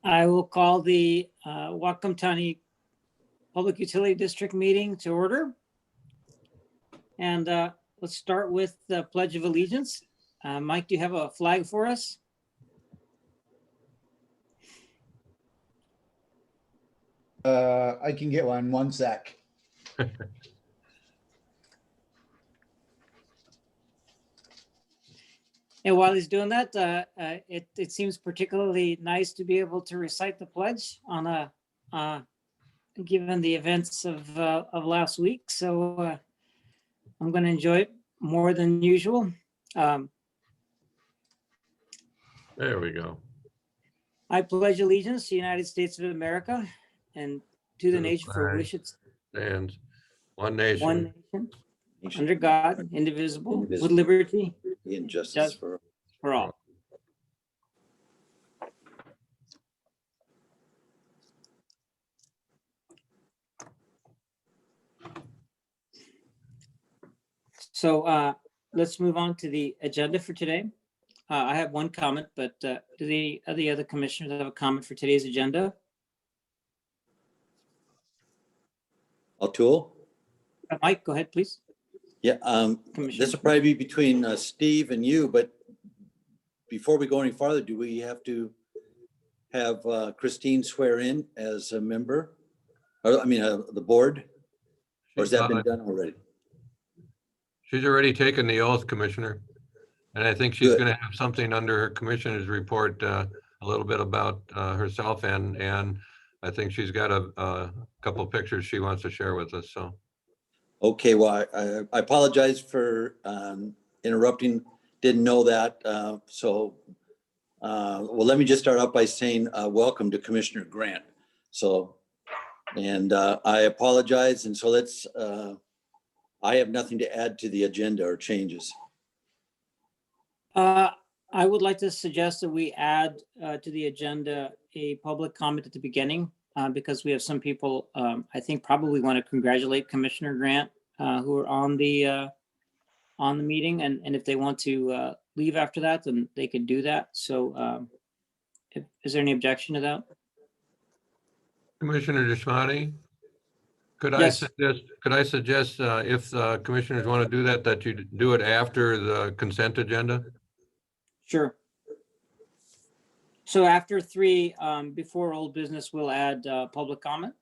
I will call the Whatcom County Public Utility District meeting to order. And let's start with the Pledge of Allegiance. Mike, do you have a flag for us? I can get one sec. And while he's doing that, it seems particularly nice to be able to recite the pledge on a given the events of last week. So I'm going to enjoy it more than usual. There we go. I pledge allegiance to the United States of America and to the nation for which it stands, one nation, one nation, under God, indivisible, with liberty and justice for all. So let's move on to the agenda for today. I have one comment, but do the other commissioners have a comment for today's agenda? O'Toole? Mike, go ahead, please. Yeah, this will probably be between Steve and you, but before we go any farther, do we have to have Christine swear in as a member? Or, I mean, the board? Or has that been done already? She's already taken the oath, Commissioner. And I think she's going to have something under her commissioner's report, a little bit about herself, and I think she's got a couple of pictures she wants to share with us. So, okay, well, I apologize for interrupting. Didn't know that. Well, let me just start out by saying welcome to Commissioner Grant. So, and I apologize, and so let's. I have nothing to add to the agenda or changes. I would like to suggest that we add to the agenda a public comment at the beginning because we have some people I think probably want to congratulate Commissioner Grant who are on the meeting, and if they want to leave after that, then they could do that. So is there any objection to that? Commissioner Deshmani, could Yes. I suggest if the commissioners want to do that, that you do it after the consent agenda? Sure. So after 3, before old business, we'll add public comment.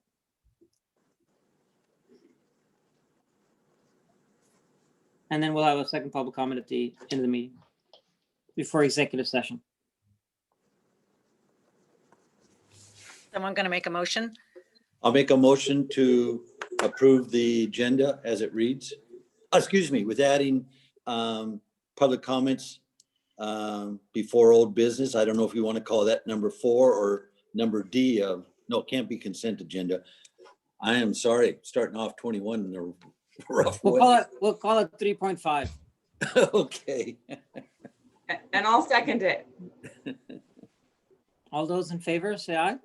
And then we'll have a second public comment at the end of the meeting before executive session. Someone going to make a motion? I'll make a motion to approve the agenda as it reads. Excuse me, with adding public comments before old business. I don't know if you want to call that number 4 or number D of, no, it can't be consent agenda. I am sorry, starting off 21 in a rough way. We'll call it 3.5. Okay. And I'll second it. All those in favor, say aye.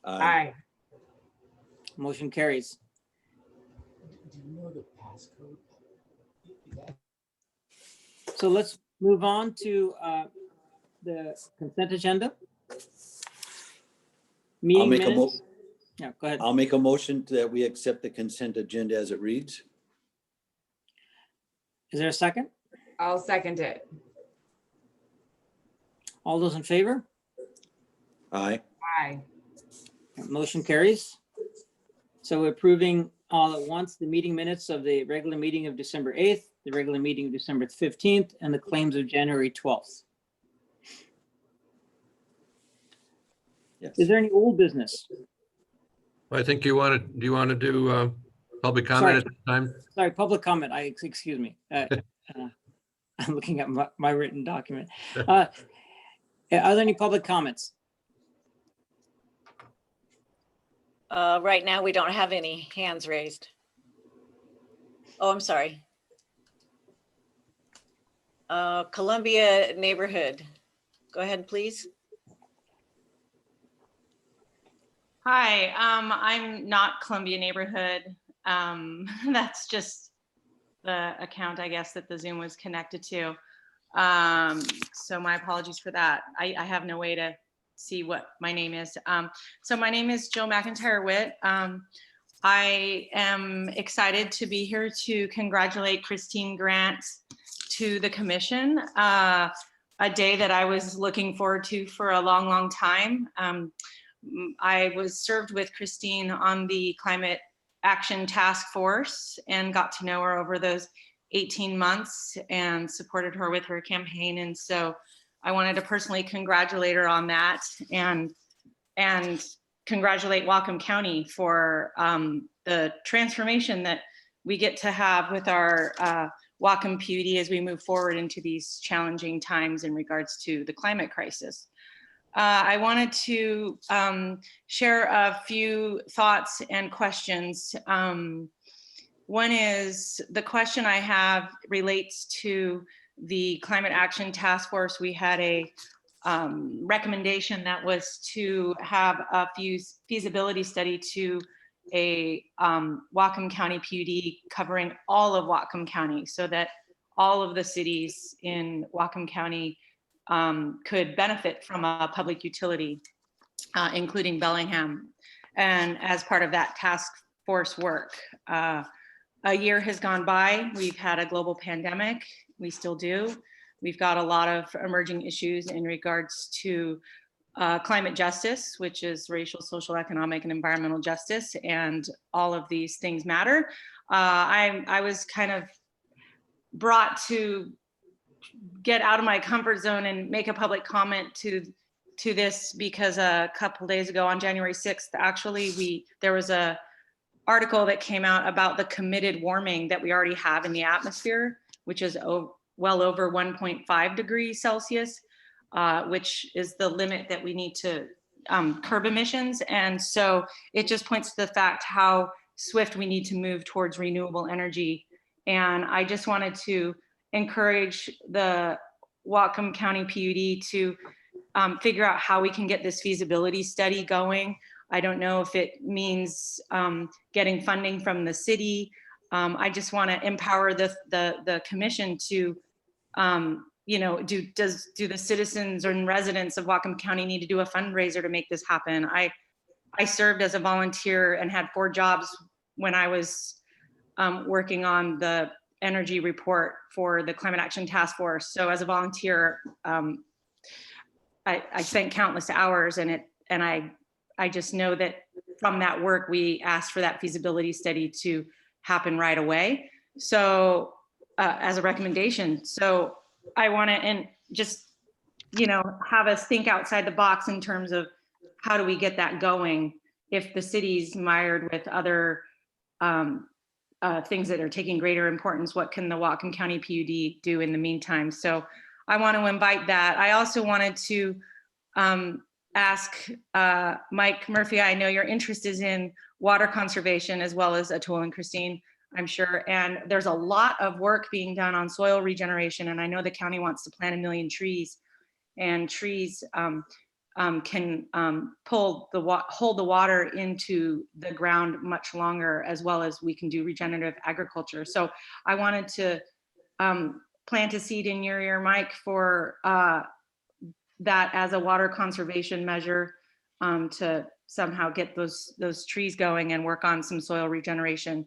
Aye. Motion carries. Do you know the passcode? So let's move on to the consent agenda. Meeting minutes. Yeah, go ahead. I'll make a motion that we accept the consent agenda as it reads. Is there a second? I'll second it. All those in favor? Aye. Aye. Motion carries. So we're approving all at once the meeting minutes of the regular meeting of December 8th, the regular meeting of December 15th, and the claims of January 12th. Yes. Is there any old business? I think do you want to do public comment at this time? Sorry, public comment. Excuse me. I'm looking at my written document. Are there any public comments? Right now, we don't have any hands raised. Oh, I'm sorry. Columbia neighborhood. Go ahead, please. Hi, I'm not Columbia neighborhood. That's just the account, I guess, that the Zoom was connected to. So my apologies for that. I have no way to see what my name is. So my name is Jill McIntyre Witt. I am excited to be here to congratulate Christine Grant to the commission, a day that I was looking forward to for a long, long time. I was served with Christine on the Climate Action Task Force and got to know her over those 18 months and supported her with her campaign. And so I wanted to personally congratulate her on that and congratulate Whatcom County for the transformation that we get to have with our Whatcom PUD as we move forward into these challenging times in regards to the climate crisis. I wanted to share a few thoughts and questions. One is, the question I have relates to the Climate Action Task Force. We had a recommendation that was to have a feasibility study to a Whatcom County PUD covering all of Whatcom County, so that all of the cities in Whatcom County could benefit from a public utility, including Bellingham. And as part of that task force work, a year has gone by. We've had a global pandemic. We still do. We've got a lot of emerging issues in regards to climate justice, which is racial, social, economic, and environmental justice, and all of these things matter. I was kind of brought to get out of my comfort zone and make a public comment to this because a couple days ago on January 6th, actually, there was a article that came out about the committed warming that we already have in the atmosphere, which is well over 1.5 degrees Celsius, which is the limit that we need to curb emissions. And so it just points to the fact how swift we need to move towards renewable energy. And I just wanted to encourage the Whatcom County PUD to figure out how we can get this feasibility study going. I don't know if it means getting funding from the city. I just want to empower the commission to, you know, do the citizens and residents of Whatcom County need to do a fundraiser to make this happen? I served as a volunteer and had 4 jobs when I was working on the energy report for the Climate Action Task Force. So as a volunteer, I spent countless hours in it, and I just know that from that work, we asked for that feasibility study to happen right away. So as a recommendation. So I want to, and just, you know, have us think outside the box in terms of how do we get that going if the city's mired with other things that are taking greater importance. What can the Whatcom County PUD do in the meantime? So I want to invite that. I also wanted to ask Mike Murphy, I know your interest is in water conservation as well as Atul and Christine, I'm sure. And there's a lot of work being done on soil regeneration. And I know the county wants to plant 1 million trees, and trees can hold the water into the ground much longer, as well as we can do regenerative agriculture. So I wanted to plant a seed in your ear, Mike, for that as a water conservation measure, to somehow get those trees going and work on some soil regeneration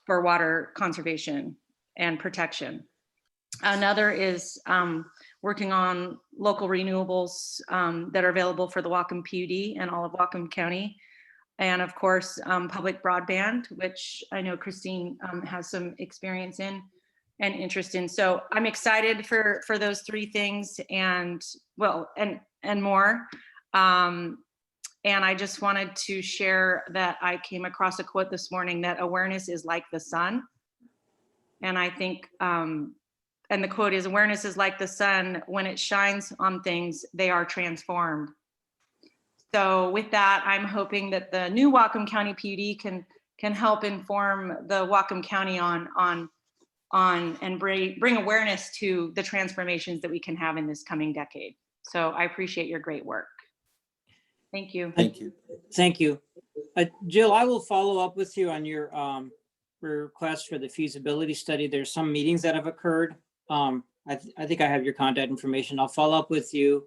for water conservation and protection. Another is working on local renewables that are available for the Whatcom PUD and all of Whatcom County. And of course, public broadband, which I know Christine has some experience in and interest in. So I'm excited for those 3 things, and well, and more. And I just wanted to share that I came across a quote this morning that awareness is like the sun. And I think, and the quote is, awareness is like the sun. When it shines on things, they are transformed. So with that, I'm hoping that the new Whatcom County PUD can help inform the Whatcom County on and bring awareness to the transformations that we can have in this coming decade. So I appreciate your great work. Thank you. Thank you. Thank you. Jill, I will follow up with you on your request for the feasibility study. There's some meetings that have occurred. I think I have your contact information. I'll follow up with you.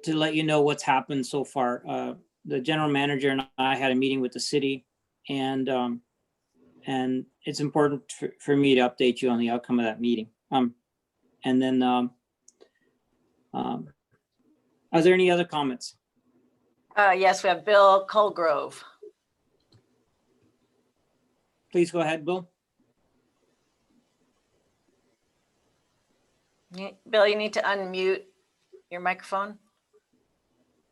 to let you know what's happened so far. The general manager and I had a meeting with the city, and it's important for me to update you on the outcome of that meeting. And then, are there any other comments? Yes, we have Bill Colgrove. Please go ahead, Bill. Bill, you need to unmute your microphone.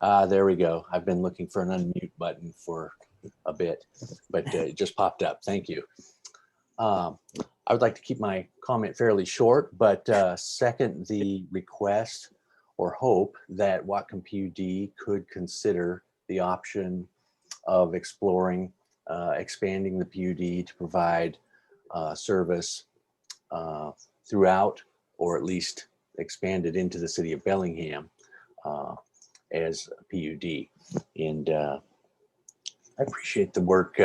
There we go. I've been looking for an unmute button for a bit, but it just popped up. Thank you. I would like to keep my comment fairly short, but second the request or hope that Whatcom PUD could consider the option of exploring expanding the PUD to provide service throughout, or at least expand it into the city of Bellingham as a PUD. And I appreciate the work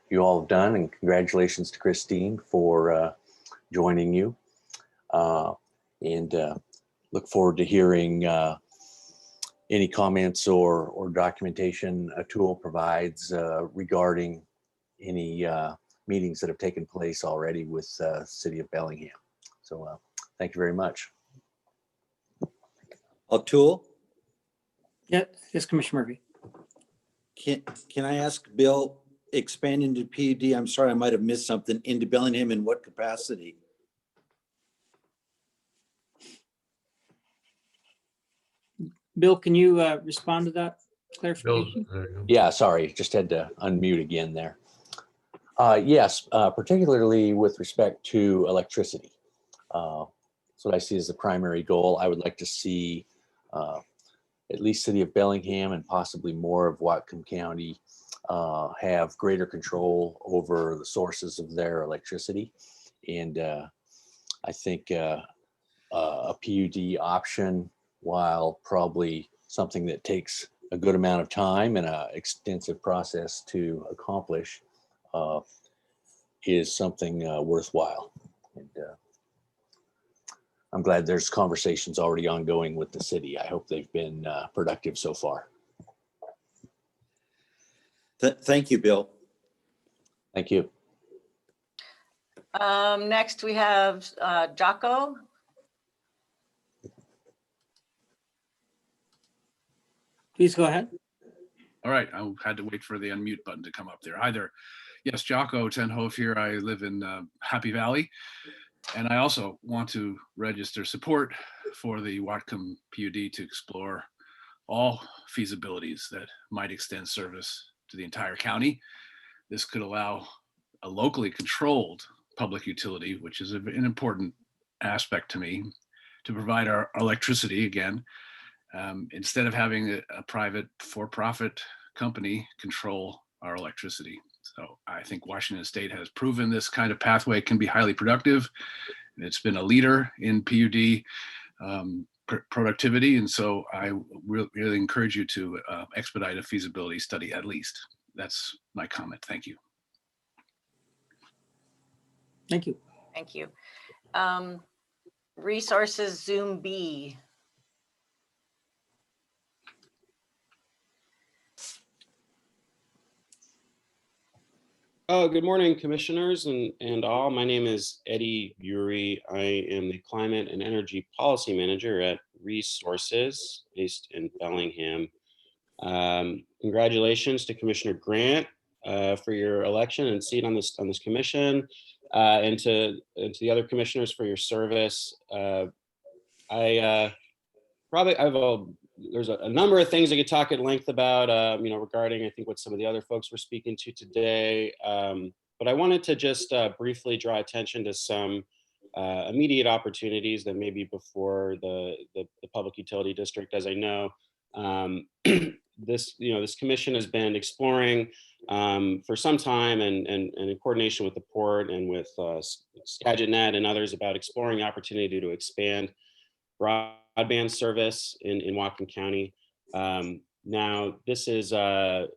you all have done, and congratulations to Christine for joining you. And look forward to hearing any comments or documentation a tool provides regarding any meetings that have taken place already with City of Bellingham. So thank you very much. O'Toole, Yeah, yes, Commissioner Murphy. can I ask Bill, expand into PUD? I'm sorry, I might have missed something. Into Bellingham in what capacity? Bill, can you respond to that Bill's, clarification? there you go. Yeah, sorry, just had to unmute again there. Yes, particularly with respect to electricity. That's what I see as the primary goal. I would like to see at least City of Bellingham and possibly more of Whatcom County have greater control over the sources of their electricity. And I think a PUD option, while probably something that takes a good amount of time and an extensive process to accomplish, is something worthwhile. And I'm glad there's conversations already ongoing with the city. I hope they've been productive so far. Thank you, Bill. Thank you. Next we have Jocko. Please go ahead. All right, I had to wait for the unmute button to come up there. Hi there. Yes, Jocko Tenhoff here. I live in Happy Valley, and I also want to register support for the Whatcom PUD to explore all feasibilities that might extend service to the entire county. This could allow a locally controlled public utility, which is an important aspect to me, to provide our electricity again, instead of having a private for-profit company control our electricity. So I think Washington State has proven this kind of pathway can be highly productive, and it's been a leader in PUD productivity. And so I really encourage you to expedite a feasibility study at least. That's my comment. Thank you. Thank you. Thank you. Resources Zoom B. Good morning, commissioners and all. My name is Eddie Uri. I am the Climate and Energy Policy Manager at Resources based in Bellingham. Congratulations to Commissioner Grant for your election and seat on this commission, and to the other commissioners for your service. There's a number of things I could talk at length about, regarding, I think, what some of the other folks were speaking to today. But I wanted to just briefly draw attention to some immediate opportunities that may be before the Public Utility District. As I know, this commission has been exploring for some time, and in coordination with the port and with SkagitNet and others, about exploring the opportunity to expand broadband service in Whatcom County. Now, this is while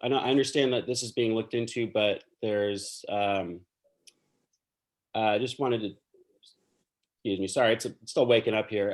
I understand that this is being looked into, but there's I just wanted to excuse me, sorry, it's still waking up here.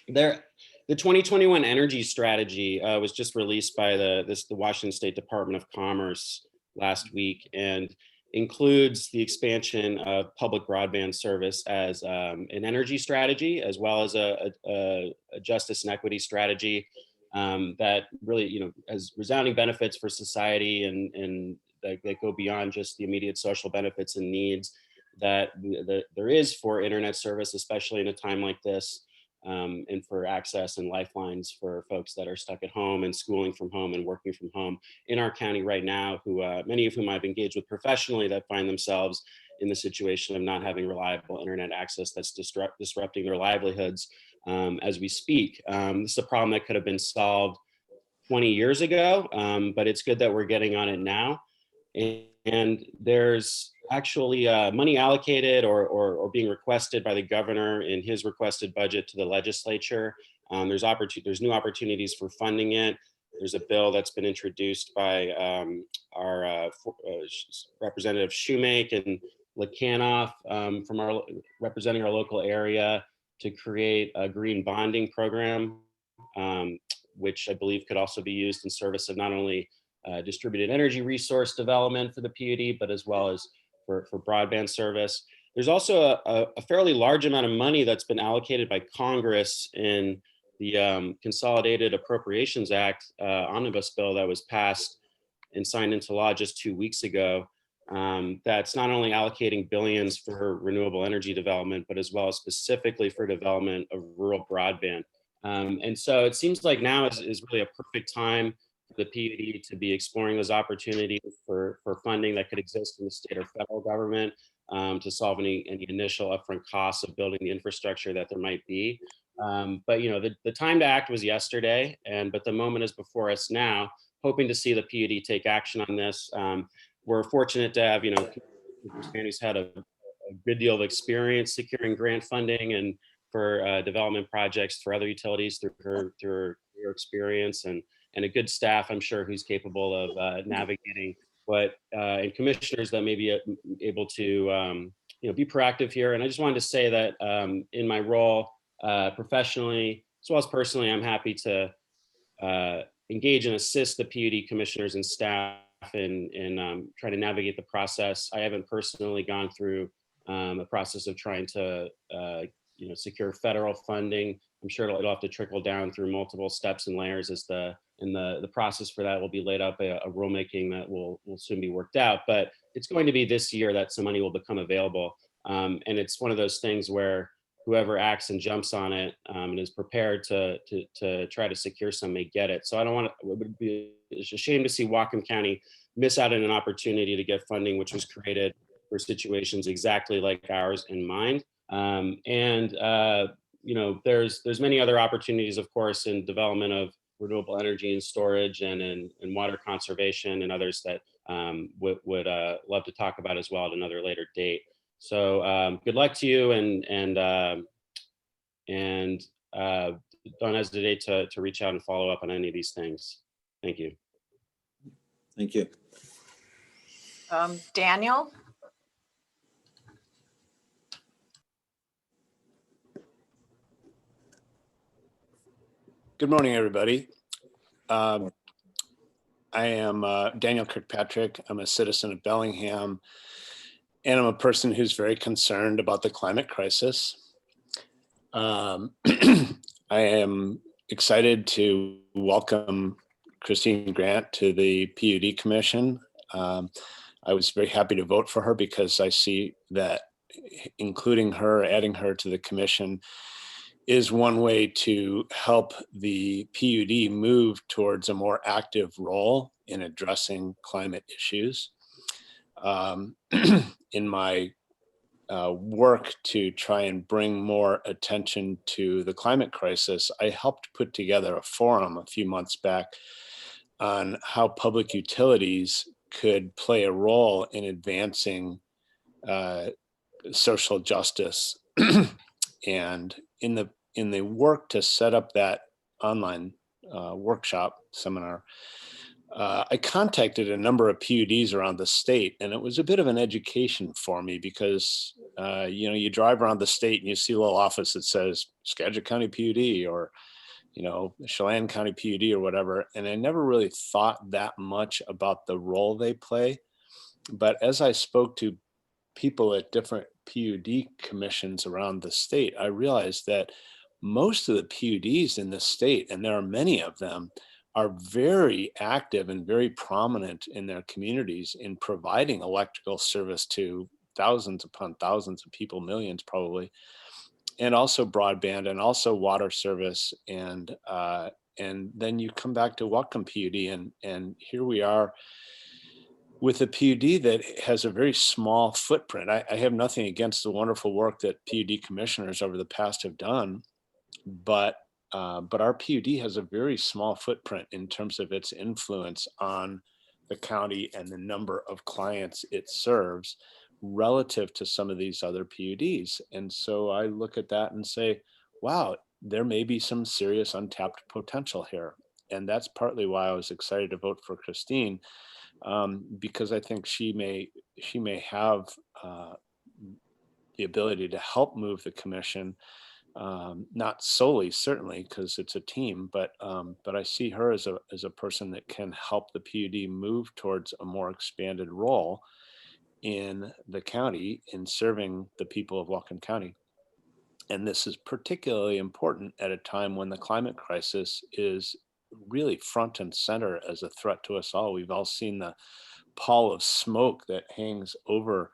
The 2021 energy strategy was just released by the Washington State Department of Commerce last week, and includes the expansion of public broadband service as an energy strategy, as well as a justice and equity strategy that really, has resounding benefits for society and that go beyond just the immediate social benefits and needs that there is for internet service, especially in a time like this, and for access and lifelines for folks that are stuck at home and schooling from home and working from home in our county right now, who many of whom I've engaged with professionally, that find themselves in the situation of not having reliable internet access that's disrupting their livelihoods as we speak. This is a problem that could have been solved 20 years ago, but it's good that we're getting on it now. And there's actually money allocated or being requested by the governor in his requested budget to the legislature. There's new opportunities for funding it. There's a bill that's been introduced by our Representative Shoemake and Lekanoff from representing our local area to create a green bonding program, which I believe could also be used in service of not only distributed energy resource development for the PUD, but as well as for broadband service. There's also a fairly large amount of money that's been allocated by Congress in the Consolidated Appropriations Act omnibus bill that was passed and signed into law just 2 weeks ago. That's not only allocating billions for renewable energy development, but as well as specifically for development of rural broadband. And so it seems like now is really a perfect time for the PUD to be exploring those opportunities for funding that could exist in the state or federal government to solve any initial upfront costs of building the infrastructure that there might be. But the time to act was yesterday, but the moment is before us now, hoping to see the PUD take action on this. We're fortunate to have, who's had a good deal of experience securing grant funding and for development projects for other utilities through her experience and a good staff, I'm sure, who's capable of navigating and commissioners that may be able to be proactive here. And I just wanted to say that in my role professionally as well as personally, I'm happy to engage and assist the PUD commissioners and staff in try to navigate the process. I haven't personally gone through a process of trying to secure federal funding. I'm sure it'll have to trickle down through multiple steps and layers as the process for that will be laid up, a rulemaking that will soon be worked out. But it's going to be this year that some money will become available. And it's one of those things where whoever acts and jumps on it and is prepared to try to secure some may get it. So it would be a shame to see Whatcom County miss out on an opportunity to get funding, which was created for situations exactly like ours in mind. There's many other opportunities, of course, in development of renewable energy and storage and in water conservation and others that would love to talk about as well at another later date. So good luck to you and don't hesitate to reach out and follow up on any of these things. Thank you. Thank you. Daniel? Good morning, everybody. I am Daniel Kirkpatrick. I'm a citizen of Bellingham, and I'm a person who's very concerned about the climate crisis. I am excited to welcome Christine Grant to the PUD Commission. I was very happy to vote for her because I see that including her, adding her to the commission is one way to help the PUD move towards a more active role in addressing climate issues. In my work to try and bring more attention to the climate crisis, I helped put together a forum a few months back on how public utilities could play a role in advancing social justice. And in the work to set up that online workshop seminar, I contacted a number of PUDs around the state, and it was a bit of an education for me because, you drive around the state and you see a little office that says Skagit County PUD or, Chelan County PUD or whatever. And I never really thought that much about the role they play. But as I spoke to people at different PUD commissions around the state, I realized that most of the PUDs in the state, and there are many of them, are very active and very prominent in their communities in providing electrical service to thousands upon thousands of people, millions probably, and also broadband and also water service. And then you come back to Whatcom PUD, and here we are with a PUD that has a very small footprint. I have nothing against the wonderful work that PUD commissioners over the past have done, but our PUD has a very small footprint in terms of its influence on the county and the number of clients it serves relative to some of these other PUDs. And so I look at that and say, wow, there may be some serious untapped potential here. And that's partly why I was excited to vote for Christine, because I think she may have the ability to help move the commission. Not solely, certainly, because it's a team, but I see her as a person that can help the PUD move towards a more expanded role in the county in serving the people of Whatcom County. And this is particularly important at a time when the climate crisis is really front and center as a threat to us all. We've all seen the pall of smoke that hangs over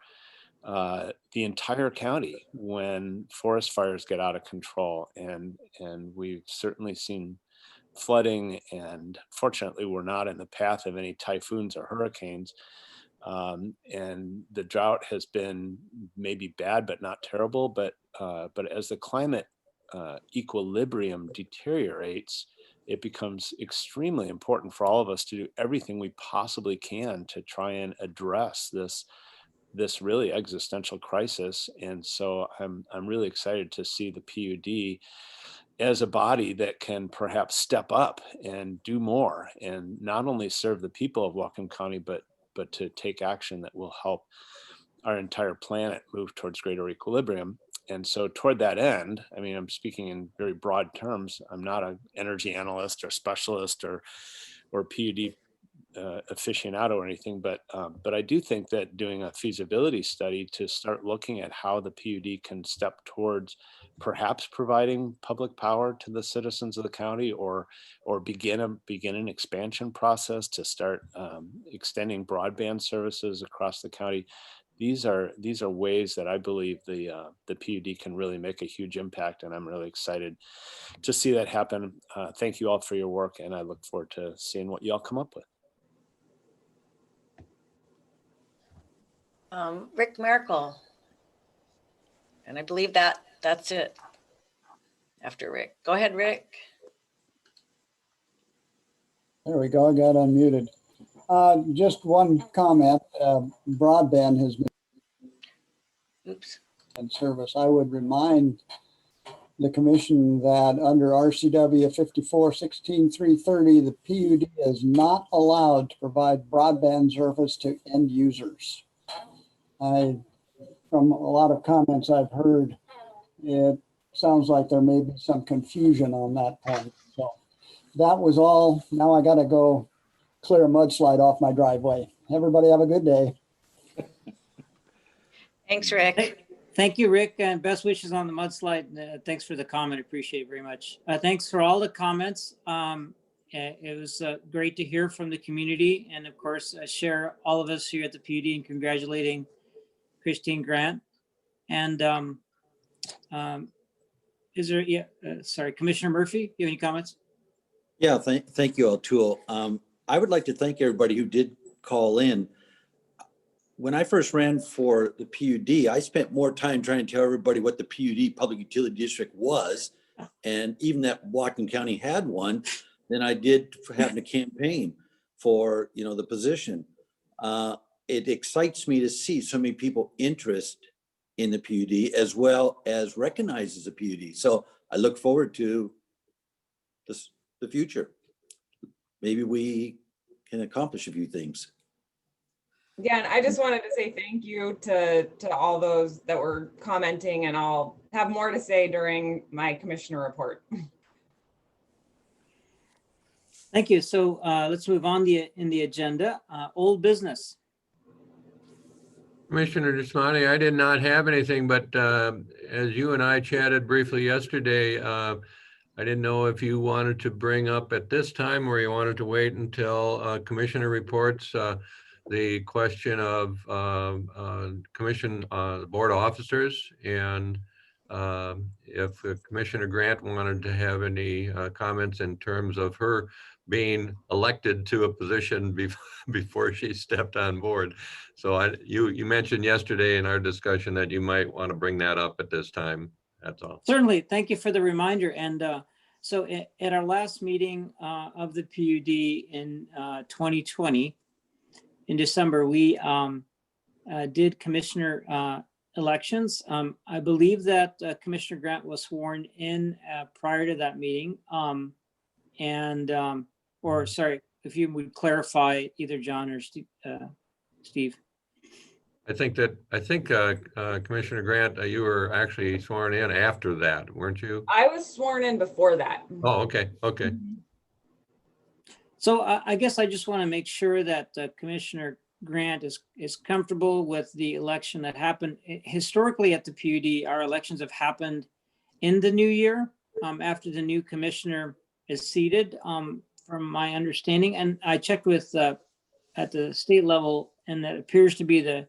the entire county when forest fires get out of control, and we've certainly seen flooding, and fortunately we're not in the path of any typhoons or hurricanes, and the drought has been maybe bad but not terrible, but as the climate equilibrium deteriorates, it becomes extremely important for all of us to do everything we possibly can to try and address this really existential crisis. And so I'm really excited to see the PUD as a body that can perhaps step up and do more, and not only serve the people of Whatcom County, but to take action that will help our entire planet move towards greater equilibrium. And so toward that end, I mean, I'm speaking in very broad terms. I'm not an energy analyst or specialist or PUD aficionado or anything, but I do think that doing a feasibility study to start looking at how the PUD can step towards perhaps providing public power to the citizens of the county, or begin an expansion process to start extending broadband services across the county. These are ways that I believe the PUD can really make a huge impact, and I'm really excited to see that happen. Thank you all for your work, and I look forward to seeing what you all come up with. Rick Miracle. And I believe that's it after Rick. Go ahead, Rick. There we go. I got unmuted. Just one comment. Broadband has been in service. I would remind the commission that under RCW 54-16-330, the PUD is not allowed to provide broadband service to end users. From a lot of comments I've heard, it sounds like there may be some confusion on that point. So that was all. Now I got to go clear a mudslide off my driveway. Everybody have a good day. Thanks, Rick. Thank you, Rick, and best wishes on the mudslide. Thanks for the comment. Appreciate it very much. Thanks for all the comments. It was great to hear from the community, and of course, share all of us here at the PUD in congratulating Christine Grant. And is there, sorry, Commissioner Murphy, you have any comments? Yeah, thank you, O'Toole. I would like to thank everybody who did call in. When I first ran for the PUD, I spent more time trying to tell everybody what the PUD, Public Utility District, was, and even that Whatcom County had one, than I did for having a campaign for, the position. It excites me to see so many people interested in the PUD as well as recognizes the PUD. So I look forward to the future. Maybe we can accomplish a few things. Yeah, and I just wanted to say thank you to all those that were commenting, and I'll have more to say during my commissioner report. Thank you. So let's move on in the agenda. Old business. Commissioner Desmani, I did not have anything, but as you and I chatted briefly yesterday, I didn't know if you wanted to bring up at this time or you wanted to wait until commissioner reports the question of commission board officers, and if Commissioner Grant wanted to have any comments in terms of her being elected to a position before she stepped on board. So you mentioned yesterday in our discussion that you might want to bring that up at this time. That's all. Certainly. Thank you for the reminder. And so at our last meeting of the PUD in 2020, in December, we did commissioner elections. I believe that Commissioner Grant was sworn in prior to that meeting. Or sorry, if you would clarify, either John or Steve. I think Commissioner Grant, you were actually sworn in after that, weren't you? I was sworn in before that. Oh, okay. So I guess I just want to make sure that Commissioner Grant is comfortable with the election that happened. Historically at the PUD, our elections have happened in the new year after the new commissioner is seated, from my understanding. And I checked with at the state level, and that appears to be the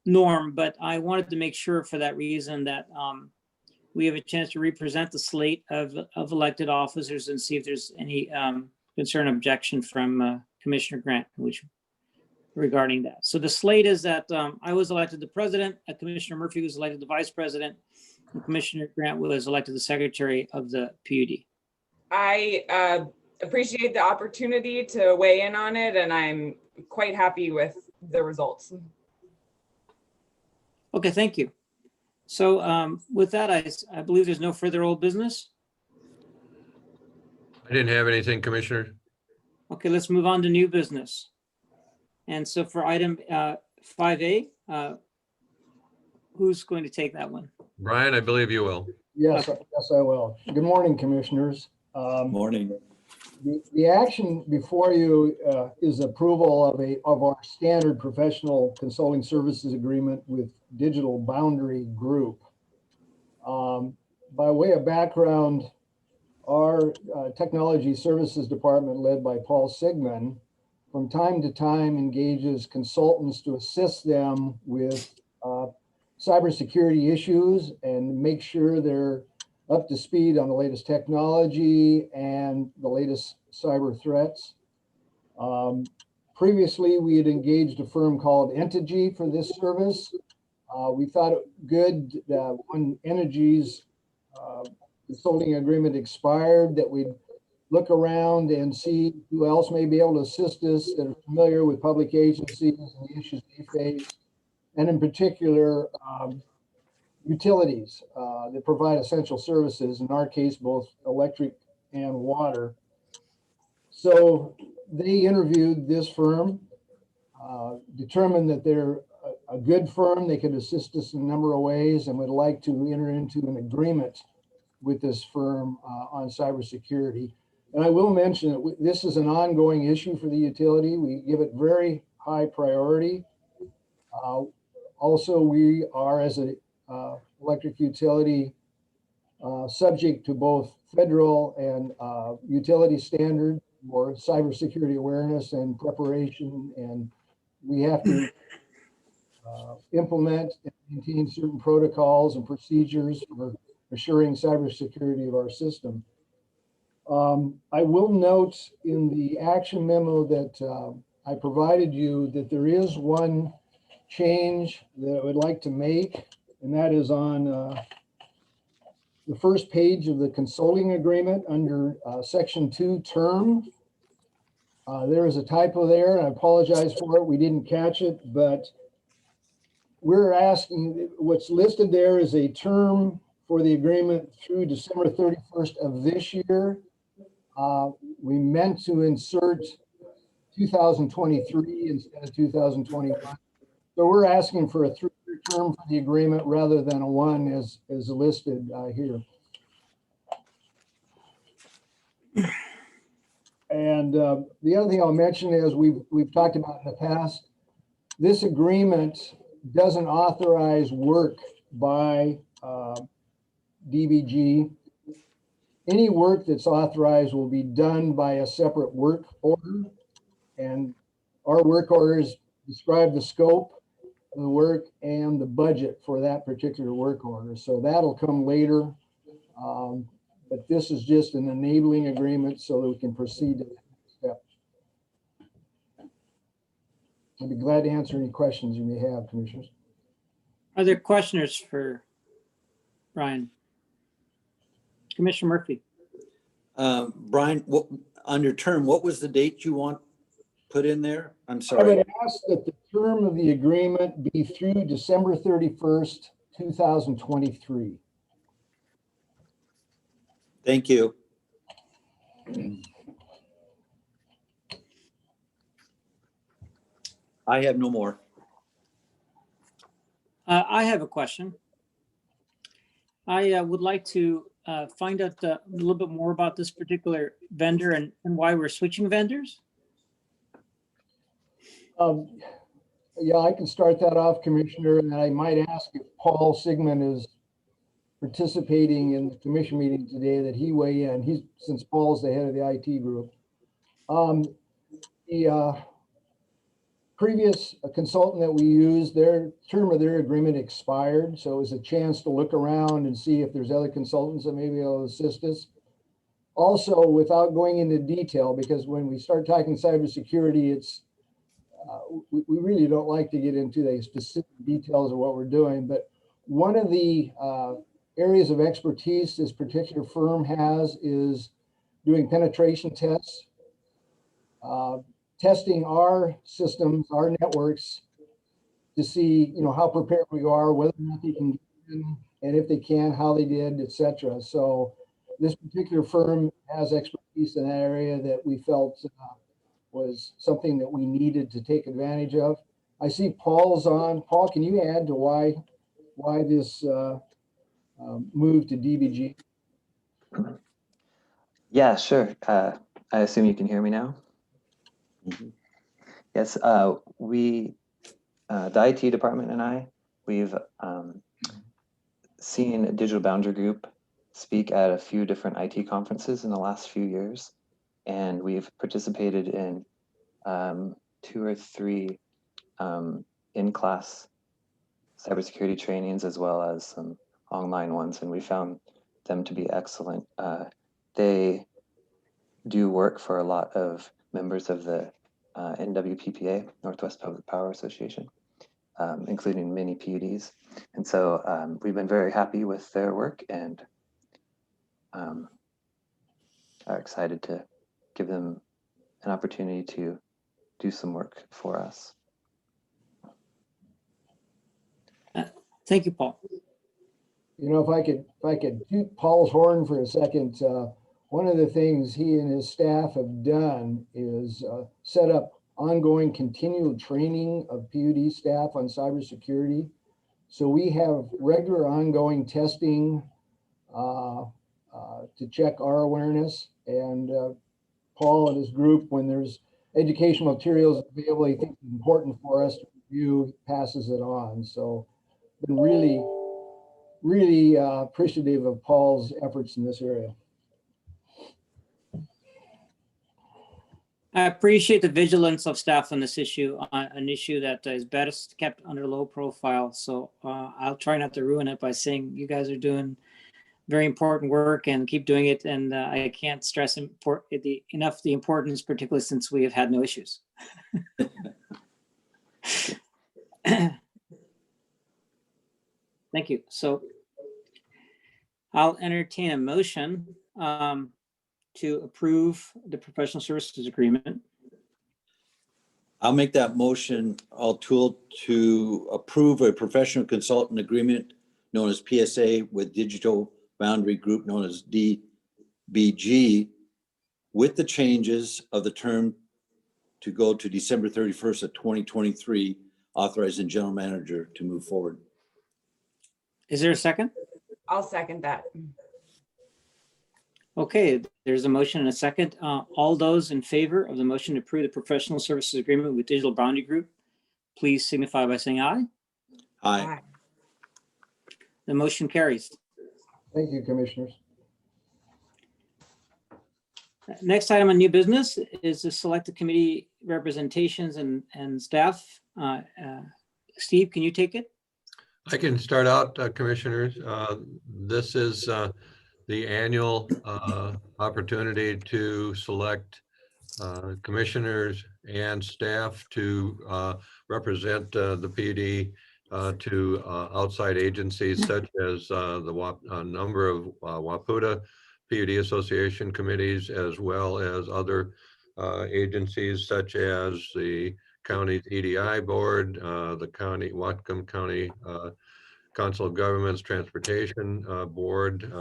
norm. But I wanted to make sure for that reason that we have a chance to represent the slate of elected officers and see if there's any concern, objection from Commissioner Grant, which regarding that. So the slate is that I was elected the president, Commissioner Murphy was elected the vice president, and Commissioner Grant was elected the secretary of the PUD. I appreciate the opportunity to weigh in on it, and I'm quite happy with the results. Okay, thank you. So with that, I believe there's no further old business. I didn't have anything, Commissioner. Okay, let's move on to new business. And so for item 5A, who's going to take that one? Brian, I believe you will. Yes, yes, I will. Good morning, commissioners. Morning. The action before you is approval of our standard professional consulting services agreement with Digital Boundary Group. By way of background, our technology services department, led by Paul Sigmund, from time to time engages consultants to assist them with cybersecurity issues and make sure they're up to speed on the latest technology and the latest cyber threats. Previously, we had engaged a firm called Entity for this service. We thought it good that when Entity's consulting agreement expired, that we'd look around and see who else may be able to assist us that are familiar with public agencies and the issues they face, and in particular, utilities that provide essential services, in our case, both electric and water. So they interviewed this firm, determined that they're a good firm, they could assist us in a number of ways, and would like to enter into an agreement with this firm on cybersecurity. And I will mention that this is an ongoing issue for the utility. We give it very high priority. Also, we are, as a electric utility, subject to both federal and utility standard for cybersecurity awareness and preparation, and we have to implement and maintain certain protocols and procedures for assuring cybersecurity of our system. I will note in the action memo that I provided you that there is one change that I would like to make, and that is on the first page of the consulting agreement under section 2 term. There is a typo there, and I apologize for it. We didn't catch it, but we're asking, what's listed there is a term for the agreement through December 31st of this year. We meant to insert 2023 instead of 2021. So we're asking for a 3-year term for the agreement rather than a 1 as listed here. And the other thing I'll mention is we've talked about in the past, this agreement doesn't authorize work by DBG. Any work that's authorized will be done by a separate work order. And our work orders describe the scope of the work and the budget for that particular work order. So that'll come later. But this is just an enabling agreement so that we can proceed to the next step. I'd be glad to answer any questions you may have, Commissioners. Are there questioners for Brian? Commissioner Murphy. Brian, under term, what was the date you want put in there? I'm I sorry. would ask that the term of the agreement be through December 31st, 2023. Thank you. I have no more. I have a question. I would like to find out a little bit more about this particular vendor and why we're switching vendors. Yeah, I can start that off, Commissioner, and I might ask if Paul Sigmund is participating in the commission meeting today, that he weigh in. Since Paul's the head of the IT group. The previous consultant that we used, their term of their agreement expired, so it was a chance to look around and see if there's other consultants that may be able to assist us. Also, without going into detail, because when we start talking cybersecurity, it's we really don't like to get into the specific details of what we're doing, but one of the areas of expertise this particular firm has is doing penetration tests, testing our systems, our networks, to see, how prepared we are, whether or not they can get in, and if they can, how they did, etc. So this particular firm has expertise in that area that we felt was something that we needed to take advantage of. I see Paul's on. Paul, can you add to why this move to DBG? Yeah, sure. I assume you can hear me now. Mm-hmm. Yes, we, the IT department and we've seen a Digital Boundary Group speak at a few different IT conferences in the last few years, and we've participated in 2 or 3 in-class cybersecurity trainings, as well as some online ones, and we found them to be excellent. They do work for a lot of members of the NWPPA, Northwest Public Power Association, including many PUDs. And so we've been very happy with their work and are excited to give them an opportunity to do some work for us. Thank you, Paul. If I could toot Paul's horn for a second, one of the things he and his staff have done is set up ongoing continual training of PUD staff on cybersecurity. So we have regular ongoing testing to check our awareness, and Paul and his group, when there's educational materials available he thinks is important for us to review, passes it on. So been really appreciative of Paul's efforts in this area. I appreciate the vigilance of staff on this issue, an issue that is best kept under low profile. So I'll try not to ruin it by saying you guys are doing very important work and keep doing it. And I can't stress enough the importance, particularly since we have had no issues. Thank you. So I'll entertain a motion to approve the professional services agreement. I'll make that motion, O'Toole, to approve a professional consultant agreement known as PSA with Digital Boundary Group known as DBG, with the changes of the term to go to December 31st of 2023, authorizing general manager to move forward. Is there a second? I'll second that. Okay, there's a motion and a second. All those in favor of the motion to approve the professional services agreement with Digital Bounty Group, please signify by saying aye. Aye. The motion carries. Thank you, commissioners. Next item on new business is the selected committee representations and staff. Steve, can you take it? I can start out, commissioners. This is the annual opportunity to select commissioners and staff to represent the PD to outside agencies such as a number of WAPUDA PUD Association committees, as well as other agencies such as the county's EDI board, the county Whatcom County Council of Governments Transportation Board,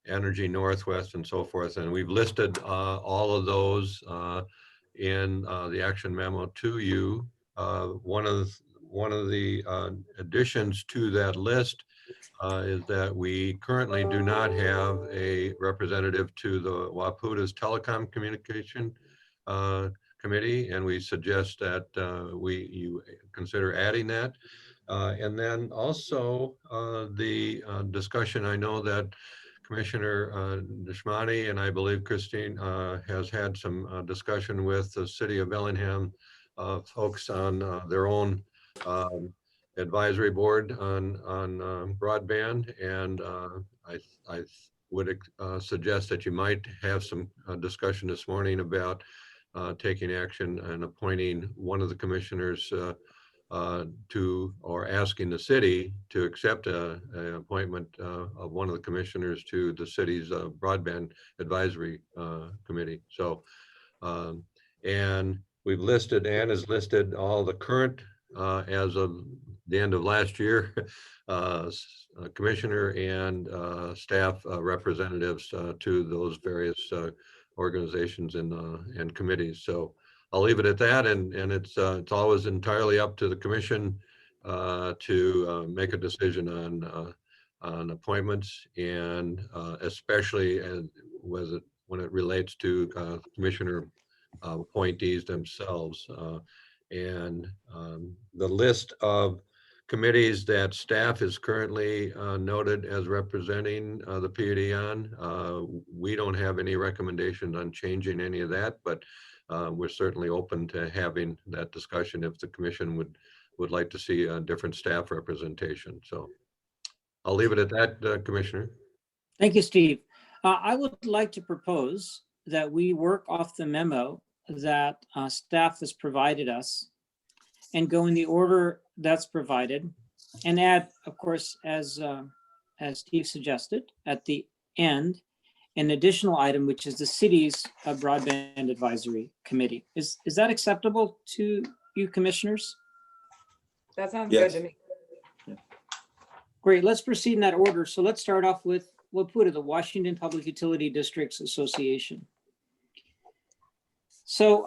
Energy Northwest, and so forth. And we've listed all of those in the action memo to you. One of the additions to that list is that we currently do not have a representative to the WAPUDA's Telecom Communication Committee, and we suggest that you consider adding that. And then also the discussion, I know that Commissioner Deshmani and I believe Christine has had some discussion with the City of Bellingham folks on their own advisory board on broadband, and I would suggest that you might have some discussion this morning about taking action and appointing one of the commissioners to, or asking the city to accept an appointment of one of the commissioners to the city's broadband advisory committee. So, and we've listed, Ann has listed all the current, as of the end of last year, commissioner and staff representatives to those various organizations and committees. So I'll leave it at that, and it's always entirely up to the commission to make a decision on appointments, and especially when it relates to commissioner appointees themselves. And the list of committees that staff is currently noted as representing the PUD on, we don't have any recommendations on changing any of that, but we're certainly open to having that discussion if the commission would like to see a different staff representation. So I'll leave it at that, Commissioner. Thank you, Steve. I would like to propose that we work off the memo that staff has provided us and go in the order that's provided, and add, of course, as Steve suggested, at the end, an additional item, which is the city's broadband advisory committee. Is that acceptable to you, commissioners? That sounds Yes. good to me. Great, let's proceed in that order. So let's start off with WAPUDA, the Washington Public Utility Districts Association. So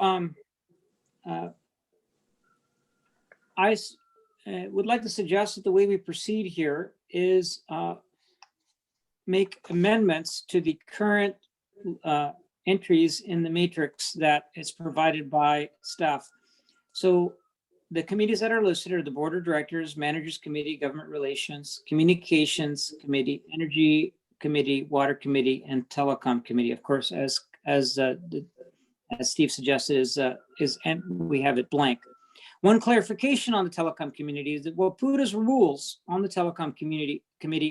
I would like to suggest that the way we proceed here is make amendments to the current entries in the matrix that is provided by staff. So the committees that are listed are the Board of Directors, Managers Committee, Government Relations, Communications Committee, Energy Committee, Water Committee, and Telecom Committee. Of course, as Steve suggested, and we have it blank. One clarification on the telecom community is that WAPUDA's rules on the telecom committee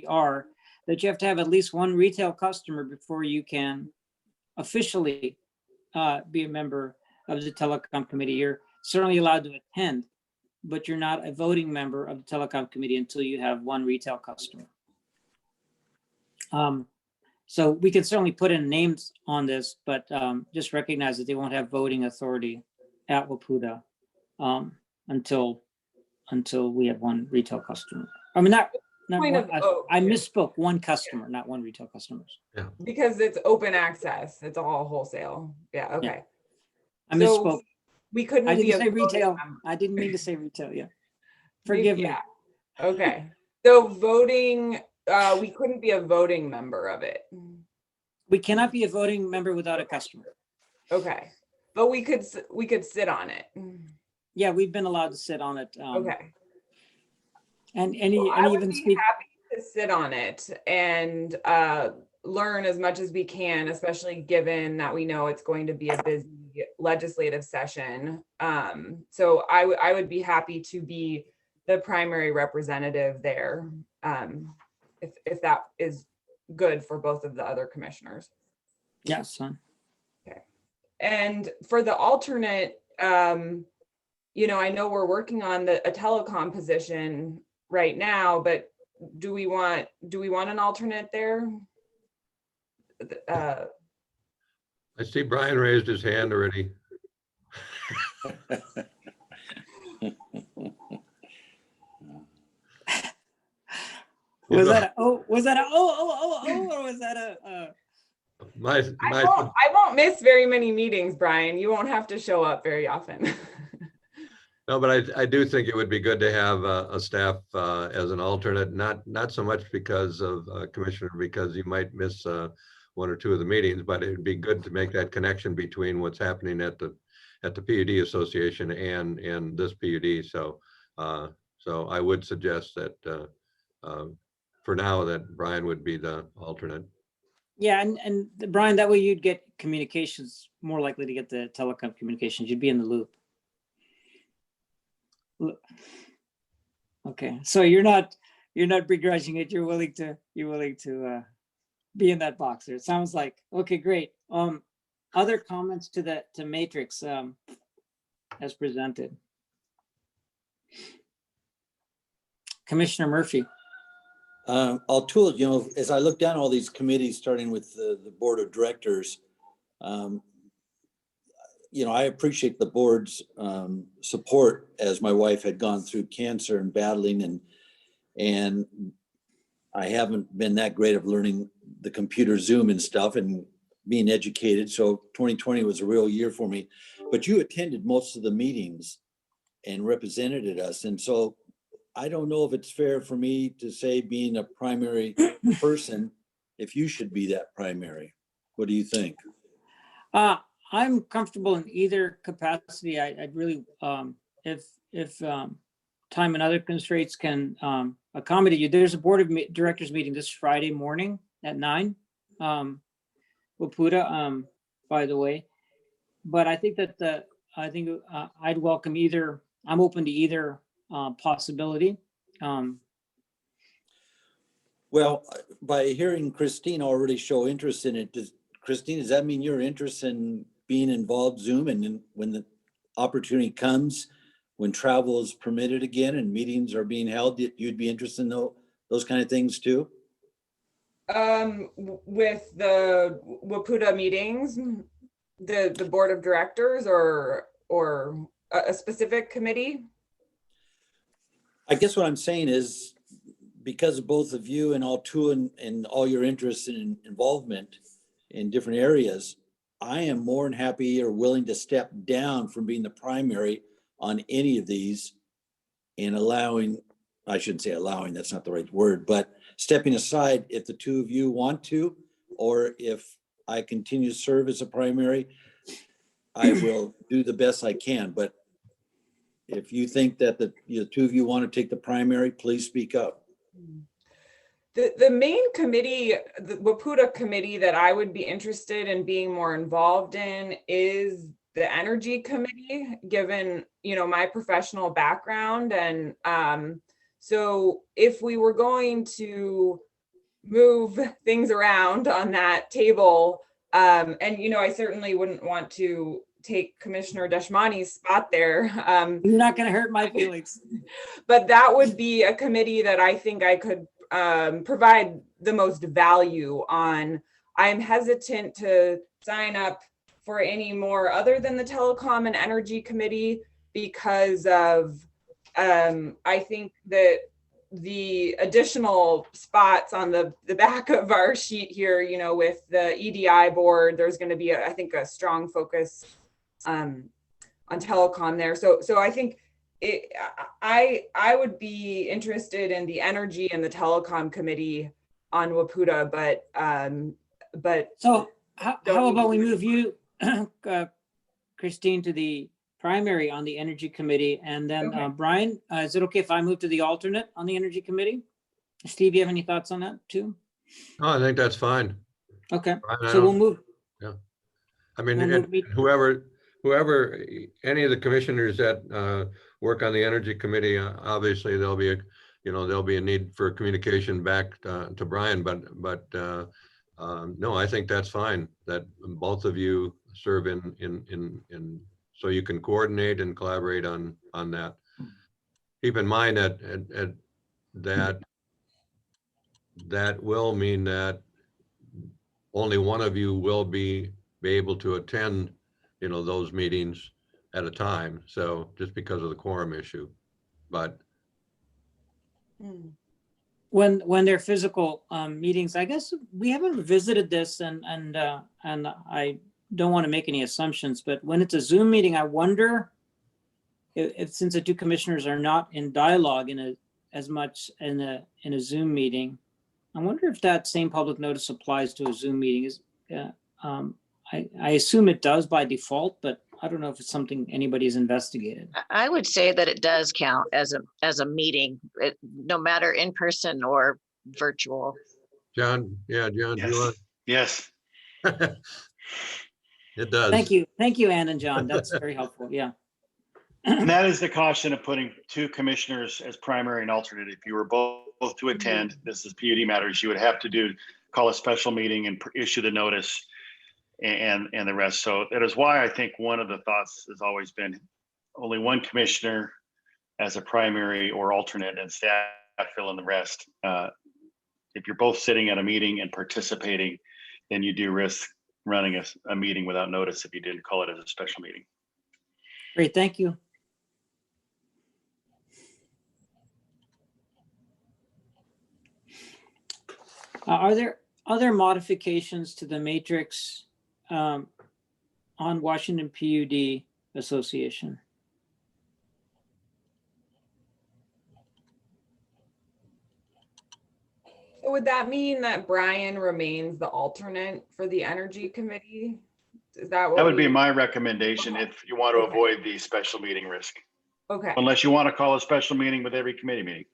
are that you have to have at least one retail customer before you can officially be a member of the telecom committee. You're certainly allowed to attend, but you're not a voting member of the telecom committee until you have one retail customer. So we can certainly put in names on this, but just recognize that they won't have voting authority at WAPUDA until we have one retail customer. I mean, not Point one, of vote, I too. misspoke, one customer, not one retail customers. Because it's open access. It's all wholesale. Yeah, okay. I So misspoke. We couldn't I be didn't a say voting retail. member. I didn't mean to say retail. Yeah. Forgive me. Yeah. Okay. So voting, we couldn't be a voting member of it. We cannot be a voting member without a customer. Okay. But we could sit on it. Yeah, we've been allowed to sit on it. Okay. And Well, I would even be speak. happy to sit on it and learn as much as we can, especially given that we know it's going to be a busy legislative session. So I would be happy to be the primary representative there, if that is good for both of the other commissioners. Yes, son. Okay. And for the alternate, you know, I know we're working on a telecom position right now, but do we want an alternate there? I see Brian raised his hand already. Was that or was that a I won't miss very many meetings, Brian. You won't have to show up very often. No, but I do think it would be good to have a staff as an alternate, not so much because of Commissioner, because you might miss one or two of the meetings, but it would be good to make that connection between what's happening at the PUD Association and this PUD. So so I would suggest that for now that Brian would be the alternate. Yeah, and Brian, that way you'd get communications, more likely to get the telecom communications. You'd be in the loop. Okay, so you're not begrudging it. You're willing to be in that box there. It sounds like, okay, great. Other comments to Matrix as presented. Commissioner Murphy. Altul, you know, as I look down all these committees, starting with the board of directors, you know, I appreciate the board's support as my wife had gone through cancer and battling, and I haven't been that great of learning the computer Zoom and stuff and being educated. So 2020 was a real year for me, but you attended most of the meetings and represented us. And so I don't know if it's fair for me to say, being a primary person, if you should be that primary. What do you think? I'm comfortable in either capacity. I'd really, if time and other constraints can accommodate you. There's a board of directors meeting this Friday morning at 9. Wapuda, by the way. But I think that I'd welcome either. I'm open to either possibility. Well, by hearing Christine already show interest in it, Christine, does that mean you're interested in being involved Zoom, and then when the opportunity comes, when travel is permitted again and meetings are being held, you'd be interested in those kind of things too? With the Wapuda meetings, the board of directors, or a specific committee? I guess what I'm saying is, because of both of you and all two and all your interest and involvement in different areas, I am more than happy or willing to step down from being the primary on any of these and allowing, I shouldn't say allowing, that's not the right word, but stepping aside if the two of you want to, or if I continue to serve as a primary, I will do the best I can. But if you think that the two of you want to take the primary, please speak up. The main committee, the Wapuda committee, that I would be interested in being more involved in is the energy committee, given, you know, my professional background. And so if we were going to move things around on that table, and, you know, I certainly wouldn't want to take Commissioner Deshmani's spot there. You're not going to hurt my feelings. But that would be a committee that I think I could provide the most value on. I'm hesitant to sign up for any more other than the Telecom and Energy Committee because of, I think that the additional spots on the back of our sheet here, you know, with the EDI board, there's going to be, I think, a strong focus telecom there. So I think I would be interested in the energy and the telecom committee on WAPUTA, but So how about we move you, Christine, to the primary on the energy committee, and then Okay. Brian, is it okay if I move to the alternate on the energy committee? Steve, you have any thoughts on that too? Oh, I think that's fine. Okay, Brian, I so we'll don't- move. I mean, We'll move me- whoever, any of the commissioners that work on the energy committee, obviously there'll be a need for communication back to Brian, but no, I think that's fine that both of you serve in so you can coordinate and collaborate on that. Keep in mind that will mean that only one of you will be able to attend, those meetings at a time. So just because of the quorum issue, but when they're physical meetings, I guess we haven't visited this, and I don't want to make any assumptions, but when it's a Zoom meeting, I wonder if since the two commissioners are not in dialogue as much in a Zoom meeting, I wonder if that same public notice applies to a Zoom meeting. I assume it does by default, but I don't know if it's something anybody's investigated. I would say that it does count as a meeting, no matter in person or virtual. John, do you want? Yes. It does. Thank you, Ann and John. That's very helpful. Yeah. And that is the caution of putting two commissioners as primary and alternate. If you were both to attend, this is PUD matters, you would have to call a special meeting and issue the notice and the rest. So that is why I think one of the thoughts has always been only one commissioner as a primary or alternate, and staff fill in the rest. If you're both sitting at a meeting and participating, then you do risk running a meeting without notice if you didn't call it as a special meeting. Great, thank you. Are there other modifications to the matrix on Washington PUD Association? So would that mean that Brian remains the alternate for the energy committee? Is that what That would be my recommendation if you want to avoid the special meeting risk. Okay. Unless you want to call a special meeting with every committee meeting.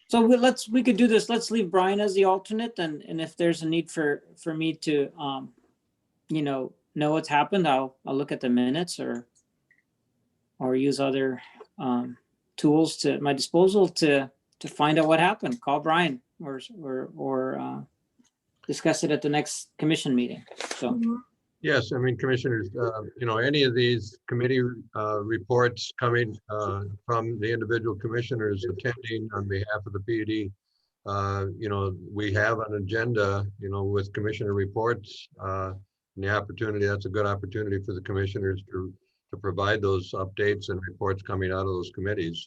So we could do this. Let's leave Brian as the alternate, and if there's a need for me to, know what's happened, I'll look at the minutes or use other tools to my disposal to find out what happened. Call Brian or discuss it at the next commission meeting. So. Yes, I mean, commissioners, any of these committee reports coming from the individual commissioners attending on behalf of the PUD, we have an agenda, with commissioner reports, and the opportunity, that's a good opportunity for the commissioners to provide those updates and reports coming out of those committees,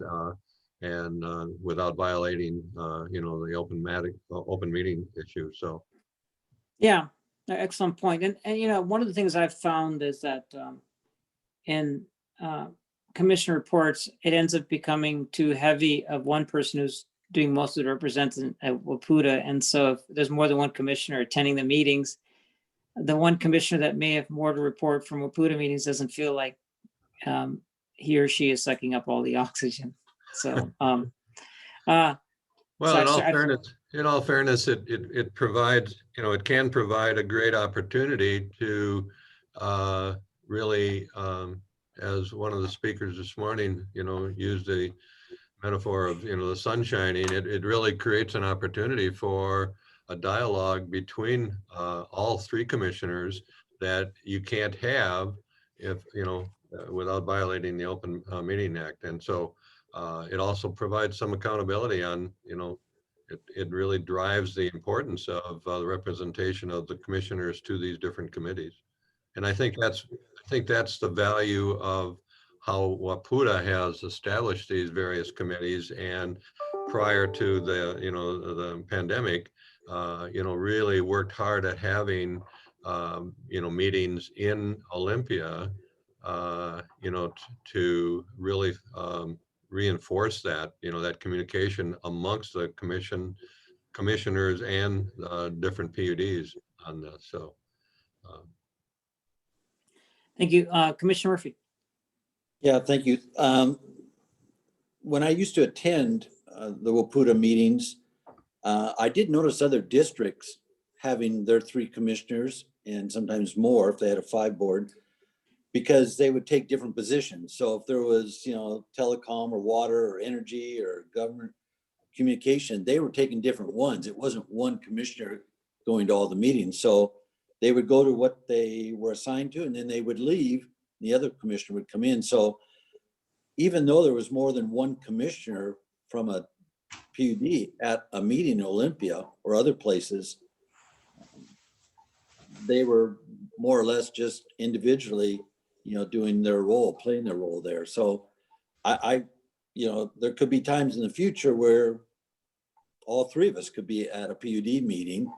and without violating, the open meeting issue. So. Yeah. Excellent point. And one of the things I've found is that in commission reports, it ends up becoming too heavy of one person who's doing most of the representing at WAPUTA. And so if there's more than one commissioner attending the meetings, the one commissioner that may have more to report from WAPUTA meetings doesn't feel like he or she is sucking up all the oxygen. So, well, in all fairness, it provides, it can provide a great opportunity to really, as one of the speakers this morning, used the metaphor of, the sun shining. It really creates an opportunity for a dialogue between all three commissioners that you can't have if, without violating the Open Meeting Act. And so it also provides some accountability on, it really drives the importance of the representation of the commissioners to these different committees. And I think that's the value of how WAPUTA has established these various committees, and prior to the pandemic, really worked hard at having, meetings in Olympia to really reinforce that, that communication amongst the commissioners and different PUDs on this. So. Thank you. Commissioner Murphy. Yeah, thank you. When I used to attend the WPUDA meetings, I did notice other districts having their 3 commissioners and sometimes more if they had a 5 board, because they would take different positions. So if there was, telecom or water or energy or government communication, they were taking different ones. It wasn't one commissioner going to all the meetings. So they would go to what they were assigned to, and then they would leave. The other commissioner would come in. So even though there was more than one commissioner from a PUD at a meeting in Olympia or other places, they were more or less just individually, doing their role, playing their role there. So I there could be times in the future where all 3 of us could be at a PUD meeting,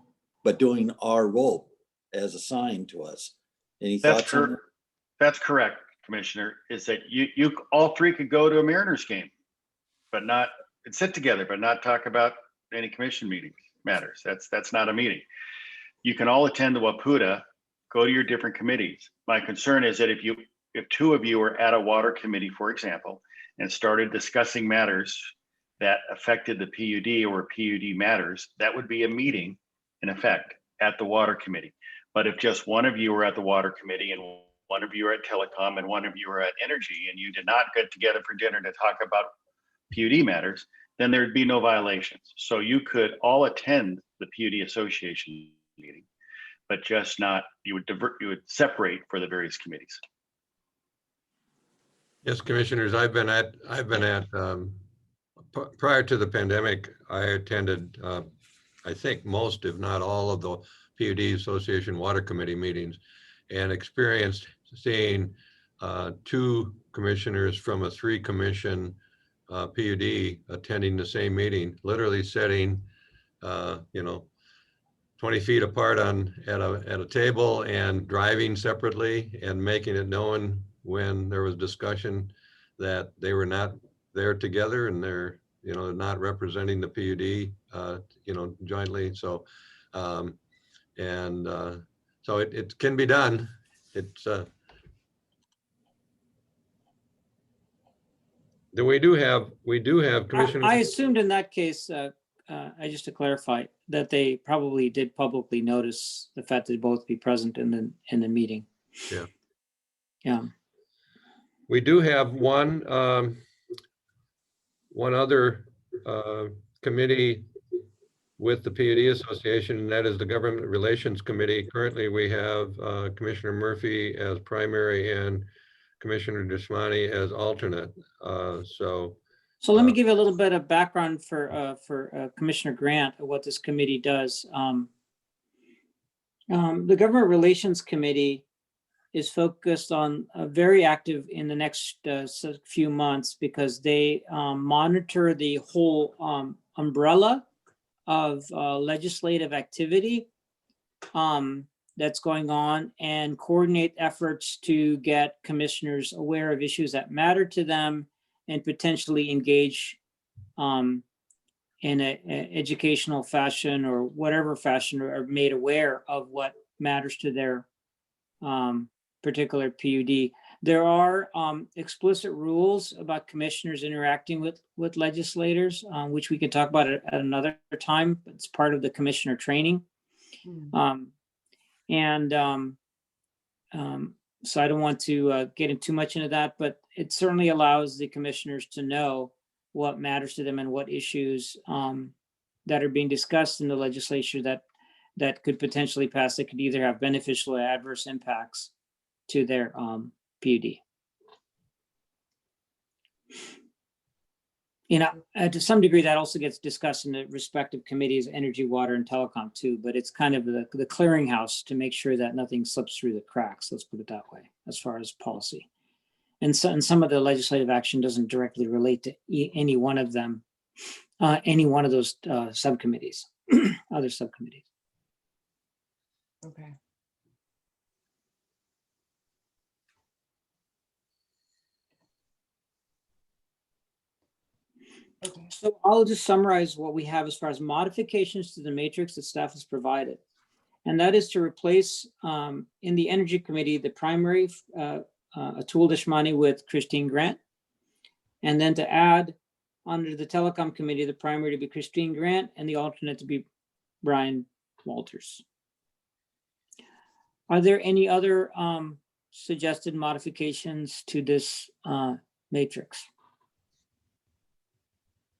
but doing our role as assigned to us. Any thoughts on that? That's correct, Commissioner, is that you all 3 could go to a Mariners game, but not and sit together, but not talk about any commission matters. That's not a meeting. You can all attend the WPUDA, go to your different committees. My concern is that if 2 of you are at a water committee, for example, and started discussing matters that affected the PUD or PUD matters, that would be a meeting in effect at the water committee. But if just one of you are at the water committee and one of you are at telecom and one of you are at energy, and you did not get together for dinner to talk about PUD matters, then there'd be no violations. So you could all attend the PUD Association meeting, but just not, you would separate for the various committees. Yes, commissioners, I've been at prior to the pandemic, I attended, I think most, if not all, of the PUD Association Water Committee meetings, and experienced seeing 2 commissioners from a 3-commission PUD attending the same meeting, literally sitting, 20 feet apart at a table and driving separately and making it known when there was discussion that they were not there together and they're not representing the PUD jointly. So so it can be done. It's we do have commissioners. I assumed in that case, just to clarify, that they probably did publicly notice the fact that both be present in the meeting. Yeah. Yeah. We do have one other committee with the PUD Association, and that is the Government Relations Committee. Currently, we have Commissioner Murphy as primary and Commissioner Desmani as alternate. So let me give you a little bit of background for Commissioner Grant of what this committee does. The Government Relations Committee is focused on very active in the next few months because they monitor the whole umbrella of legislative activity that's going on and coordinate efforts to get commissioners aware of issues that matter to them and potentially engage in an educational fashion or whatever fashion, or made aware of what matters to their particular PUD. There are explicit rules about commissioners interacting with legislators, which we can talk about at another time. It's part of the commissioner training. So I don't want to get in too much into that, but it certainly allows the commissioners to know what matters to them and what issues that are being discussed in the legislature that could potentially pass, that could either have beneficial or adverse impacts to their PUD. To some degree, that also gets discussed in the respective committees, energy, water, and telecom too, but it's kind of the clearinghouse to make sure that nothing slips through the cracks, let's put it that way, as far as policy. And some of the legislative action doesn't directly relate to any one of them, any one of those subcommittees, other subcommittees. Okay. Okay. So I'll just summarize what we have as far as modifications to the matrix that staff has provided. And that is to replace in the Energy Committee, the primary, Atul Deshmani with Christine Grant. And then to add under the Telecom Committee, the primary to be Christine Grant and the alternate to be Brian Walters. Are there any other suggested modifications to this matrix?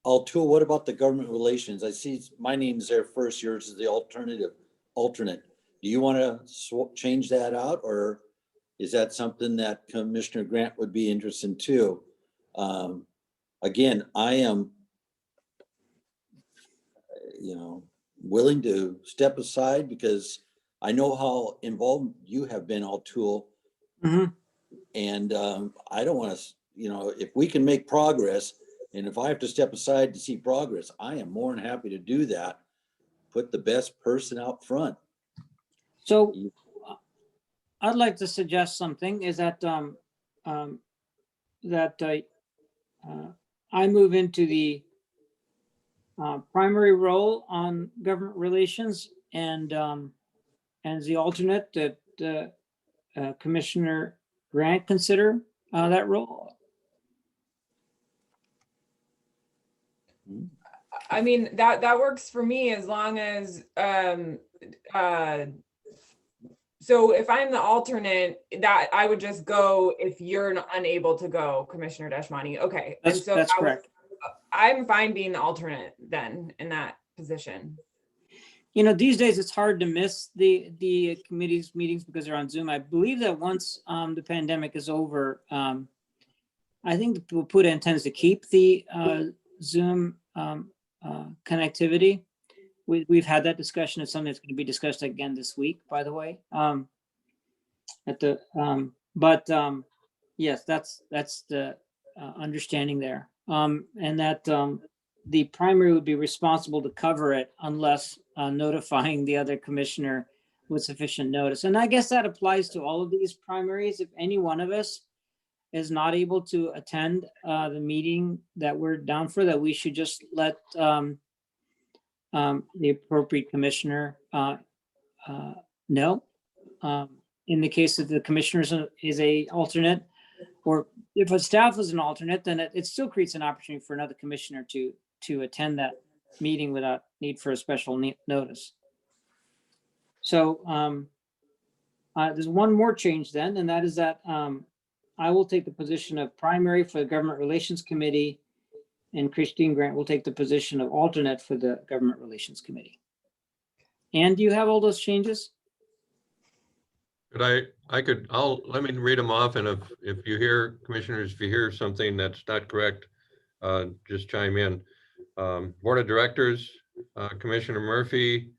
Altul, what about the government relations? I see my name's there first, yours is the alternate. Do you want to change that out, or is that something that Commissioner Grant would be interested in too? Again, I am, willing to step aside because I know how involved you have been, Altul. Mhm. And I don't want to, if we can make progress, and if I have to step aside to see progress, I am more than happy to do that. Put the best person out front. So I'd like to suggest something is that I move into the primary role on government relations and the alternate that Commissioner Grant consider that role. I mean, that works for me as long as, so if I'm the alternate, that I would just go if you're unable to go, Commissioner Deshmani. Okay. And so That's correct. I'm fine being the alternate then in that position. These days it's hard to miss the committee's meetings because they're on Zoom. I believe that once the pandemic is over, I think the PUDA intends to keep the Zoom connectivity. We've had that discussion. It's something that's going to be discussed again this week, by the way. Yes, that's the understanding there. And that the primary would be responsible to cover it unless notifying the other commissioner with sufficient notice. And I guess that applies to all of these primaries. If any one of us is not able to attend the meeting that we're down for, that we should just let the appropriate commissioner know. In the case that the commissioner is a alternate, or if a staff is an alternate, then it still creates an opportunity for another commissioner to attend that meeting without need for a special notice. So there's one more change then, and that is that I will take the position of primary for the Government Relations Committee, and Christine Grant will take the position of alternate for the Government Relations Committee. And do you have all those changes? But let me read them off, and if you hear, commissioners, if you hear something that's not correct, just chime in. Board of Directors, Commissioner Murphy,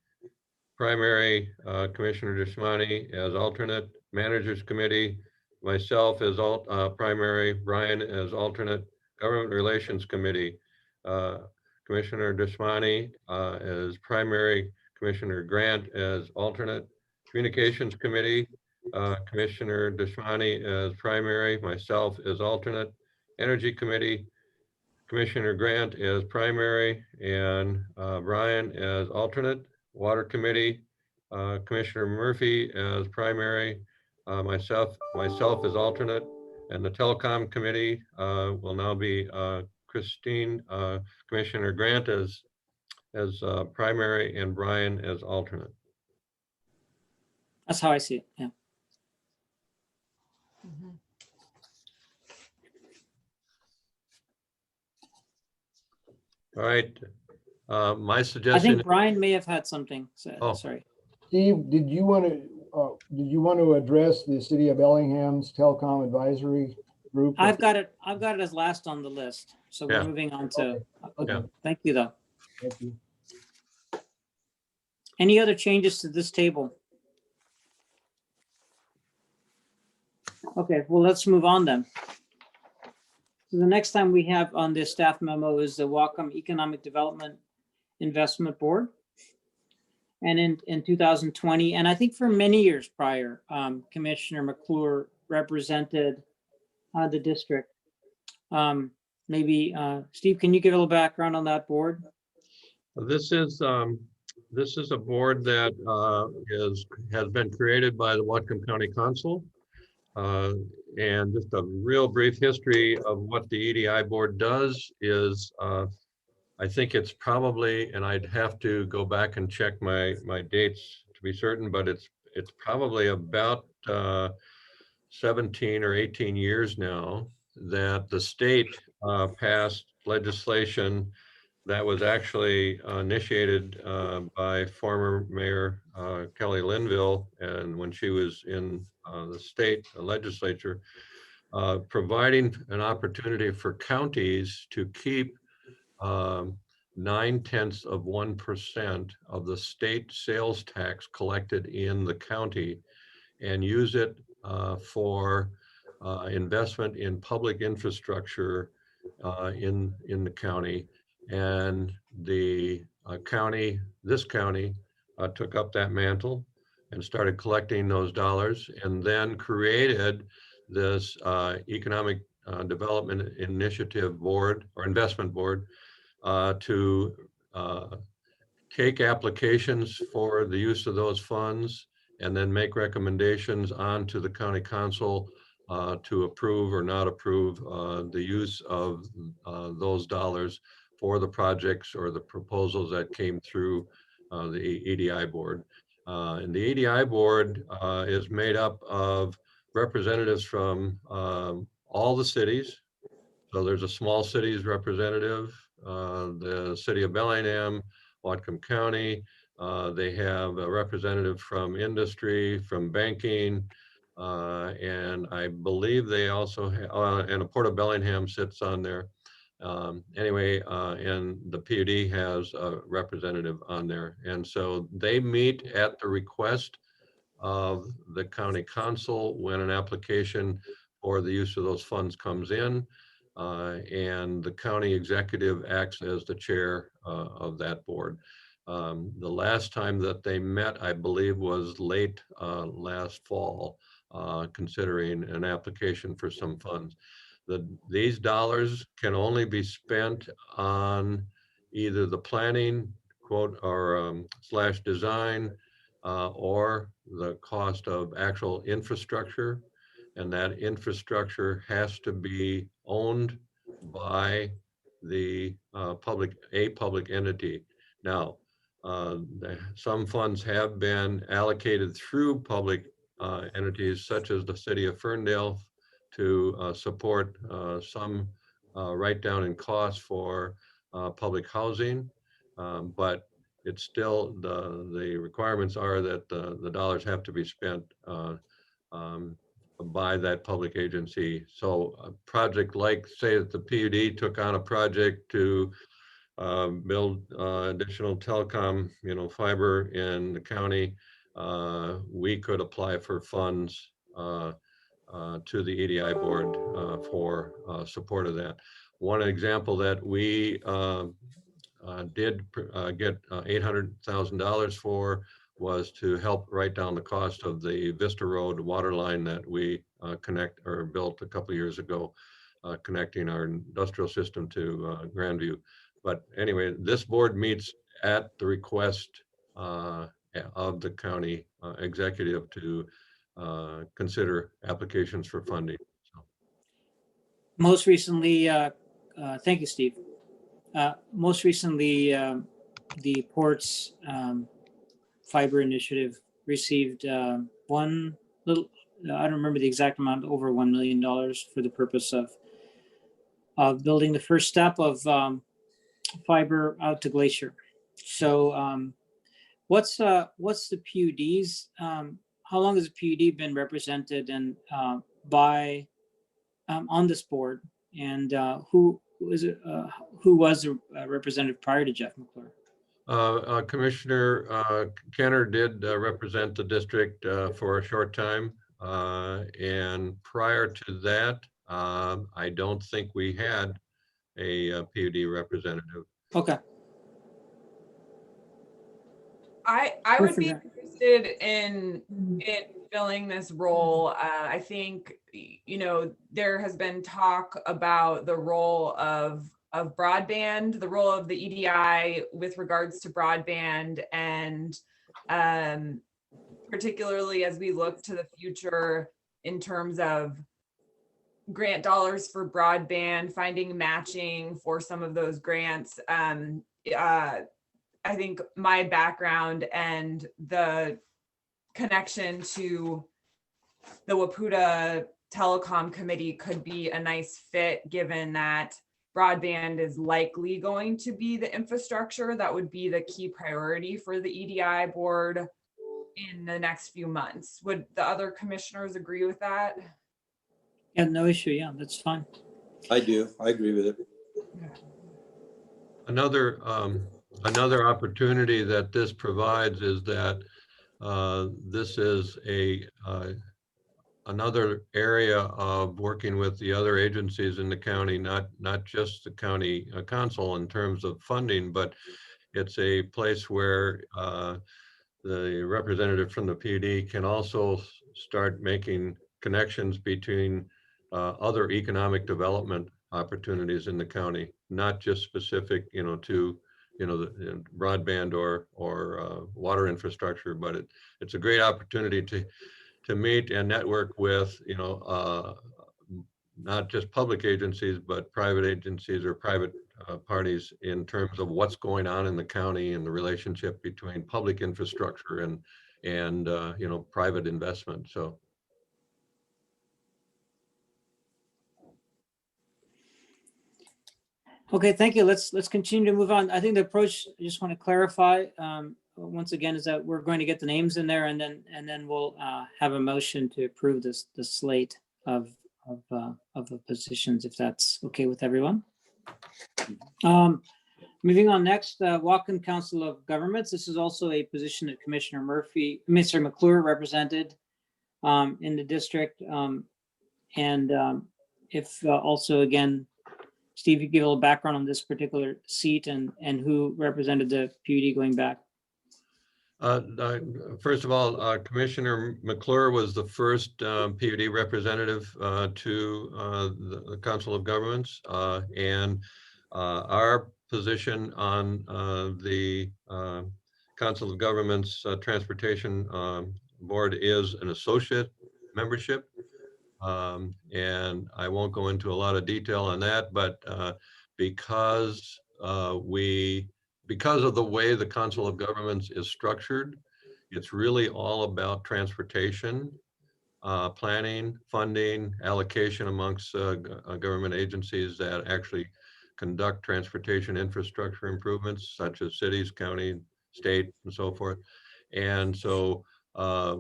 primary, Commissioner Deshmani as alternate. Managers Committee, myself as primary, Brian as alternate. Government Relations Committee, Commissioner Deshmani as primary, Commissioner Grant as alternate. Communications Committee, Commissioner Deshmani as primary, myself as alternate. Energy Committee, Commissioner Grant as primary and Brian as alternate. Water Committee, Commissioner Murphy as primary, myself as alternate. And the Telecom Committee will now be Christine, Commissioner Grant as primary and Brian as alternate. That's how I see it, yeah. Mm-hmm. All right. My I suggestion. think Brian may have had something. So, Oh. sorry. Steve, did you want to address the City of Bellingham's Telecom Advisory Group? I've got it as last on the list. So we're Yeah. moving on to, okay. Yeah. Thank you though. Thank you. Any other changes to this table? Okay, well, let's move on then. So the next time we have on this staff memo is the Whatcom Economic Development Investment Board. And in 2020, and I think for many years prior, Commissioner McClure represented the district. maybe, Steve, can you give a little background on that board? This is a board that has been created by the Whatcom County Council. And just a real brief history of what the EDI board does is, I think it's probably, and I'd have to go back and check my dates to be certain, but it's probably about 17 or 18 years now that the state passed legislation that was actually initiated by former Mayor Kelly Linville, and when she was in the state legislature, providing an opportunity for counties to keep 0.9% of the state sales tax collected in the county and use it for investment in public infrastructure in the county. And the this county took up that mantle and started collecting those dollars, and then created this economic development initiative board or investment board to take applications for the use of those funds and then make recommendations on to the county council to approve or not approve the use of those dollars for the projects or the proposals that came through the EDI board. And the EDI board is made up of representatives from all the cities. So there's a small cities representative, the city of Bellingham, Whatcom County. They have a representative from industry, from banking, and I believe they also have, and a Port of Bellingham sits on there. Anyway, and the PUD has a representative on there. And so they meet at the request of the county council when an application for the use of those funds comes in. And the county executive acts as the chair of that board. The last time that they met, I believe, was late last fall, considering an application for some funds. These dollars can only be spent on either the planning quote or slash design or the cost of actual infrastructure. And that infrastructure has to be owned by the public entity. Now, some funds have been allocated through public entities such as the city of Ferndale to support some write down in costs for public housing, but it's still the requirements are that the dollars have to be spent by that public agency. So a project like, say that the PUD took on a project to build additional telecom, fiber in the county, we could apply for funds to the EDI board for support of that. One example that we did get $800,000 for was to help write down the cost of the Vista Road water line that we built a couple of years ago, connecting our industrial system to Grandview. But anyway, this board meets at the request of the county executive to consider applications for funding. So. Most recently, thank you, Steve. Most recently, the port's fiber initiative received one little, I don't remember the exact amount, over $1 million for the purpose of building the first step of fiber out to Glacier. So what's the PUD's, how long has the PUD been represented and by on this board, and who was the representative prior to Jeff McClure? Commissioner Kenner did represent the district for a short time. And prior to that, I don't think we had a PUD representative. Okay. I would be interested interested in filling this role. I think, you know, there has been talk about the role of broadband, the role of the EDI with regards to broadband, and particularly as we look to the future in terms of grant dollars for broadband, finding matching for some of those grants. I think my background and the connection to the Waputa Telecom Committee could be a nice fit, given that broadband is likely going to be the infrastructure that would be the key priority for the EDI board in the next few months. Would the other commissioners agree with that? Yeah, no issue. Yeah, that's fine. I do. I agree with it. Another opportunity that this provides is that this is another area of working with the other agencies in the county, not just the county council in terms of funding, but it's a place where the representative from the PUD can also start making connections between other economic development opportunities in the county, not just specific, to, the broadband or water infrastructure, but it's a great opportunity to meet and network with, not just public agencies, but private agencies or private parties in terms of what's going on in the county and the relationship between public infrastructure and private investment. So. Okay, thank you. Let's continue to move on. I think the approach, I just want to clarify once again, is that we're going to get the names in there, and then we'll have a motion to approve the slate of the positions, if that's okay with everyone. Moving on next, Whatcom Council of Governments. This is also a position that Commissioner Mr. McClure represented in the district, if also again. Steve, you give a little background on this particular seat and who represented the PUD going back. First of all, Commissioner McClure was the first PUD representative to the Council of Governments, and our position on the Council of Governments Transportation Board is an associate membership. And I won't go into a lot of detail on that, but because of the way the Council of Governments is structured, it's really all about transportation, planning, funding, allocation amongst government agencies that actually conduct transportation infrastructure improvements, such as cities, county, state, and so forth. And so I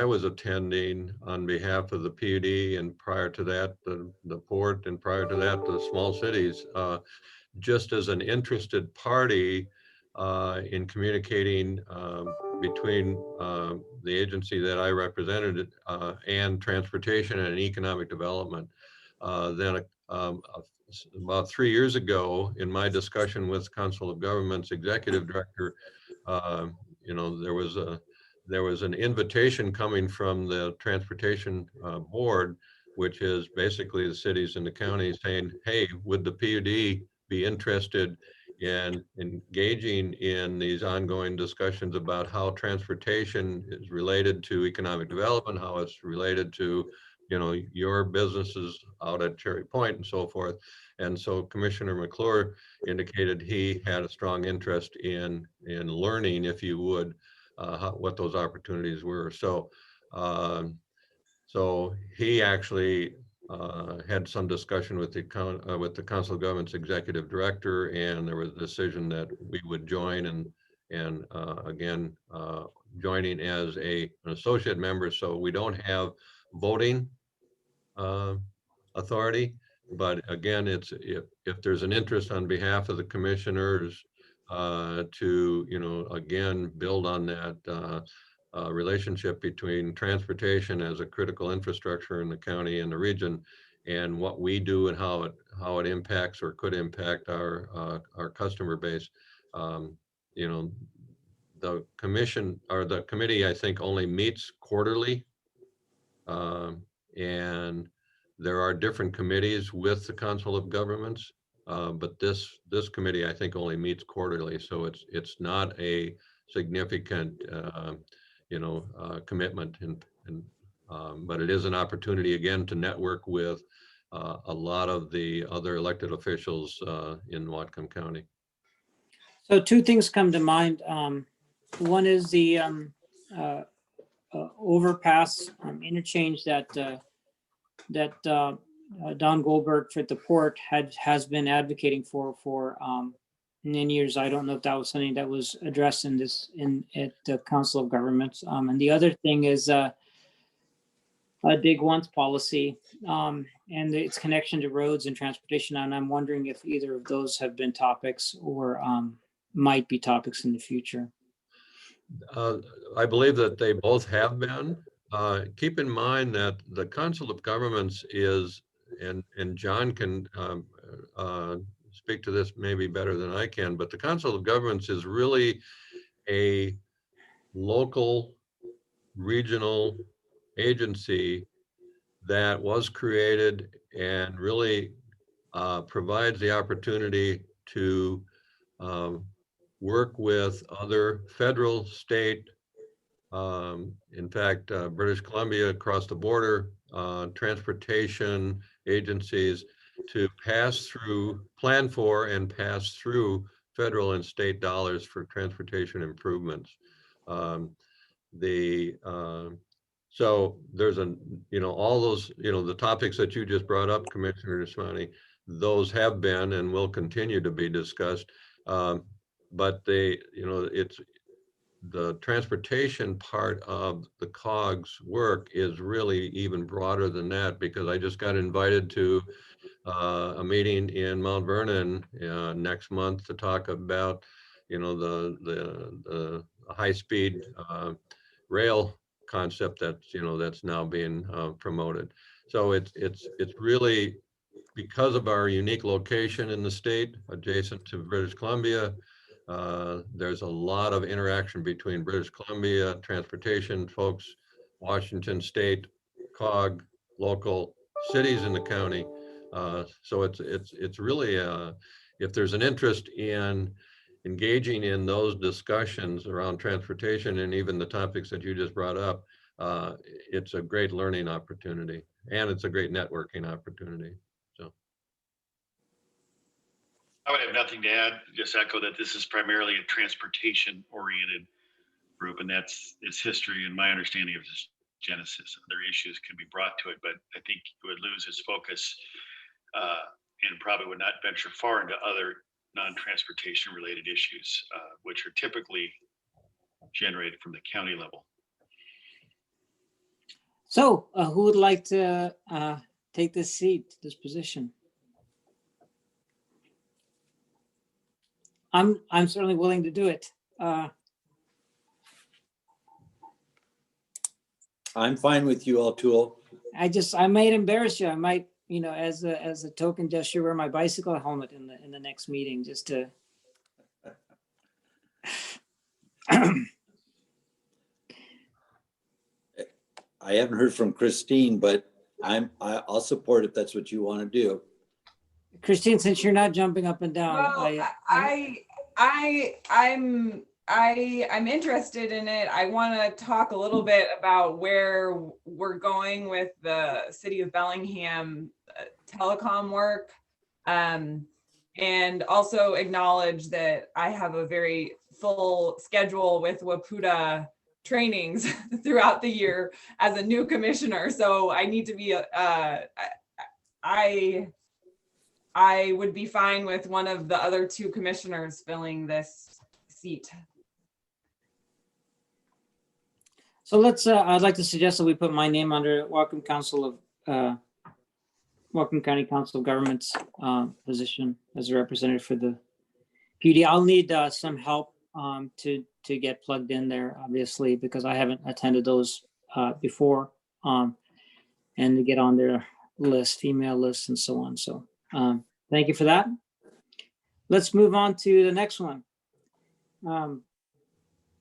was attending on behalf of the PUD, and prior to that, the port, and prior to that, the small cities, just as an interested party in communicating between the agency that I represented and transportation and economic development. Then about 3 years ago, in my discussion with Council of Governments Executive Director, there was an invitation coming from the Transportation Board, which is basically the cities and the counties, saying, hey, would the PUD be interested in engaging in these ongoing discussions about how transportation is related to economic development, how it's related to your businesses out at Cherry Point and so forth. And so Commissioner McClure indicated he had a strong interest in learning, if you would, what those opportunities were. So, so he actually had some discussion with the Council of Governments Executive Director, and there was a decision that we would join, and again, joining as an associate member. So we don't have voting authority, but again, it's if there's an interest on behalf of the commissioners to again build on that relationship between transportation as a critical infrastructure in the county and the region, and what we do and how it impacts or could impact our customer base. the commission or the committee, I think, only meets quarterly. And there are different committees with the Council of Governments, but this committee, I think, only meets quarterly. So it's not a significant, commitment, but it is an opportunity again to network with a lot of the other elected officials in Whatcom County. So two things come to mind. One is the overpass interchange that Don Goldberg for the port has been advocating for many years. I don't know if that was something that was addressed at the Council of Governments. And the other thing is a dig once policy and its connection to roads and transportation. And I'm wondering if either of those have been topics or might be topics in the future. I believe that they both have been. Keep in mind that the Council of Governments is, and John can speak to this maybe better than I can, but the Council of Governments is really a local, regional agency that was created and really provides the opportunity to work with other federal, state, in fact, British Columbia across the border, transportation agencies to plan for and pass through federal and state dollars for transportation improvements. So there's all those, the topics that you just brought up, Commissioner Desmani, those have been and will continue to be discussed. But it's the transportation part of the COGS work is really even broader than that, because I just got invited to a meeting in Mount Vernon next month to talk about, the high-speed rail concept that's now being promoted. So it's really, because of our unique location in the state adjacent to British Columbia, there's a lot of interaction between British Columbia transportation folks, Washington State, COG, local cities in the county. So it's really, if there's an interest in engaging in those discussions around transportation and even the topics that you just brought up, it's a great learning opportunity and it's a great networking opportunity. So I would have nothing to add, just echo that this is primarily a transportation oriented group, and that's its history and my understanding of its genesis. Other issues could be brought to it, but I think it would lose its focus and probably would not venture far into other non-transportation related issues, which are typically generated from the county level. So who would like to take this seat, this position? I'm certainly willing to do it. I'm fine with you, O'Toole. I might embarrass you. I might, as a token gesture, wear my bicycle helmet in the next meeting just to. I haven't heard from Christine, but I'll support if that's what you want to do. Christine, since you're not jumping up and down, Well, I'm interested in it. I want to talk a little bit about where we're going with the City of Bellingham telecom work, and also acknowledge that I have a very full schedule with WAPUDA trainings throughout the year as a new commissioner. So I need to be, I would be fine with one of the other two commissioners filling this seat. So I'd like to suggest that we put my name under Whatcom County Council of Governments position as a representative for the PUD. I'll need some help to get plugged in there, obviously, because I haven't attended those before, and to get on their list, email list, and so on. So thank you for that. Let's move on to the next one.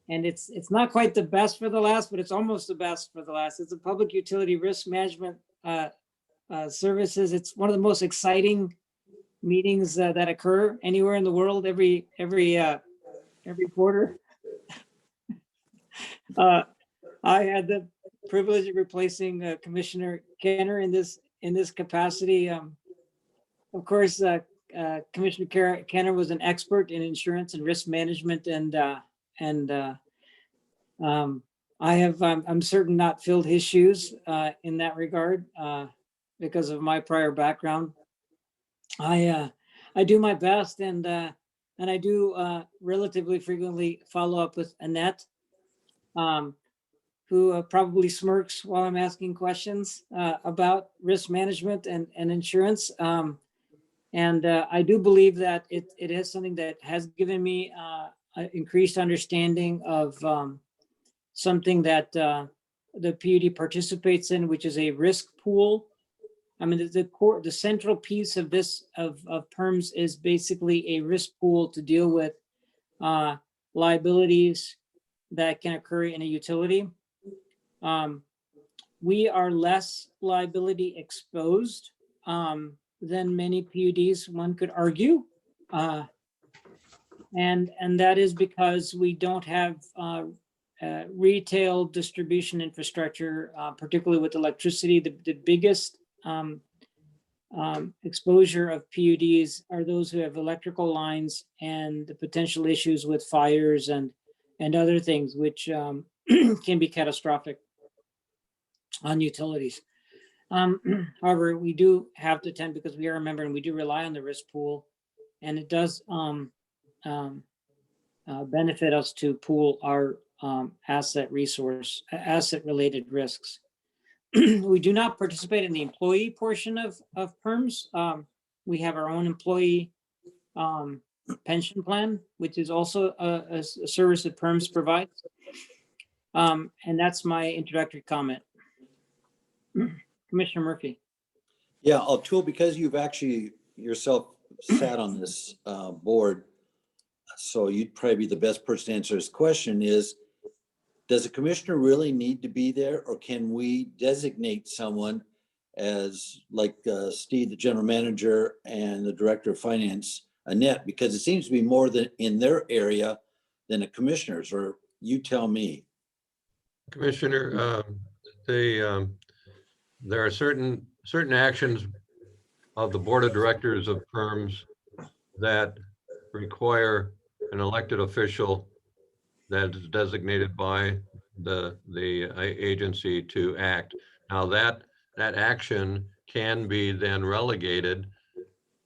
and it's not quite the best for the last, but it's almost the best for the last. It's a public utility risk management services. It's one of the most exciting meetings that occur anywhere in the world every quarter. I had the privilege of replacing Commissioner Kenner in this capacity. Of course, Commissioner Kenner was an expert in insurance and risk management, and I'm certain not filled his shoes in that regard because of my prior background. I do my best, and I do relatively frequently follow up with Annette, who probably smirks while I'm asking questions about risk management and insurance. And I do believe that it is something that has given me increased understanding of something that the PUD participates in, which is a risk pool. I mean, the central piece of this of PERMS is basically a risk pool to deal with liabilities that can occur in a utility. We are less liability exposed than many PUDs, one could argue. And that is because we don't have retail distribution infrastructure, particularly with electricity. The biggest exposure of PUDs are those who have electrical lines and the potential issues with fires and other things, which can be catastrophic on utilities. However, we do have to tend, because we are a member and we do rely on the risk pool, and it does benefit us to pool our asset related risks. We do not participate in the employee portion of PERMS. We have our own employee pension plan, which is also a service that PERMS provides. And that's my introductory comment. Commissioner Murphy. Yeah, O'Toole, because you've actually yourself sat on this board, so you'd probably be the best person to answer this question is, does the commissioner really need to be there, or can we designate someone as like Steve, the general manager, and the director of finance, Annette, because it seems to be more than in their area than the commissioners, or you tell me. Commissioner, there are certain actions of the board of directors of firms that require an elected official that is designated by the agency to act. Now that action can be then relegated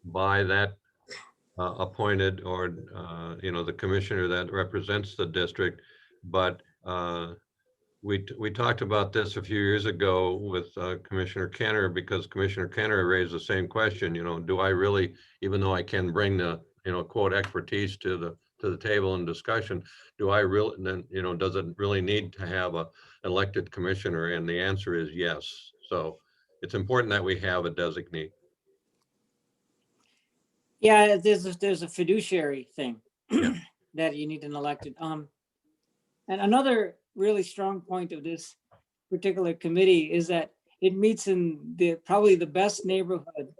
by that appointed or the commissioner that represents the district. But we talked about this a few years ago with Commissioner Kenner, because Commissioner Kenner raised the same question. Do I really, even though I can bring the quote expertise to the table in discussion, do I really then does it really need to have an elected commissioner? And the answer is yes. So it's important that we have a designee. Yeah, there's a fiduciary thing Yeah. that you need an elected. And another really strong point of this particular committee is that it meets in probably the best neighborhood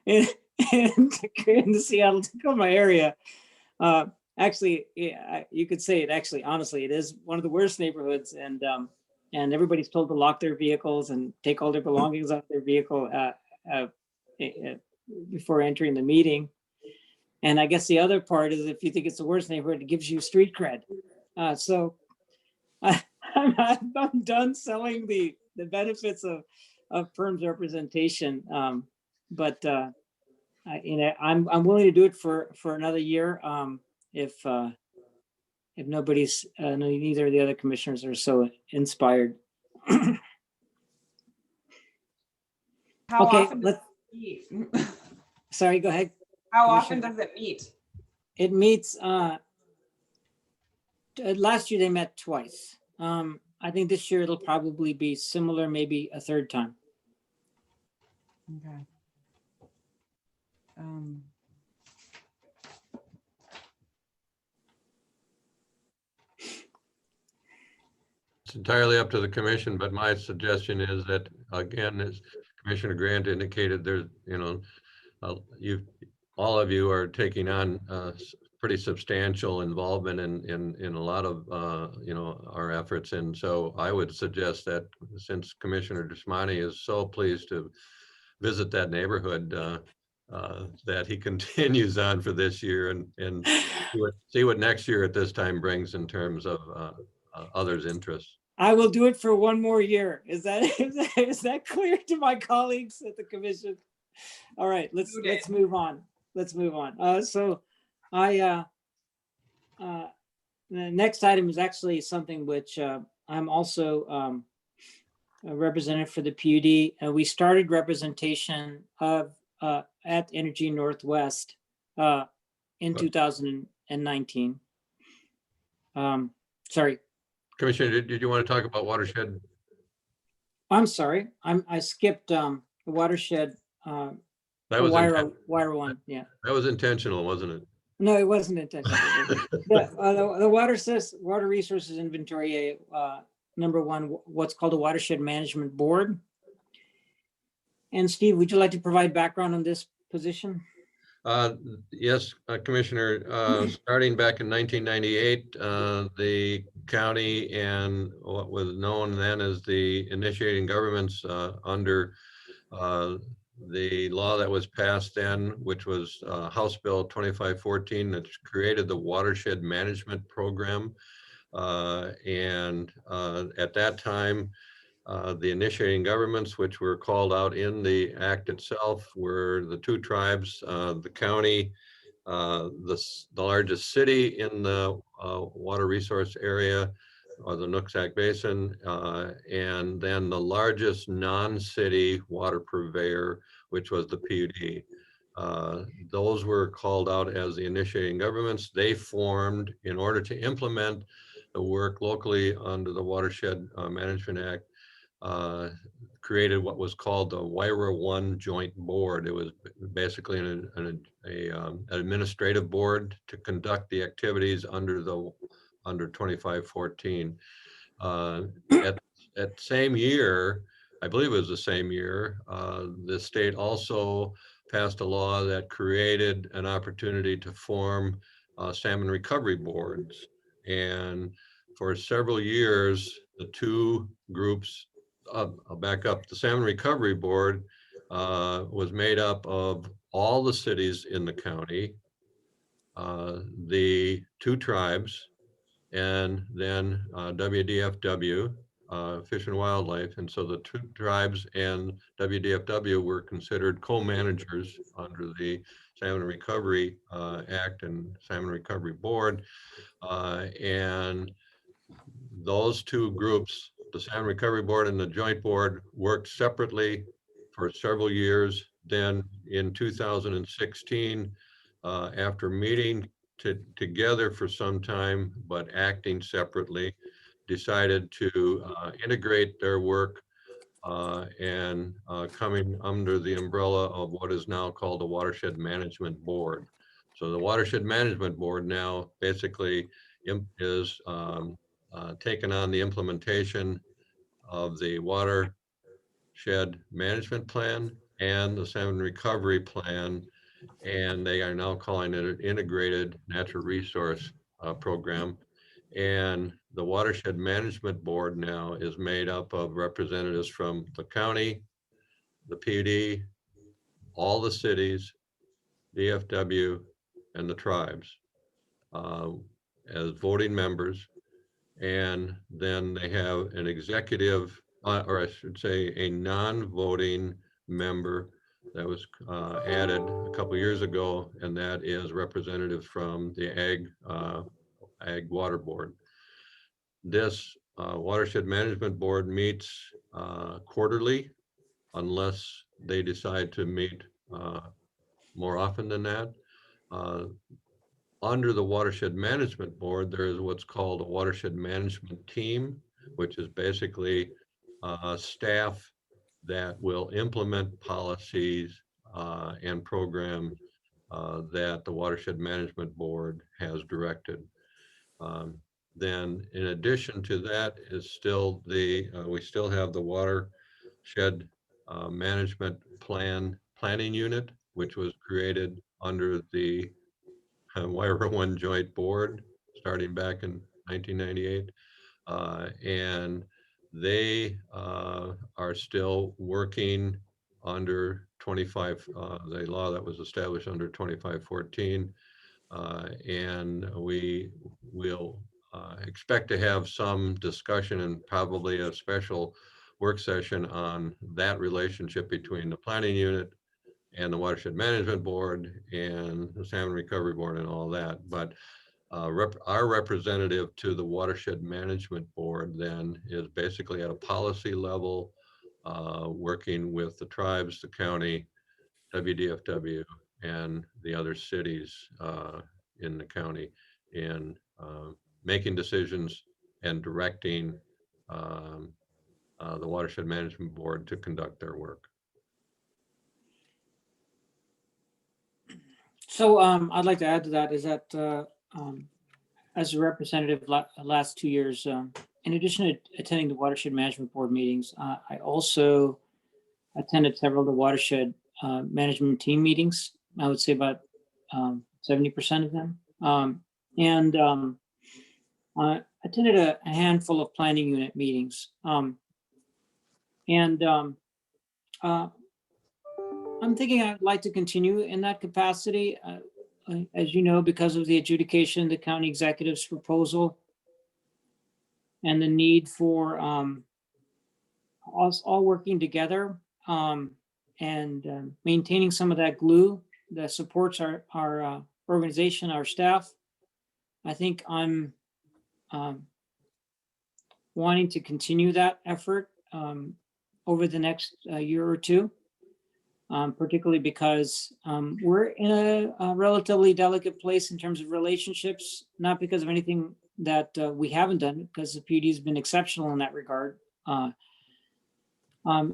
in the Seattle Tacoma area. Actually, yeah, you could say it. Actually, honestly, it is one of the worst neighborhoods, and everybody's told to lock their vehicles and take all their belongings out of their vehicle before entering the meeting. And I guess the other part is, if you think it's the worst neighborhood, it gives you street cred. So I'm done selling the benefits of PERMS representation. But I'm willing to do it for another year if nobody's neither of the other commissioners are so inspired. How Okay, often does it meet? Sorry, go ahead. How often does it meet? It meets, last year they met twice. I think this year it'll probably be similar, maybe a third time. Okay. It's entirely up to the commission, but my suggestion is that, again, as Commissioner Grant indicated, there's, you know, all of you are taking on pretty substantial involvement in a lot of, you know, our efforts. And so I would suggest that since Commissioner Desmani is so pleased to visit that neighborhood, that he continues on for this year and see what next year at this time brings in terms of others' interests. I will do it for one more year. Is that clear to my colleagues at the commission? All right, let's move on. Let's move on. So the next item is actually something which I'm also a representative for the PUD. We started representation of at Energy Northwest in 2019. Sorry. Commissioner, did you want to talk about watershed? I'm sorry. I skipped the watershed. That was wire one. Yeah. That was intentional, wasn't it? No, it wasn't intentional. The water resources inventory, number one, what's called a watershed management board. And Steve, would you like to provide background on this position? Yes, Commissioner, starting back in 1998, the county and what was known then as the initiating governments under the law that was passed then, which was House Bill 2514, that created the Watershed Management Program. And at that time, the initiating governments, which were called out in the act itself, were the two tribes, the county, the largest city in the water resource area, or the Nooksack Basin, and then the largest non-city water purveyor, which was the PUD. Those were called out as the initiating governments. They formed, in order to implement the work locally under the Watershed Management Act, created what was called the WIRA 1 Joint Board. It was basically an administrative board to conduct the activities under 2514. At same year, I believe it was the same year, the state also passed a law that created an opportunity to form salmon recovery boards. And for several years, the two groups, I'll back up, the Salmon Recovery Board was made up of all the cities in the county, the two tribes, and then WDFW, Fish and Wildlife. And so the two tribes and WDFW were considered co-managers under the Salmon Recovery Act and Salmon Recovery Board. And those two groups, the Salmon Recovery Board and the Joint Board, worked separately for several years. Then in 2016, after meeting together for some time, but acting separately, decided to integrate their work and coming under the umbrella of what is now called the Watershed Management Board. So the Watershed Management Board now basically is taken on the implementation of the Watershed Management Plan and the Salmon Recovery Plan, and they are now calling it an integrated natural resource program. And the Watershed Management Board now is made up of representatives from the county, the PUD, all the cities, DFW, and the tribes as voting members. And then they have an executive, or I should say a non-voting member that was added a couple years ago, and that is representatives from the Ag Water Board. This Watershed Management Board meets quarterly, unless they decide to meet more often than that. Under the Watershed Management Board, there is what's called a Watershed Management Team, which is basically staff that will implement policies and programs that the Watershed Management Board has directed. then in addition to that is still we still have the watershed management planning unit, which was created under the Wire One Joint Board starting back in 1998. And they are still working under 25, the law that was established under 2514. And we will expect to have some discussion and probably a special work session on that relationship between the planning unit and the Watershed Management Board and the Salmon Recovery Board and all that. But our representative to the Watershed Management Board then is basically at a policy level, working with the tribes, the county, WDFW, and the other cities in the county in making decisions and directing the Watershed Management Board to conduct their work. So I'd like to add to that is that as a representative last 2 years, in addition to attending the Watershed Management Board meetings, I also attended several of the watershed management team meetings. I would say about 70% of them. And I attended a handful of planning unit meetings. I'm thinking I'd like to continue in that capacity. As you know, because of the adjudication, the county executive's proposal, and the need for us all working together and maintaining some of that glue that supports our organization, our staff. I think I'm wanting to continue that effort over the next year or two. Particularly because we're in a relatively delicate place in terms of relationships, not because of anything that we haven't done, because the PUD has been exceptional in that regard.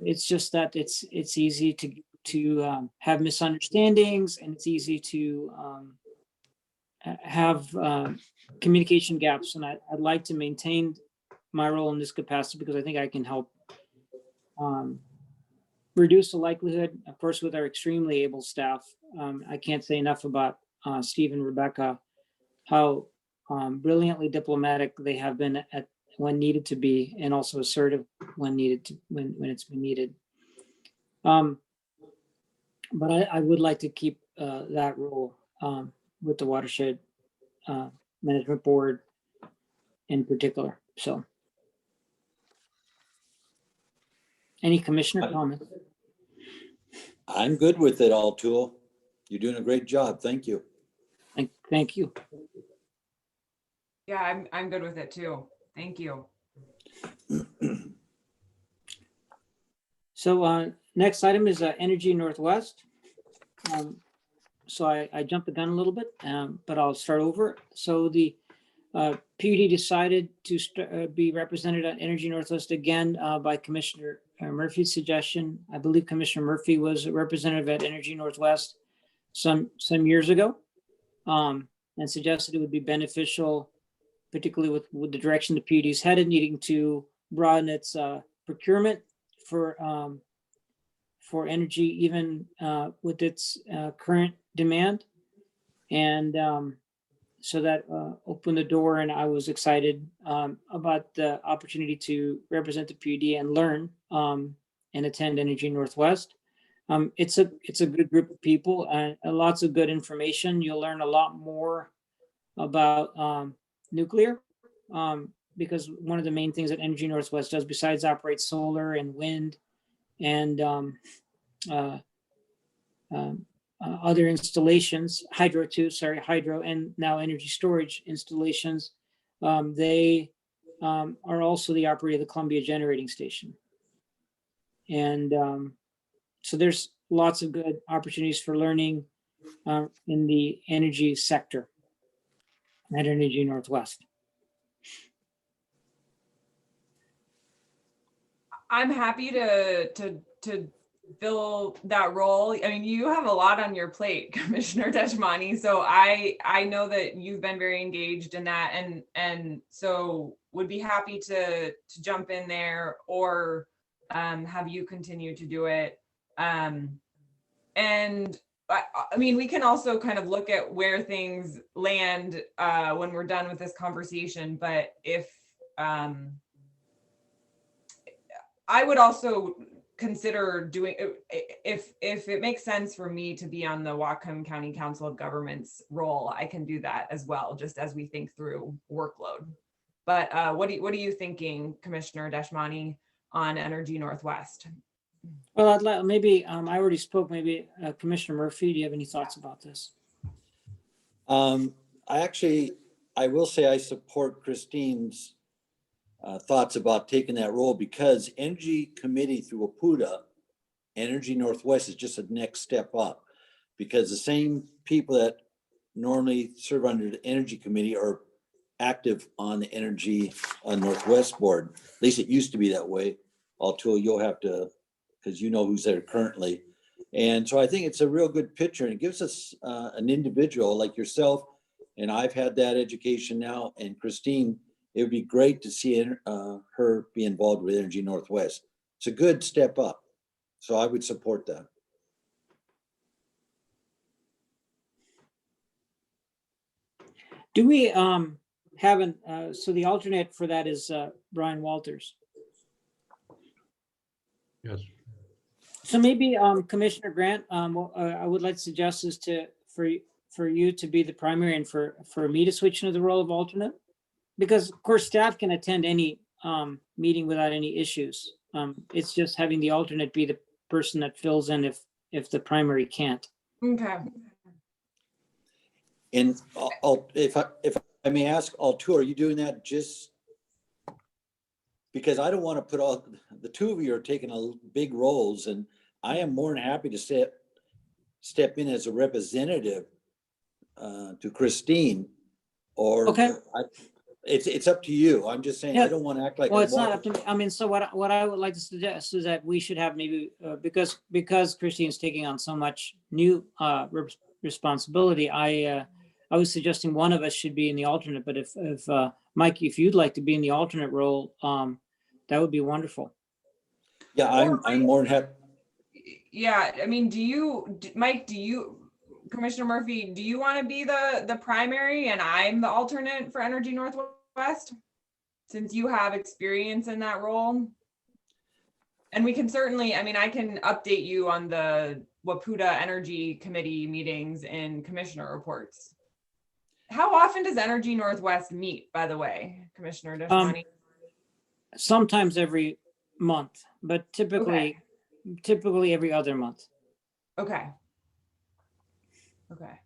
It's just that it's easy to have misunderstandings, and it's easy to have communication gaps. And I'd like to maintain my role in this capacity because I think I can help reduce the likelihood, of course, with our extremely able staff. I can't say enough about Steve and Rebecca, how brilliantly diplomatic they have been at when needed to be, and also assertive when needed to, when it's been needed. But I would like to keep that role with the Watershed Management Board in particular. So, any commissioner comments? I'm good with it all, Tool. You're doing a great job. Thank you. Thank you. Yeah, I'm good with it too. Thank you. So next item is Energy Northwest. So I jumped the gun a little bit, but I'll start over. So the PUD decided to be represented at Energy Northwest again by Commissioner Murphy's suggestion. I believe Commissioner Murphy was a representative at Energy Northwest some years ago, and suggested it would be beneficial, particularly with the direction the PUD is headed, needing to broaden its procurement for energy, even with its current demand. And so that opened the door, and I was excited about the opportunity to represent the PUD and learn and attend Energy Northwest. It's a good group of people and lots of good information. You'll learn a lot more about nuclear, because one of the main things that Energy Northwest does, besides operate solar and wind and other installations, hydro, and now energy storage installations, they are also the operator of the Columbia Generating Station. And so there's lots of good opportunities for learning in the energy sector at Energy Northwest. I'm happy to fill that role. I mean, you have a lot on your plate, Commissioner Deshmani. So I know that you've been very engaged in that, and so would be happy to jump in there or have you continue to do it. And I mean, we can also kind of look at where things land when we're done with this conversation. But if I would also consider doing, if it makes sense for me to be on the Whatcom County Council of Governments role, I can do that as well, just as we think through workload. But what are you thinking, Commissioner Deshmani, on Energy Northwest? Well, I'd like, maybe, I already spoke, maybe Commissioner Murphy, do you have any thoughts about this? I will say I support Christine's thoughts about taking that role, because Energy Committee through WPUDA, Energy Northwest is just a next step up, because the same people that normally serve under the Energy Committee are active on the Energy Northwest board. At least it used to be that way. Altul, you'll have to, because you know who's there currently. And so I think it's a real good picture, and it gives us an individual like yourself, and I've had that education now, and Christine, it would be great to see her be involved with Energy Northwest. It's a good step up. So I would support that. Do we have so the alternate for that is Brian Walters. Yes. So maybe Commissioner Grant, what I would like to suggest is for you to be the primary and for me to switch into the role of alternate. Because of course staff can attend any meeting without any issues. It's just having the alternate be the person that fills in if the primary can't. Okay. And if I may ask, Altul, are you doing that just because I don't want to put all, the two of you are taking big roles, and I am more than happy to step in as a representative to Christine, or Okay. It's up to you. I'm just saying, Yeah. I don't want to act like. Well, I'm it's not more- up to me. I mean, so what I would like to suggest is that we should have maybe, because Christine's taking on so much new responsibility, I was suggesting one of us should be in the alternate, but if Mike, if you'd like to be in the alternate role, that would be wonderful. Yeah, I'm more than happy. Yeah, I mean, Mike, Commissioner Murphy, do you want to be the primary and I'm the alternate for Energy Northwest? Since you have experience in that role? And we can certainly, I mean, I can update you on the WPUDA Energy Committee meetings and commissioner reports. How often does Energy Northwest meet, by the way, Commissioner Deshmani? Sometimes every month, but typically every other month. Okay. Okay.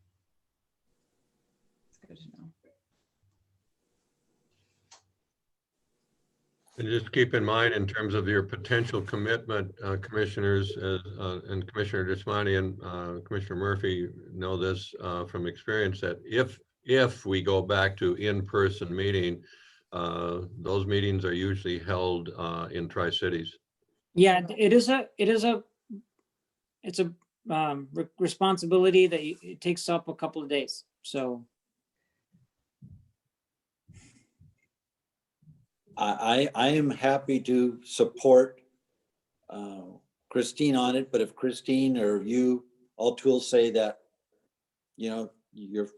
That's good to know. And just keep in mind, in terms of your potential commitment, commissioners and Commissioner Deshmani and Commissioner Murphy know this from experience, that if we go back to in-person meeting, those meetings are usually held in Tri-Cities. Yeah, it's a responsibility that it takes up a couple of days. So I am happy to support Christine on it, but if Christine or you, Altul, say that, you know, you're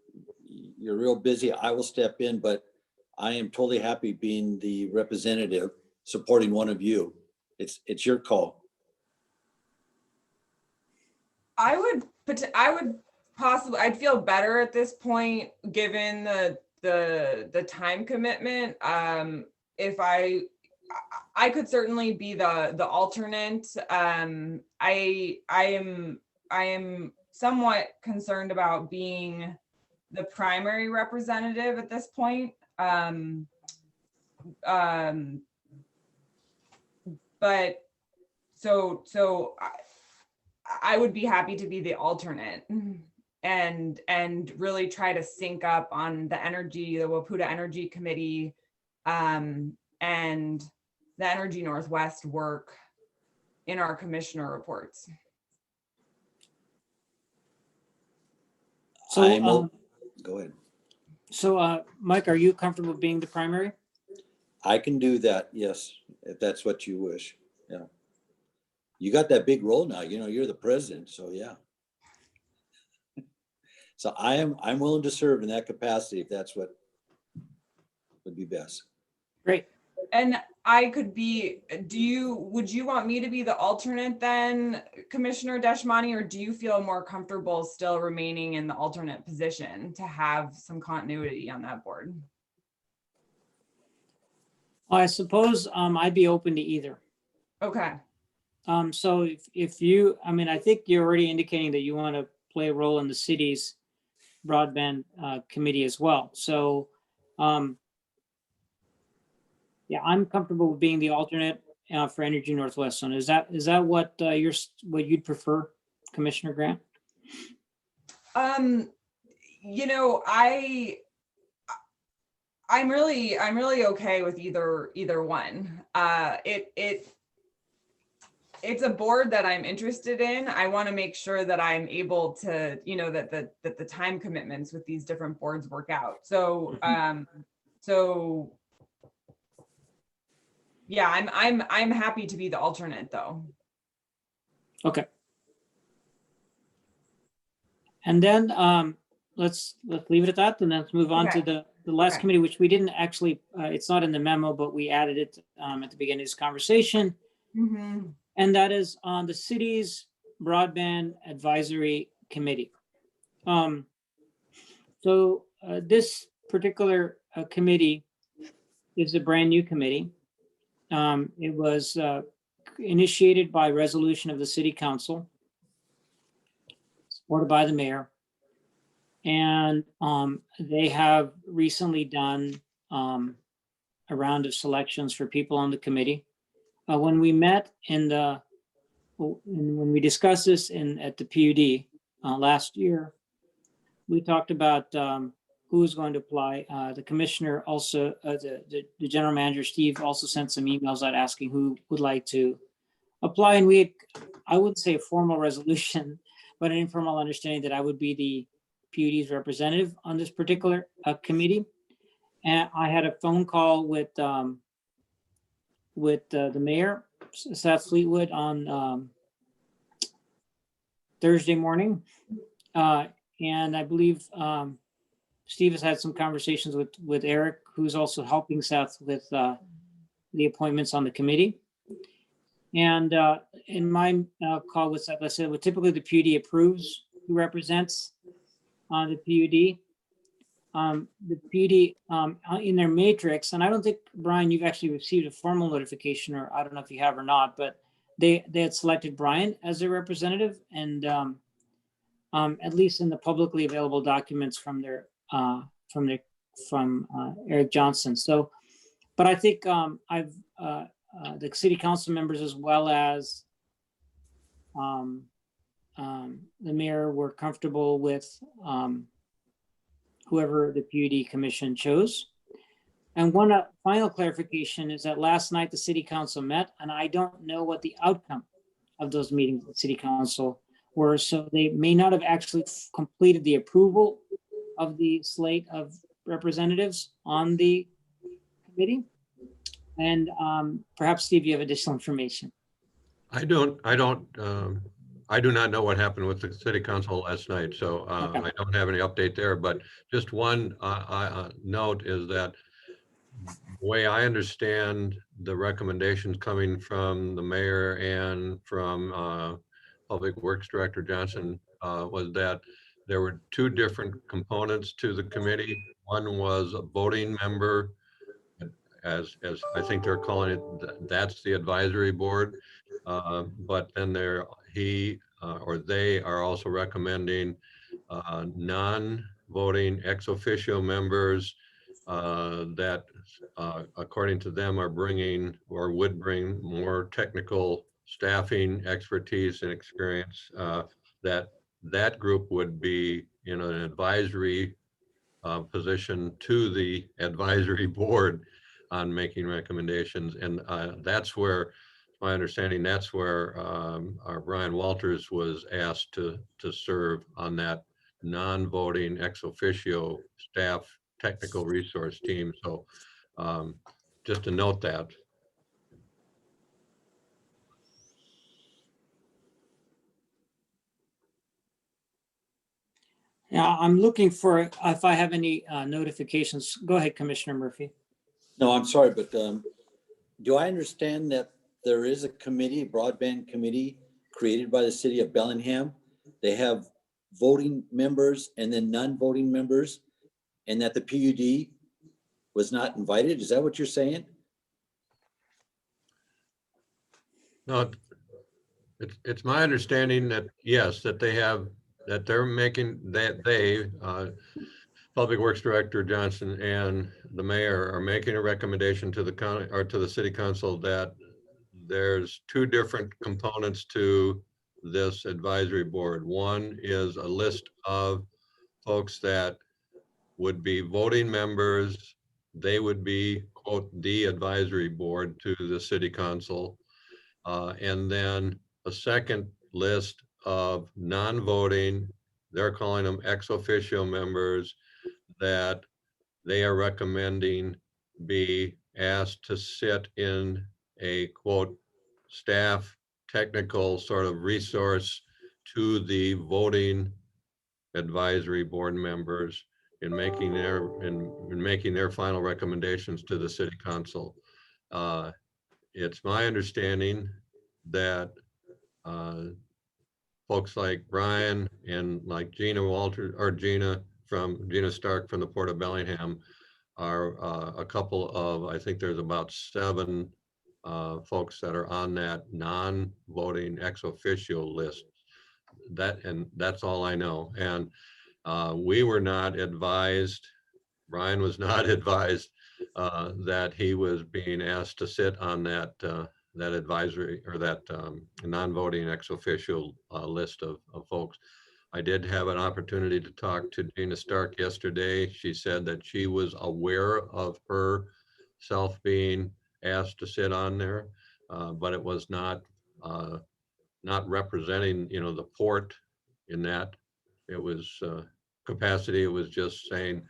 real busy, I will step in, but I am totally happy being the representative, supporting one of you. It's your call. I would possibly, I'd feel better at this point, given the time commitment. If I could certainly be the alternate. I am somewhat concerned about being the primary representative at this point. But so I would be happy to be the alternate and really try to sync up on the WPUDA Energy Committee and the Energy Northwest work in our commissioner reports. So, Go ahead. so Mike, are you comfortable being the primary? I can do that, yes, if that's what you wish. Yeah. You got that big role now, you know, you're the president, so yeah. So I'm willing to serve in that capacity if that's what would be best. Great. And I could be, would you want me to be the alternate then, Commissioner Deshmani, or do you feel more comfortable still remaining in the alternate position to have some continuity on that board? I suppose I'd be open to either. Okay. So if you, I mean, I think you're already indicating that you want to play a role in the city's broadband committee as well. So yeah, I'm comfortable with being the alternate for Energy Northwest Zone. Is that what what you'd prefer, Commissioner Grant? You know, I'm really okay with either one. It's a board that I'm interested in. I want to make sure that I'm able to, you know, that the time commitments with these different boards work out. So so yeah, I'm happy to be the alternate though. Okay. And then let's leave it at that, and then let's move on to the last committee, which we didn't actually, it's not in the memo, but we added it at the beginning of this conversation. Mm-hmm. And that is on the city's broadband advisory committee. So this particular committee is a brand new committee. It was initiated by resolution of the city council, supported by the mayor. And they have recently done a round of selections for people on the committee. When we met when we discussed this at the PUD last year, we talked about who was going to apply. The commissioner also, the general manager, Steve, also sent some emails out asking who would like to apply. And we had, I wouldn't say a formal resolution, but an informal understanding that I would be the PUD's representative on this particular committee. And I had a phone call with the mayor, Seth Fleetwood, on Thursday morning. And I believe Steve has had some conversations with Eric, who's also helping Seth with the appointments on the committee. And in my call with Seth, I said, well, typically the PUD approves who represents the PUD. The PUD in their matrix, and I don't think, Brian, you've actually received a formal notification, or I don't know if you have or not, but they had selected Brian as their representative, and at least in the publicly available documents from Eric Johnson. So, but I think I've the city council members, as well as the mayor, were comfortable with whoever the PUD commission chose. And one final clarification is that last night the city council met, and I don't know what the outcome of those meetings with city council were. So they may not have actually completed the approval of the slate of representatives on the committee. And perhaps, Steve, you have additional information. I do not know what happened with the city council last night, so I don't have any update there. But just one note is that the way I understand the recommendations coming from the mayor and from Public Works Director Johnson was that there were two different components to the committee. One was a voting member, as I think they're calling it, that's the advisory board. But then he or they are also recommending non-voting ex officio members that according to them are bringing or would bring more technical staffing expertise and experience, that group would be in an advisory position to the advisory board on making recommendations. And that's where, as my understanding that's where our Brian Walters was asked to serve on that non-voting ex officio staff technical resource team. So just to note that. Yeah, I'm looking for if I have any notifications. Go ahead, Commissioner Murphy. No, I'm sorry, but do I understand that there is a committee, a broadband committee created by the city of Bellingham? They have voting members and then non-voting members, and that the PUD was not invited? Is that what you're saying? No, it's my understanding that, yes, that they're making, that they, Public Works Director Johnson and the mayor are making a recommendation to the county or to the city council that there's two different components to this advisory board. One is a list of folks that would be voting members. They would be, quote, the advisory board to the city council. And then a second list of non-voting, they're calling them ex officio members, that they are recommending be asked to sit in a, quote, staff technical sort of resource to the voting advisory board members in making their final recommendations to the city council. It's my understanding that folks like Brian and like Gina Stark from the Port of Bellingham are a couple of, I think there's about 7 folks that are on that non-voting ex officio list. That's all I know. And we were not advised, Brian was not advised that he was being asked to sit on that advisory or that non-voting ex officio list of folks. I did have an opportunity to talk to Gina Stark yesterday. She said that she was aware of herself being asked to sit on there, but it was not representing, the port in that. It was capacity. It was just saying,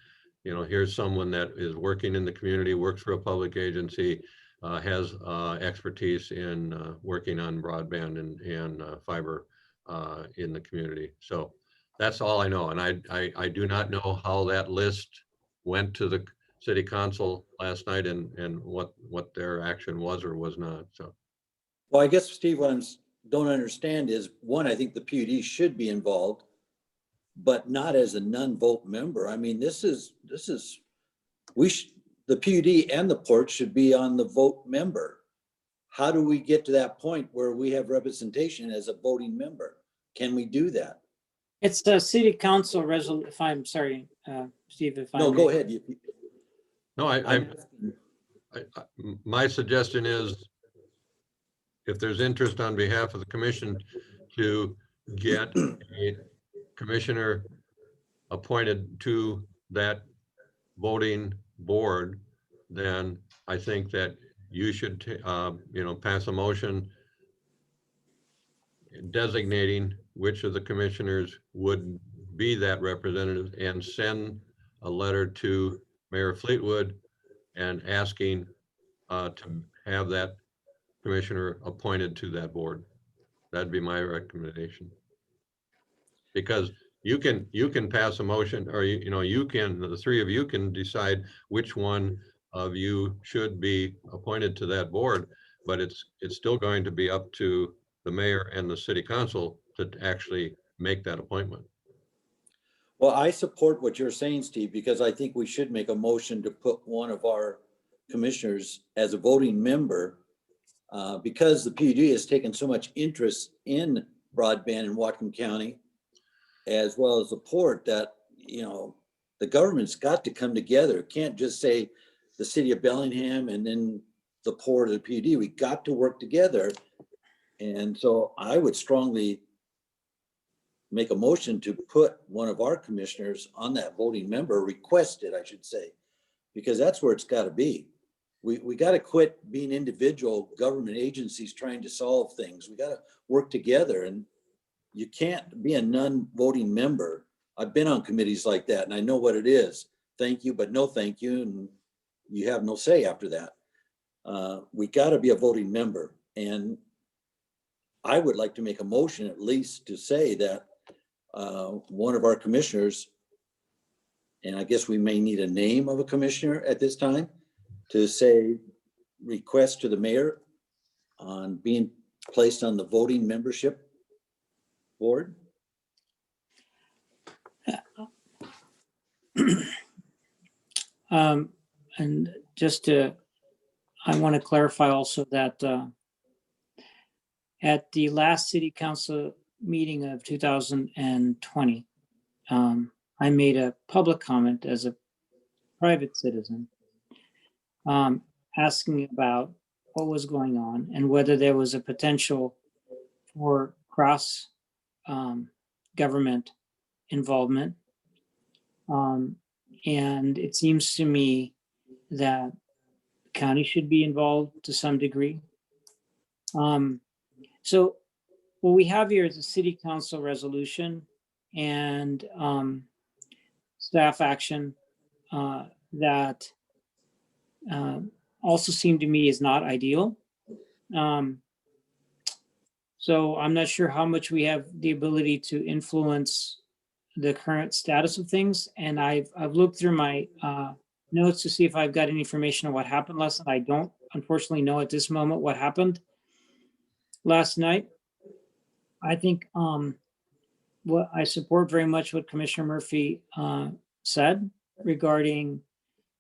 here's someone that is working in the community, works for a public agency, has expertise in working on broadband and fiber in the community. So that's all I know. And I do not know how that list went to the city council last night and what their action was or was not. So. Well, I guess, Steve, what I don't understand is, one, I think the PUD should be involved, but not as a non-vote member. I mean, the PUD and the port should be on the vote member. How do we get to that point where we have representation as a voting member? Can we do that? It's the city council resolution. If I'm sorry, Steve, if I No, may. go ahead. No, my suggestion is, if there's interest on behalf of the commission to get a commissioner appointed to that voting board, then I think that you should, pass a motion designating which of the commissioners would be that representative and send a letter to Mayor Fleetwood and asking to have that commissioner appointed to that board. That'd be my recommendation. Because you can pass a motion, or the three of you can decide which one of you should be appointed to that board, but it's still going to be up to the mayor and the city council to actually make that appointment. Well, I support what you're saying, Steve, because I think we should make a motion to put one of our commissioners as a voting member, because the PUD has taken so much interest in broadband in Whatcom County, as well as the port, that, the government's got to come together. It can't just say the city of Bellingham and then the port of the PUD. We got to work together. And so I would strongly make a motion to put one of our commissioners on that voting member, request it, I should say, because that's where it's got to be. we got to quit being individual government agencies trying to solve things. We got to work together, and you can't be a non-voting member. I've been on committees like that and I know what it is. Thank you, but no thank you. And you have no say after that. We got to be a voting member. And I would like to make a motion at least to say that one of our commissioners, and I guess we may need a name of a commissioner at this time, to say request to the mayor on being placed on the voting membership board. And just to, I want to clarify also that at the last city council meeting of 2020, I made a public comment as a private citizen, asking about what was going on and whether there was a potential for cross government involvement. And it seems to me that the county should be involved to some degree. So what we have here is a city council resolution and staff action that also seem to me is not ideal. So I'm not sure how much we have the ability to influence the current status of things. And I've looked through my notes to see if I've got any information on what happened last night. I don't unfortunately know at this moment what happened last night. I think what I support very much what Commissioner Murphy said regarding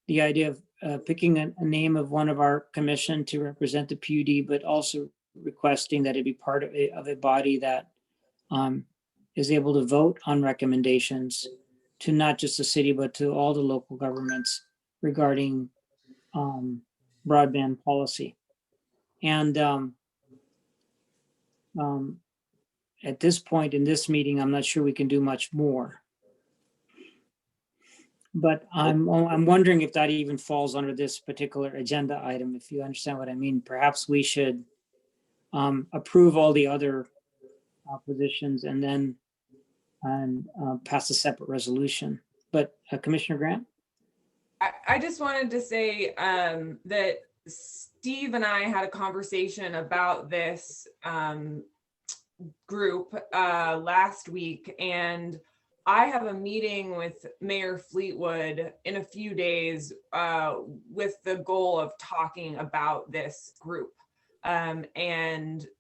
the idea of picking a name of one of our commission to represent the PUD, but also requesting that it be part of a body that is able to vote on recommendations to not just the city, but to all the local governments regarding broadband policy. And at this point in this meeting, I'm not sure we can do much more. But I'm wondering if that even falls under this particular agenda item, if you understand what I mean. Perhaps we should approve all the other positions and then pass a separate resolution. But Commissioner Grant? I just wanted to say that Steve and I had a conversation about this group last week, and I have a meeting with Mayor Fleetwood in a few days with the goal of talking about this group and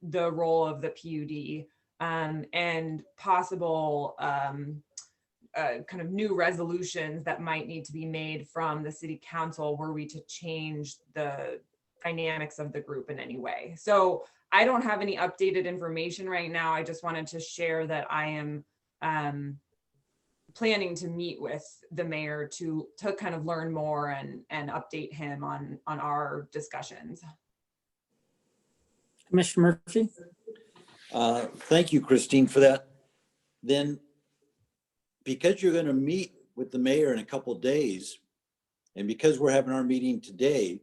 the role of the PUD and possible kind of new resolutions that might need to be made from the city council were we to change the dynamics of the group in any way. So I don't have any updated information right now. I just wanted to share that I am planning to meet with the mayor to kind of learn more and update him on our discussions. Commissioner Murphy? Thank you, Christine, for that. Then, because you're going to meet with the mayor in a couple of days, and because we're having our meeting today,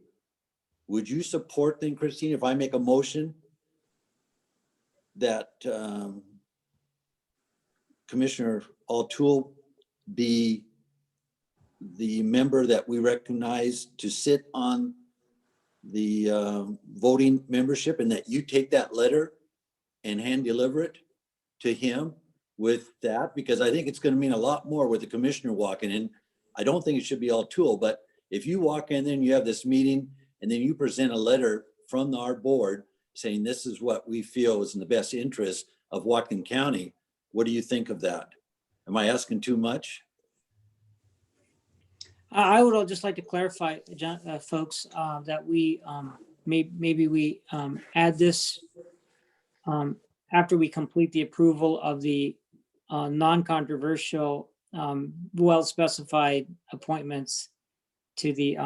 would you support then, Christine, if I make a motion that Commissioner O'Toole be the member that we recognize to sit on the voting membership, and that you take that letter and hand deliver it to him with that? Because I think it's going to mean a lot more with the commissioner walking in. I don't think it should be O'Toole, but if you walk in there and you have this meeting and then you present a letter from our board saying this is what we feel is in the best interest of Whatcom County, what do you think of that? Am I asking too much? I would just like to clarify, folks, that we maybe we add this after we complete the approval of the non-controversial, well-specified appointments to the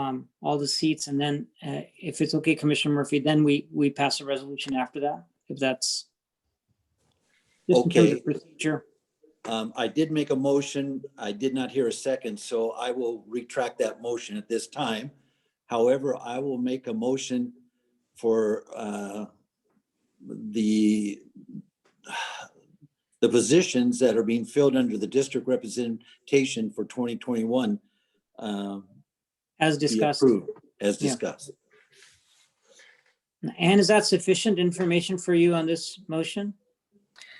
all the seats, and then if it's okay, Commissioner Murphy, then we pass a resolution after that, if that's just in terms Okay. of procedure. I did make a motion. I did not hear a second, so I will retract that motion at this time. However, I will make a motion for the positions that are being filled under the district representation for 2021 As be discussed. approved, as Yeah. discussed. Anne, is that sufficient information for you on this motion?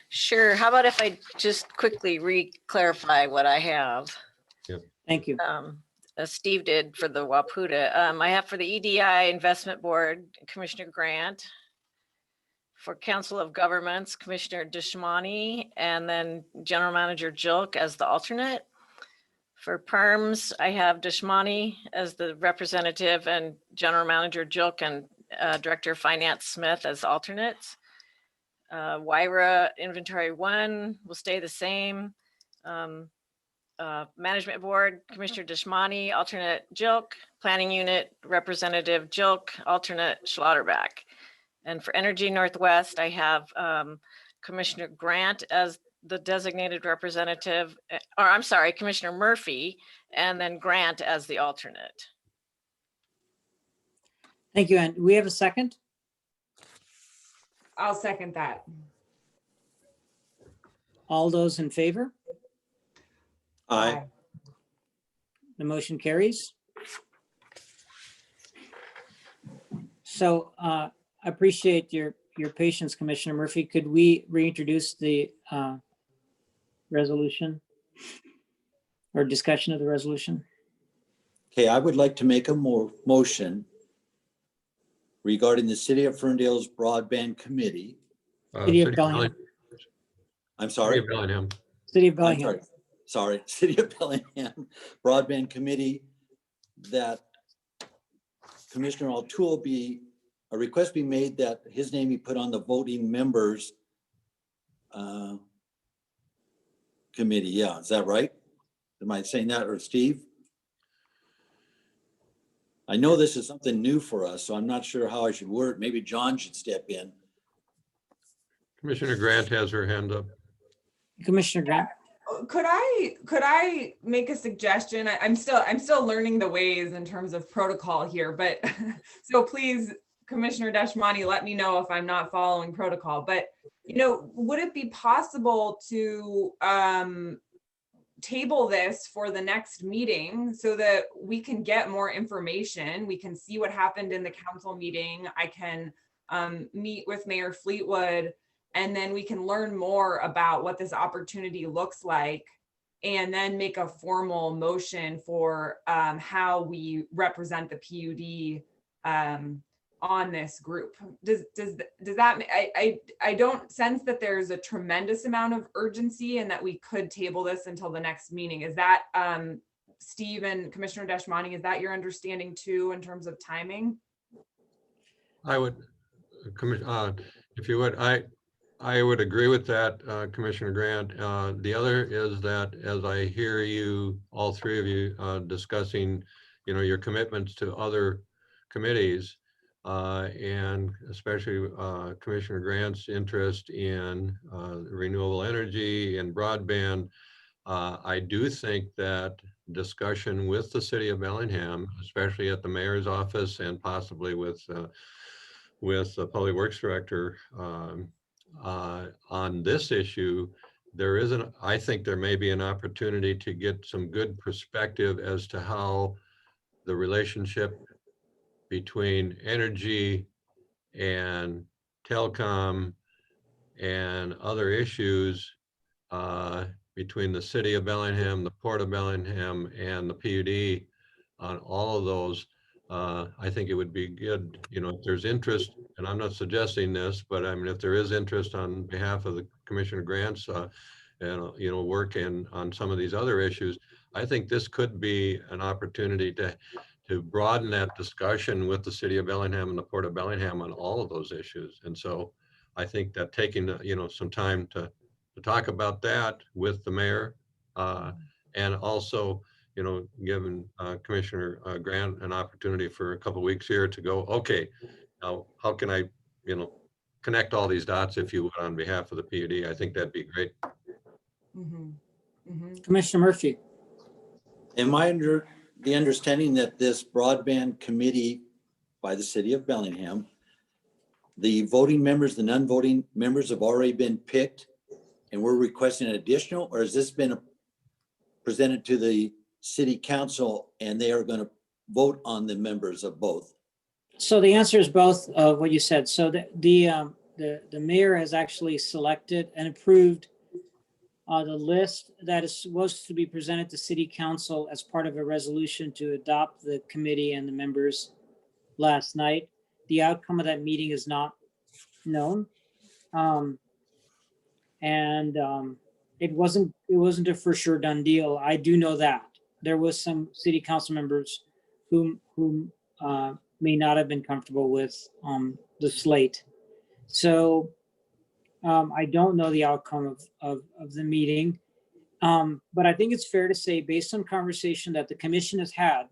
Sure. How about if I just quickly re-clarify what I have? Thank you. As Steve did for the WAPUDA. I have for the EDI Investment Board, Commissioner Grant. For Council of Governments, Commissioner Deshmani, and then General Manager Jilk as the alternate. For PERMs, I have Deshmani as the representative and General Manager Jilk and Director of Finance Smith as alternates. WIRA Inventory 1 will stay the same. Management Board, Commissioner Deshmani, alternate Jilk. Planning Unit, Representative Jilk, alternate Schlotterbeck. And for Energy Northwest, I have Commissioner Grant as the designated representative, or I'm sorry, Commissioner Murphy, and then Grant as the alternate. Thank you, Anne. Do we have a second? I'll second that. All those in favor? Aye. The motion carries. So I appreciate your patience, Commissioner Murphy. Could we reintroduce the resolution or discussion of the resolution? Okay, I would like to make a motion regarding the City of Ferndale's Broadband Committee. City of Bellingham. I'm sorry. City of Bellingham. City of I'm Bellingham. sorry, City of Bellingham Broadband Committee, that Commissioner O'Toole a request be made that his name be put on the voting members committee. Yeah, is that right? Am I saying that, or Steve? I know this is something new for us, so I'm not sure how I should word it. Maybe John should step in. Commissioner Grant has her hand up. Commissioner Grant. Could I make a suggestion? I'm still learning the ways in terms of protocol here, but so please, Commissioner Deshmani, let me know if I'm not following protocol. But would it be possible to table this for the next meeting so that we can get more information? We can see what happened in the council meeting. I can meet with Mayor Fleetwood, and then we can learn more about what this opportunity looks like, and then make a formal motion for how we represent the PUD on this group. Does that, I don't sense that there's a tremendous amount of urgency and that we could table this until the next meeting. Is that, Steve and Commissioner Deshmani, is that your understanding too in terms of timing? I would, if you would, I would agree with that, Commissioner Grant. The other is that as I hear you, all three of you discussing, your commitments to other committees, and especially Commissioner Grant's interest in renewable energy and broadband, I do think that discussion with the City of Bellingham, especially at the mayor's office and possibly with the Public Works Director, on this issue, I think there may be an opportunity to get some good perspective as to how the relationship between energy and telecom and other issues between the City of Bellingham, the Port of Bellingham, and the PUD on all of those. I think it would be good, if there's interest, and I'm not suggesting this, but I mean, if there is interest on behalf of the Commissioner Grants, and working on some of these other issues, I think this could be an opportunity to broaden that discussion with the City of Bellingham and the Port of Bellingham on all of those issues. And so I think that taking, some time to talk about that with the mayor, and also, giving Commissioner Grant an opportunity for a couple of weeks here to go, okay, now how can I, connect all these dots, if you would, on behalf of the PUD? I think that'd be great. Commissioner Murphy. Am I the understanding that this broadband committee by the city of Bellingham, the voting members, the non-voting members have already been picked and we're requesting an additional, or has this been presented to the city council and they are going to vote on the members of both? So the answer is both of what you said. So the mayor has actually selected and approved the list that is supposed to be presented to city council as part of a resolution to adopt the committee and the members last night. The outcome of that meeting is not known. It wasn't a for sure done deal. I do know that there was some city council members who may not have been comfortable with the slate. So I don't know the outcome of the meeting. But I think it's fair to say, based on conversation that the commission has had,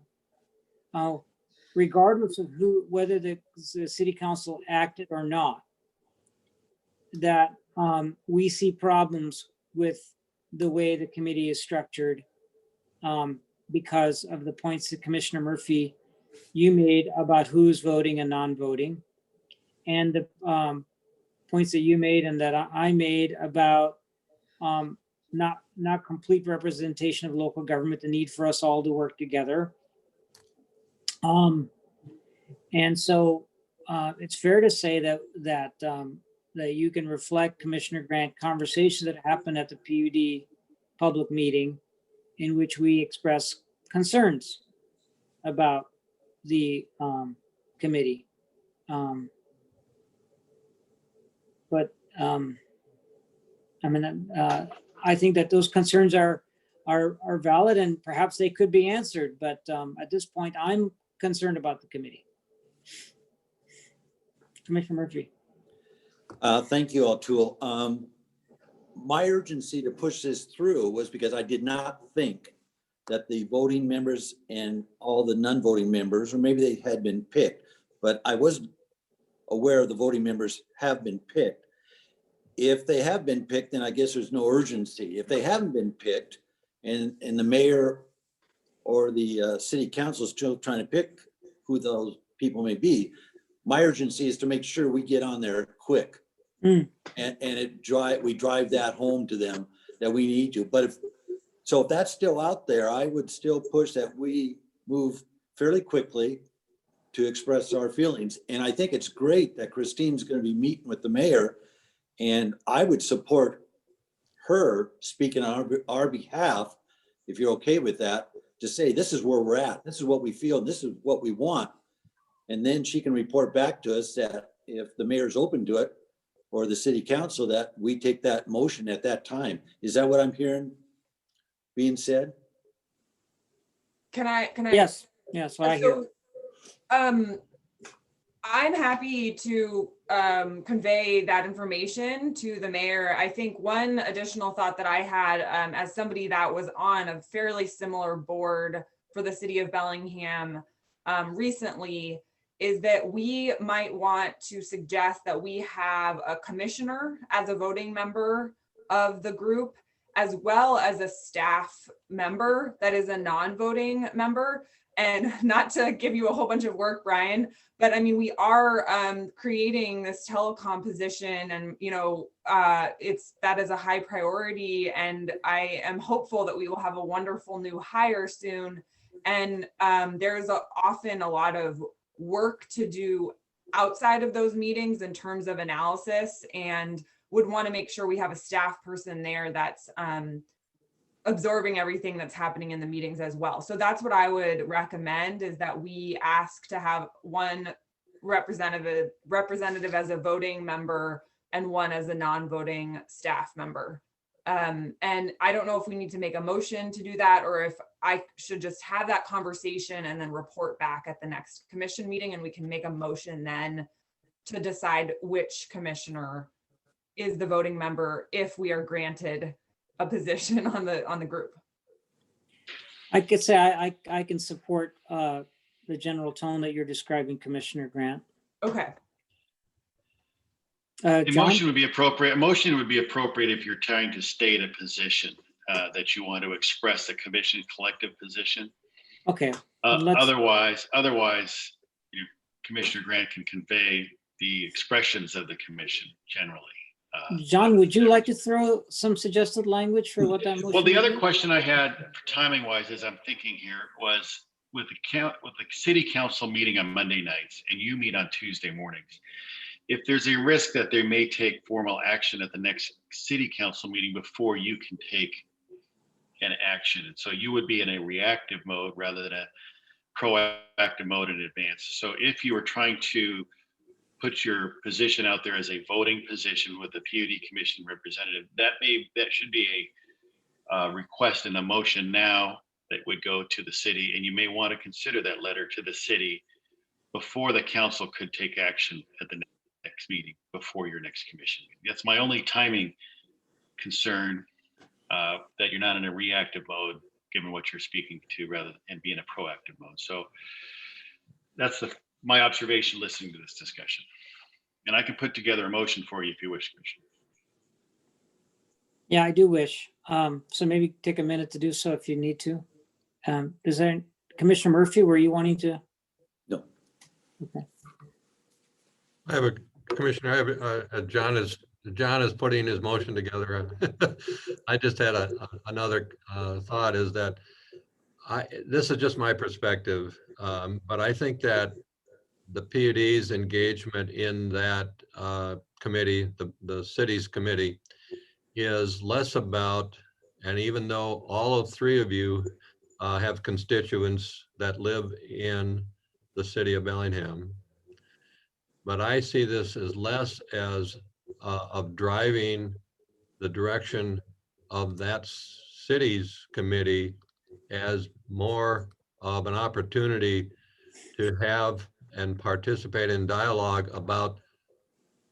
regardless of whether the city council acted or not, that we see problems with the way the committee is structured because of the points that Commissioner Murphy, you made about who's voting and non-voting, and the points that you made and that I made about not complete representation of local government, the need for us all to work together. And so it's fair to say that you can reflect Commissioner Grant conversations that happened at the PUD public meeting in which we express concerns about the committee. I think that those concerns are valid and perhaps they could be answered, but at this point, I'm concerned about the committee. Commissioner Murphy. Thank you, Atul. My urgency to push this through was because I did not think that the voting members and all the non-voting members, or maybe they had been picked, but I was aware the voting members have been picked. If they have been picked, then I guess there's no urgency. If they haven't been picked and the mayor or the city council is still trying to pick who those people may be, my urgency is to make sure we get on there quick. And we drive that home to them that we need to. But if that's still out there, I would still push that we move fairly quickly to express our feelings. And I think it's great that Christine's going to be meeting with the mayor, and I would support her speaking on our behalf, if you're okay with that, to say, this is where we're at, this is what we feel, and this is what we want. And then she can report back to us that if the mayor's open to it, or the city council, that we take that motion at that time. Is that what I'm hearing being said? Can I? Yes, what I hear. I'm happy to convey that information to the mayor. I think one additional thought that I had as somebody that was on a fairly similar board for the city of Bellingham recently is that we might want to suggest that we have a commissioner as a voting member of the group, as well as a staff member that is a non-voting member. And not to give you a whole bunch of work, Brian, but I mean, we are creating this telecom position, and that is a high priority. And I am hopeful that we will have a wonderful new hire soon. And there's often a lot of work to do outside of those meetings in terms of analysis, and would want to make sure we have a staff person there that's absorbing everything that's happening in the meetings as well. So that's what I would recommend, is that we ask to have one representative as a voting member and one as a non-voting staff member. And I don't know if we need to make a motion to do that, or if I should just have that conversation and then report back at the next commission meeting, and we can make a motion then to decide which commissioner is the voting member if we are granted a position on the group. I could say I can support the general tone that you're describing, Commissioner Grant. Okay. A motion would be appropriate. A motion would be appropriate if you're trying to state a position that you want to express the commission's collective position. Okay. Let's- Otherwise, you know, Commissioner Grant can convey the expressions of the commission generally. John, would you like to throw some suggested language for what that motion? Well, the would other be? question I had timing wise, as I'm thinking here, was with the city council meeting on Monday nights and you meet on Tuesday mornings, if there's a risk that they may take formal action at the next city council meeting before you can take an action. And so you would be in a reactive mode rather than a proactive mode in advance. So if you were trying to put your position out there as a voting position with the PUD commission representative, that should be a request in the motion now that would go to the city, and you may want to consider that letter to the city before the council could take action at the next meeting, before your next commission meeting. That's my only timing concern, that you're not in a reactive mode given what you're speaking to, rather and be in a proactive mode. So that's my observation listening to this discussion. And I can put together a motion for you if you wish, Commissioner. Yeah, I do wish. So maybe take a minute to do so if you need to. Is there, Commissioner Murphy, were you wanting to? No. Okay. I have a commissioner, John is putting his motion together. I just had another thought, is that this is just my perspective, but I think that the PUD's engagement in that committee, the city's committee, is less about, and even though all of three of you have constituents that live in the city of Bellingham, but I see this as less as of driving the direction of that city's committee as more of an opportunity to have and participate in dialogue about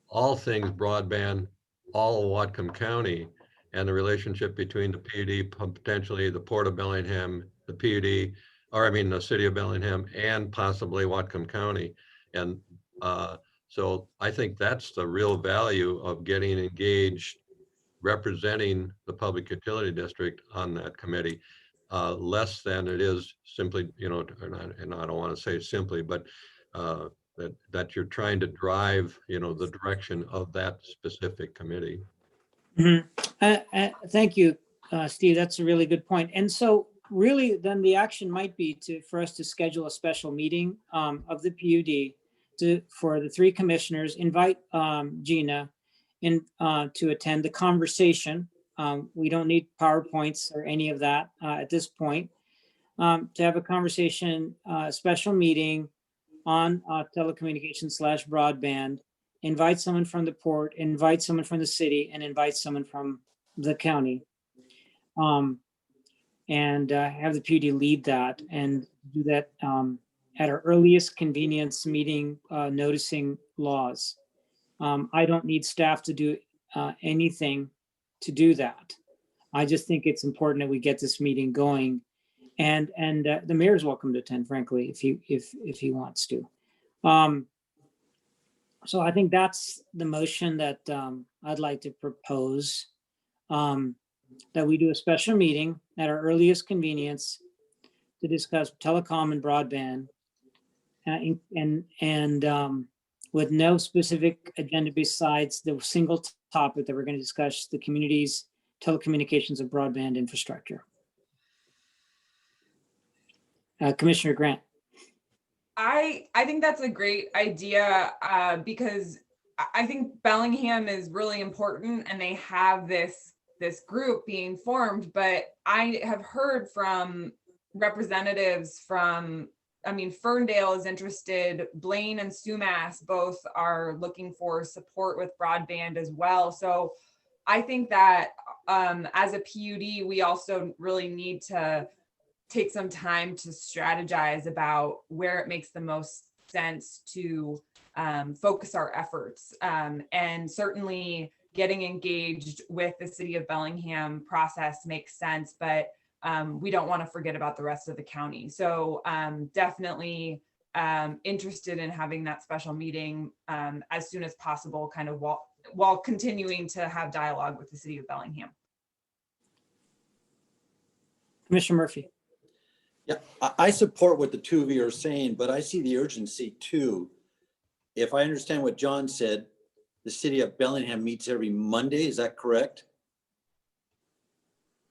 all things broadband, all of Whatcom County, and the relationship between the PUD, potentially the Port of Bellingham, the PUD, or I mean the city of Bellingham, and possibly Whatcom County. And so I think that's the real value of getting engaged, representing the public utility district on that committee, less than it is simply, you know, and I don't want to say simply, but that you're trying to drive, you know, the direction of that specific committee. Thank you, Steve. That's a really good point. And so really then the action might be for us to schedule a special meeting of the PUD for the three commissioners, invite Gina to attend the conversation. We don't need PowerPoints or any of that at this point. To have a conversation, special meeting on telecommunications / broadband, invite someone from the port, invite someone from the city, and invite someone from the county. And have the PUD lead that and do that at our earliest convenience meeting, noticing laws. I don't need staff to do anything to do that. I just think it's important that we get this meeting going, and the mayor's welcome to attend, frankly, if he wants to. So I think that's the motion that I'd like to propose, that we do a special meeting at our earliest convenience to discuss telecom and broadband, and with no specific agenda besides the single topic that we're going to discuss, the community's telecommunications and broadband infrastructure. Commissioner Grant. I think that's a great idea because I think Bellingham is really important and they have this group being formed, but I have heard from representatives from, I mean, Ferndale is interested, Blaine and Sumas both are looking for support with broadband as well. So I think that as a PUD, we also really need to take some time to strategize about where it makes the most sense to focus our efforts. And certainly getting engaged with the city of Bellingham process makes sense, but we don't want to forget about the rest of the county. So definitely interested in having that special meeting as soon as possible, kind of while continuing to have dialogue with the city of Bellingham. Commissioner Murphy. Yeah, I support what the two of you are saying, but I see the urgency too. If I understand what John said, the city of Bellingham meets every Monday, is that correct?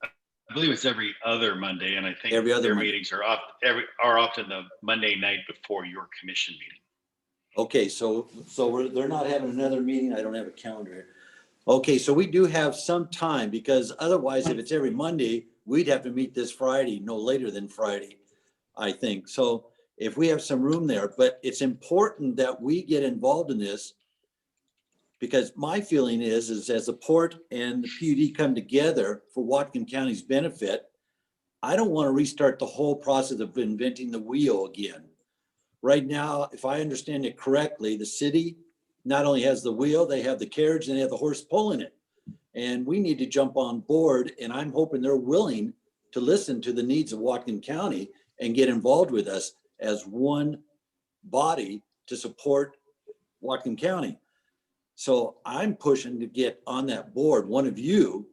I believe it's every other Monday, and I think Every other their Monday. meetings are often the Monday night before your commission meeting. Okay, so they're not having another meeting. I don't have a calendar here. Okay, so we do have some time, because otherwise, if it's every Monday, we'd have to meet this Friday, no later than Friday, I think. So if we have some room there, but it's important that we get involved in this, because my feeling is as the port and the PUD come together for Whatcom County's benefit, I don't want to restart the whole process of inventing the wheel again. Right now, if I understand it correctly, the city not only has the wheel, they have the carriage and they have the horse pulling it. And we need to jump on board, and I'm hoping they're willing to listen to the needs of Whatcom County and get involved with us as one body to support Whatcom County. So I'm pushing to get on that board. One of you,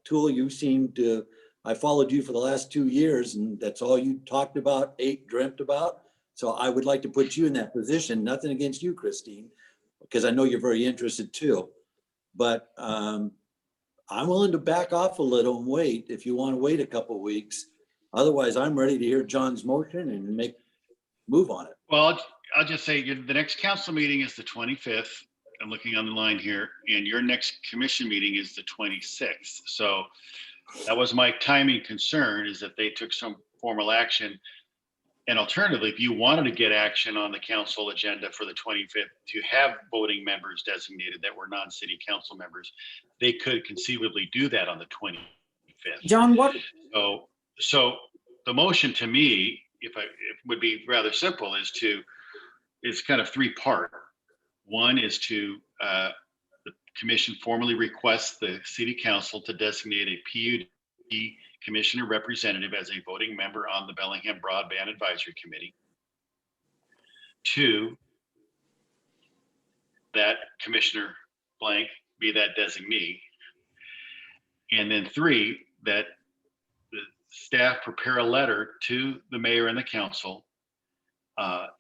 Tool, you seem to, I followed you for the last 2 years, and that's all you talked about, dreamt about. So I would like to put you in that position. Nothing against you, Christine, because I know you're very interested too. But I'm willing to back off a little and wait if you want to wait a couple of weeks. Otherwise, I'm ready to hear John's motion and move on it. Well, I'll just say the next council meeting is the 25th. I'm looking on the line here, and your next commission meeting is the 26th. So that was my timing concern, is that they took some formal action. And alternatively, if you wanted to get action on the council agenda for the 25th to have voting members designated that were non-city council members, they could conceivably do that on the 25th. John, what? So the motion to me, if would be rather simple, is kind of three-part. One is to the commission formally requests the city council to designate a PUD commissioner representative as a voting member on the Bellingham Broadband Advisory Committee. 2, that Commissioner blank be that designee. And then 3, that the staff prepare a letter to the mayor and the council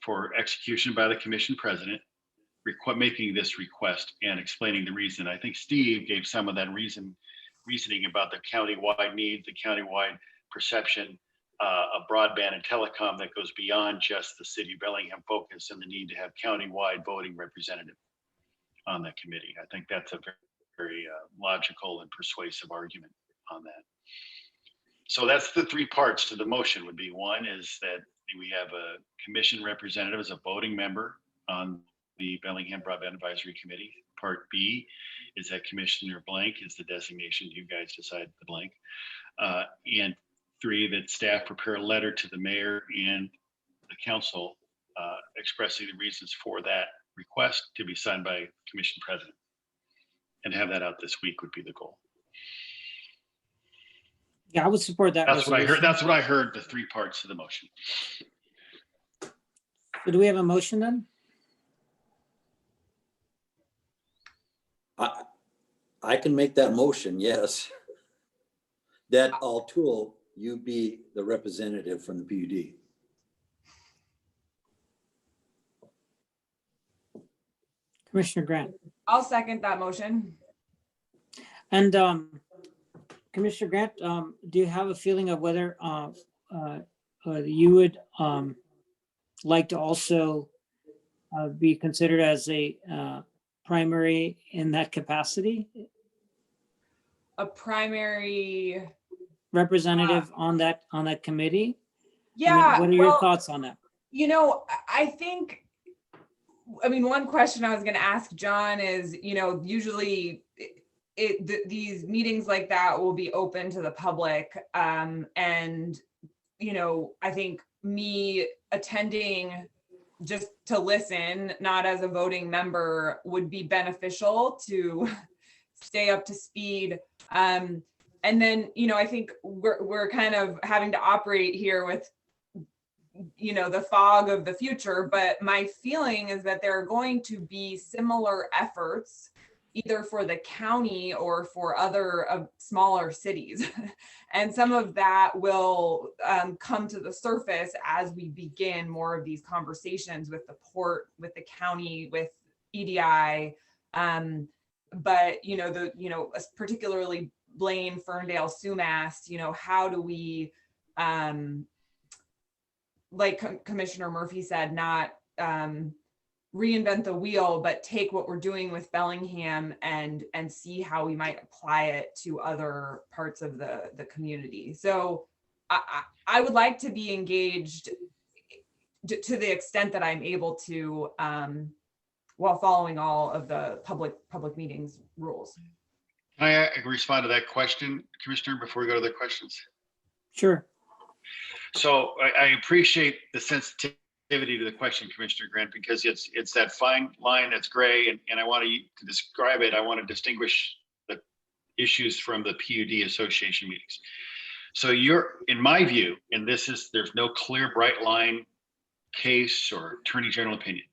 for execution by the commission president, making this request and explaining the reason. I think Steve gave some of that reasoning about the countywide needs, the countywide perception of broadband and telecom that goes beyond just the city of Bellingham focus, and the need to have countywide voting representative on that committee. I think that's a very logical and persuasive argument on that. So that's the 3 parts to the motion. Would be, one is that we have a commission representative as a voting member on the Bellingham Broadband Advisory Committee. Part B is that Commissioner blank is the designation. You guys decide the blank. And 3, that staff prepare a letter to the mayor and the council expressing the reasons for that request to be signed by commission president, and have that out this week would be the goal. Yeah, I would support that. That's what I heard. resolution. That's what I heard, the 3 parts of the motion. So do we have a motion then? I can make that motion, yes. That Tool, you be the representative from the PUD. Commissioner Grant. I'll second that motion. And Commissioner Grant, do you have a feeling of whether you would like to also be considered as a primary in that capacity? A primary Representative on that committee? Yeah. What are your thoughts on that? You know, I think, one question I was going to ask John is, usually these meetings like that will be open to the public. And, I think me attending just to listen, not as a voting member, would be beneficial to stay up to speed. And then, I think we're kind of having to operate here with, the fog of the future. But my feeling is that there are going to be similar efforts either for the county or for other smaller cities. And some of that will come to the surface as we begin more of these conversations with the port, with the county, with EDI. But particularly Blaine, Ferndale, Sumas, how do we, like Commissioner Murphy said, not reinvent the wheel, but take what we're doing with Bellingham and see how we might apply it to other parts of the community. So I would like to be engaged to the extent that I'm able to, while following all of the public meetings rules. Can I respond to that question, Commissioner, before we go to the questions? Sure. So I appreciate the sensitivity to the question, Commissioner Grant, because it's that fine line that's gray, and I want to describe it. I want to distinguish the issues from the PUD association meetings. So in my view, and there's no clear bright line case or attorney general opinion.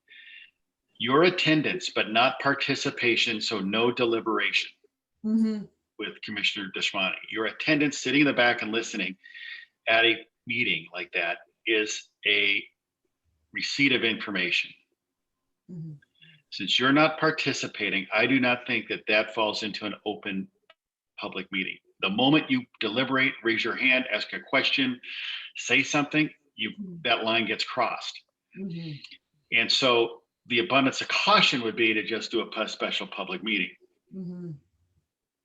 Your attendance, but not participation, so no deliberation with Commissioner Deshmani. Your attendance, sitting in the back and listening at a meeting like that, is a receipt of information. Since you're not participating, I do not think that falls into an open public meeting. The moment you deliberate, raise your hand, ask a question, say something, that line gets crossed. And so the abundance of caution would be to just do a special public meeting.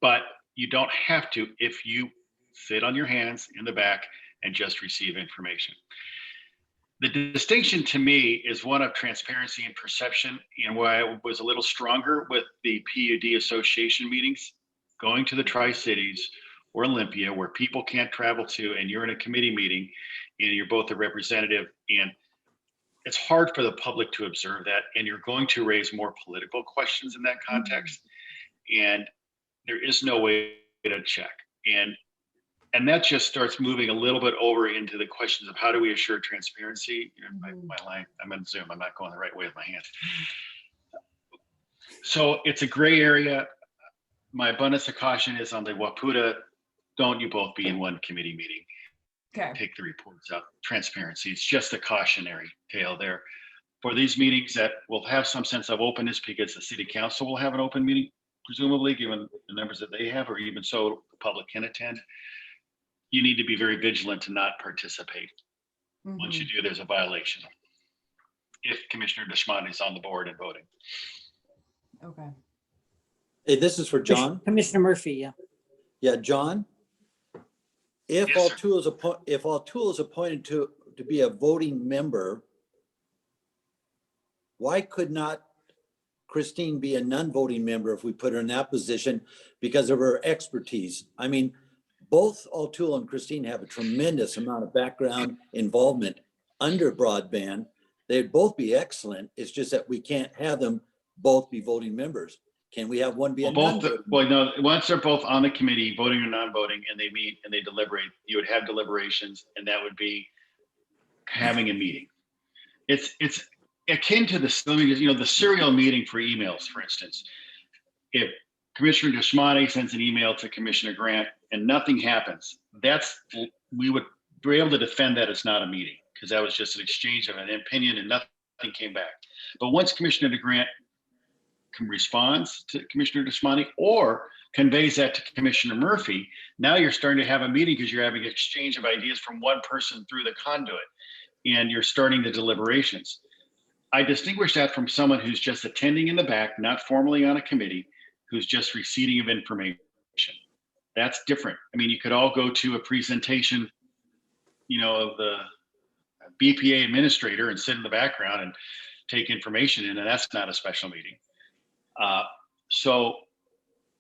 But you don't have to if you sit on your hands in the back and just receive information. The distinction to me is one of transparency and perception, and why I was a little stronger with the PUD association meetings, going to the Tri-Cities or Olympia, where people can't travel to, and you're in a committee meeting and you're both a representative, and it's hard for the public to observe that, and you're going to raise more political questions in that context, and there is no way to check. And that just starts moving a little bit over into the questions of how do we assure transparency. My line, I'm on Zoom, I'm not going the right way with my hands. So it's a gray area. My abundance of caution is on the WAPUDA, don't you both be in one committee meeting. Okay. Take the reports out. Transparency, it's just a cautionary tale there. For these meetings that will have some sense of openness, because the city council will have an open meeting, presumably, given the numbers that they have, or even so the public can attend, you need to be very vigilant to not participate. Once you do, there's a violation. If Commissioner Deshmani is on the board and voting. Okay. Hey, this is for John. Commissioner Murphy, yeah. Yeah, John. If Yes, all sir. O'Toole is appointed to be a voting member, why could not Christine be a non-voting member if we put her in that position because of her expertise? I mean, both O'Toole and Christine have a tremendous amount of background involvement under Broadband. They'd both be excellent. It's just that we can't have them both be voting members. Can we have one be a non-voting? Well, no, once they're both on the committee, voting or non-voting, and they meet and they deliberate, you would have deliberations, and that would be having a meeting. It's akin to the serial meeting for emails, for instance. If Commissioner Deshmani sends an email to Commissioner Grant and nothing happens, we would be able to defend that as not a meeting, because that was just an exchange of an opinion and nothing came back. But once Commissioner Grant responds to Commissioner Deshmani or conveys that to Commissioner Murphy, now you're starting to have a meeting because you're having an exchange of ideas from one person through the conduit, and you're starting the deliberations. I distinguish that from someone who's just attending in the back, not formally on a committee, who's just receiving of information. That's different. I mean, you could all go to a presentation, of the BPA administrator and sit in the background and take information in, and that's not a special meeting. So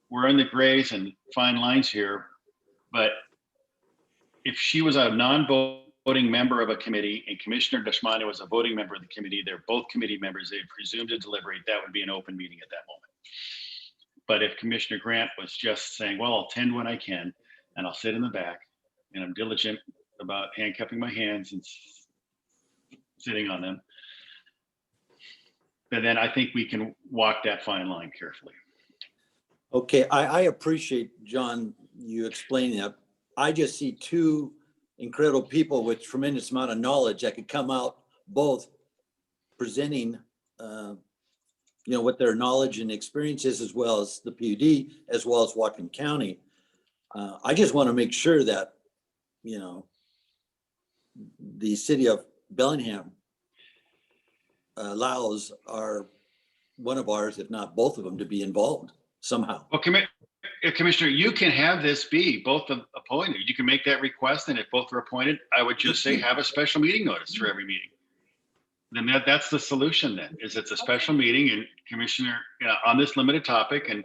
we're in the grays and fine lines here, but if she was a non-voting member of a committee and Commissioner Deshmani was a voting member of the committee, they're both committee members, they presume to deliberate, that would be an open meeting at that moment. But if Commissioner Grant was just saying, well, I'll attend when I can, and I'll sit in the back, and I'm diligent about handcuffing my hands and sitting on them, and then I think we can walk that fine line carefully. Okay, I appreciate, John, you explaining that. I just see two incredible people with tremendous amount of knowledge that could come out both presenting, what their knowledge and experience is, as well as the PUD, as well as Whatcom County. I just want to make sure that, the city of Bellingham allows one of ours, if not both of them, to be involved somehow. Well, Commissioner, you can have this be both appointed. You can make that request, and if both are appointed, I would just say have a special meeting notice for every meeting. Then that's the solution then, is it's a special meeting and Commissioner, on this limited topic, and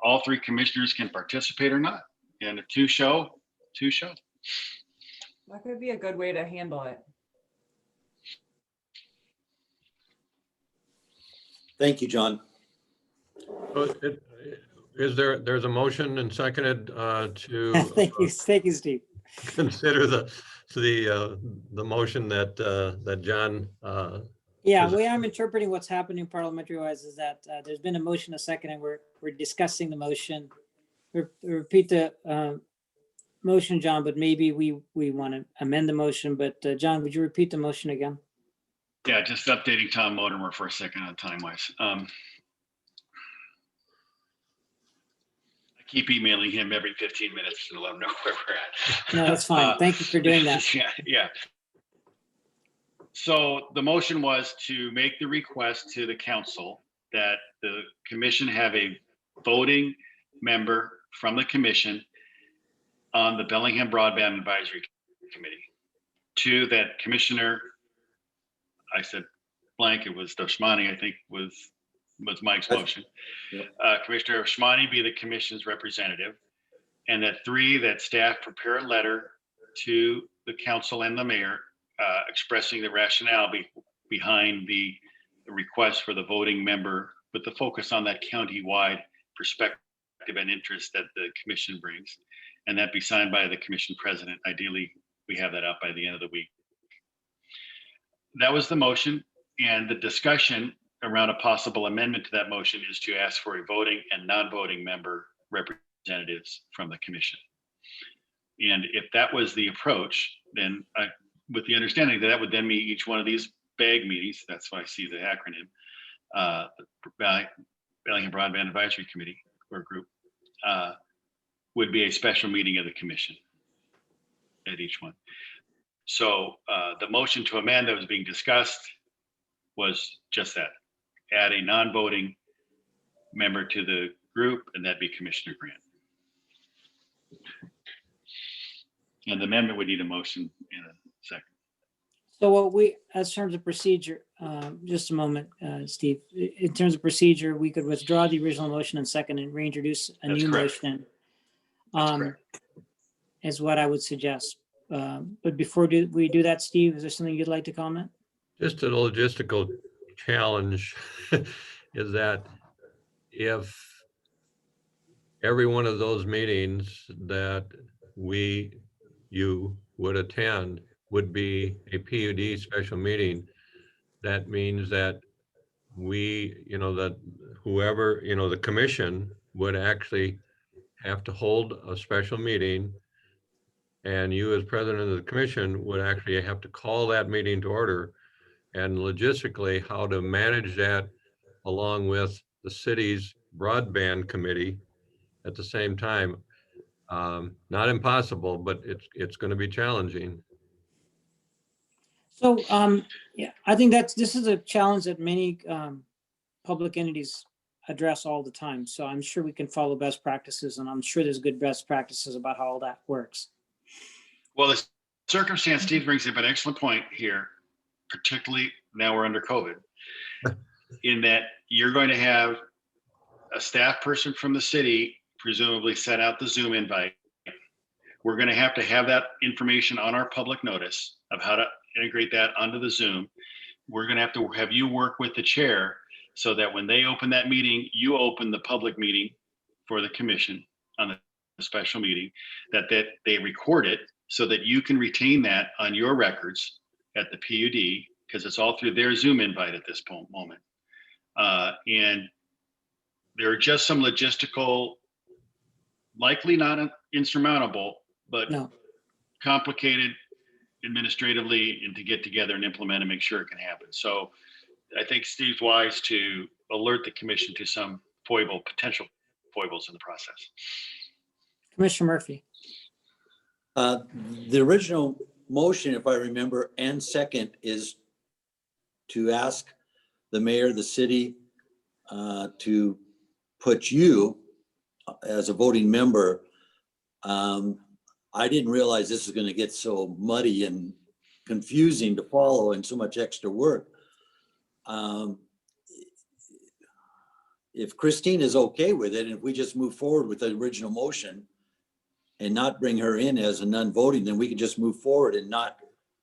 all three commissioners can participate or not. And a two show. That could be a good way to handle it. Thank you, John. There's a motion and seconded to Thank you, Steve. consider the motion that John. Yeah, the way I'm interpreting what's happening parliamentary wise is that there's been a motion, a second, and we're discussing the motion. Repeat the motion, John, but maybe we want to amend the motion. But John, would you repeat the motion again? Yeah, just updating Tom Motimer for a second on time wise. I keep emailing him every 15 minutes to let him know where we're at. No, that's fine. Thank you for doing that. Yeah. So the motion was to make the request to the council that the commission have a voting member from the commission on the Bellingham Broadband Advisory Committee. Two, that Commissioner, I said blank, it was Doshmani, I think was Mike's motion. Yep. Commissioner Doshmani be the commission's representative. And that three, that staff prepare a letter to the council and the mayor expressing the rationale behind the request for the voting member, with the focus on that county-wide perspective and interest that the commission brings. And that be signed by the commission president. Ideally, we have that out by the end of the week. That was the motion, and the discussion around a possible amendment to that motion is to ask for a voting and non-voting member representatives from the commission. And if that was the approach, then with the understanding that would then mean each one of these BAG meetings, that's why I see the acronym, Bellingham Broadband Advisory Committee or group, would be a special meeting of the commission at each one. So the motion to amend that was being discussed was just that, add a non-voting member to the group, and that'd be Commissioner Grant. And the amendment would need a motion in a second. So what as terms of procedure, just a moment, Steve, in terms of procedure, we could withdraw the original motion and second and reintroduce a That's new correct. motion. That's correct. Is what I would suggest. But before we do that, Steve, is there something you'd like to comment? Just a logistical challenge is that if every one of those meetings that you would attend would be a PUD special meeting, that means that that whoever, the commission would actually have to hold a special meeting, and you as president of the commission would actually have to call that meeting to order, and logistically how to manage that along with the city's broadband committee at the same time. Not impossible, but it's going to be challenging. So, yeah, I think this is a challenge that many public entities address all the time. So I'm sure we can follow best practices, and I'm sure there's good best practices about how all that works. Well, the circumstance Steve brings up an excellent point here, particularly now we're under COVID, in that you're going to have a staff person from the city presumably send out the Zoom invite. We're going to have that information on our public notice of how to integrate that onto the Zoom. We're going to have you work with the chair so that when they open that meeting, you open the public meeting for the commission on the special meeting, that they record it so that you can retain that on your records at the PUD, because it's all through their Zoom invite at this moment. And there are just some logistical, likely not insurmountable, but No. complicated administratively, and to get together and implement and make sure it can happen. So I think Steve's wise to alert the commission to some potential foibles in the process. Commissioner Murphy. The original motion, if I remember, and second is to ask the mayor of the city to put you as a voting member. I didn't realize this is going to get so muddy and confusing to follow and so much extra work. If Christine is okay with it, and if we just move forward with the original motion and not bring her in as a non-voting, then we can just move forward and not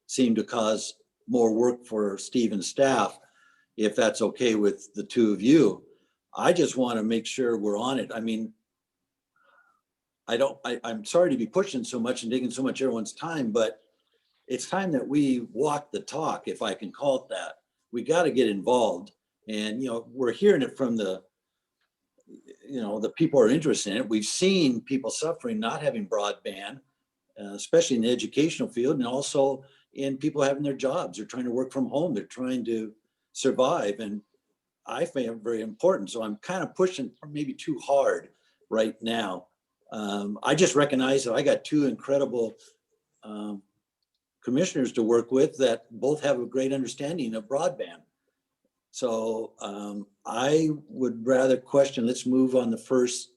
seem to cause more work for Steve and staff, if that's okay with the two of you. I just want to make sure we're on it. I mean, I'm sorry to be pushing so much and taking so much everyone's time, but it's time that we walk the talk, if I can call it that. We got to get involved. And, we're hearing it from the people who are interested in it. We've seen people suffering, not having broadband, especially in the educational field, and also in people having their jobs. They're trying to work from home. They're trying to survive. And I find it very important. So I'm kind of pushing maybe too hard right now. I just recognize that I got two incredible commissioners to work with that both have a great understanding of broadband. So I would rather question, let's move on the first.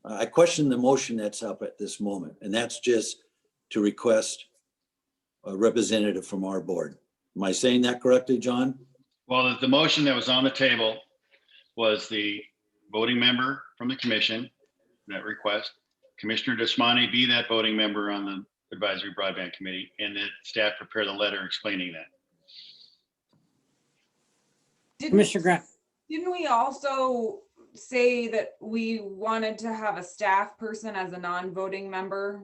I question the motion that's up at this moment, and that's just to request a representative from our board. Am I saying that correctly, John? Well, the motion that was on the table was the voting member from the commission, that request. Commissioner Desmani be that voting member on the advisory broadband committee, and that staff prepare the letter explaining that. Commissioner Grant. Didn't we also say that we wanted to have a staff person as a non-voting member?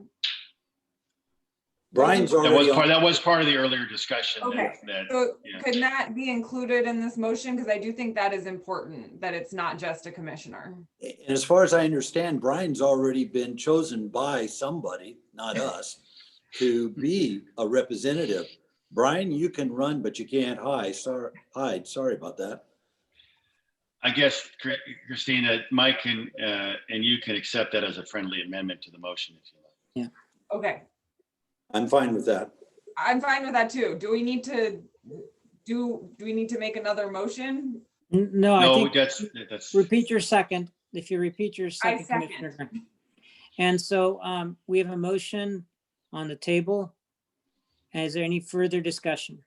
Brian's already that was part of the earlier discussion. Okay, so yeah. could that be included in this motion? Because I do think that is important, that it's not just a commissioner. And as far as I understand, Brian's already been chosen by somebody, not us, to be a representative. Brian, you can run, but you can't hide. Sorry about that. I guess, Christina, Mike and you can accept that as a friendly amendment to the motion, if you like. Yeah. Okay. I'm fine with that. I'm fine with that too. Do we need to make another motion? No, I think that's repeat your second. If you repeat your I second, second. Commissioner Grant. And so we have a motion on the table. Is there any further discussion?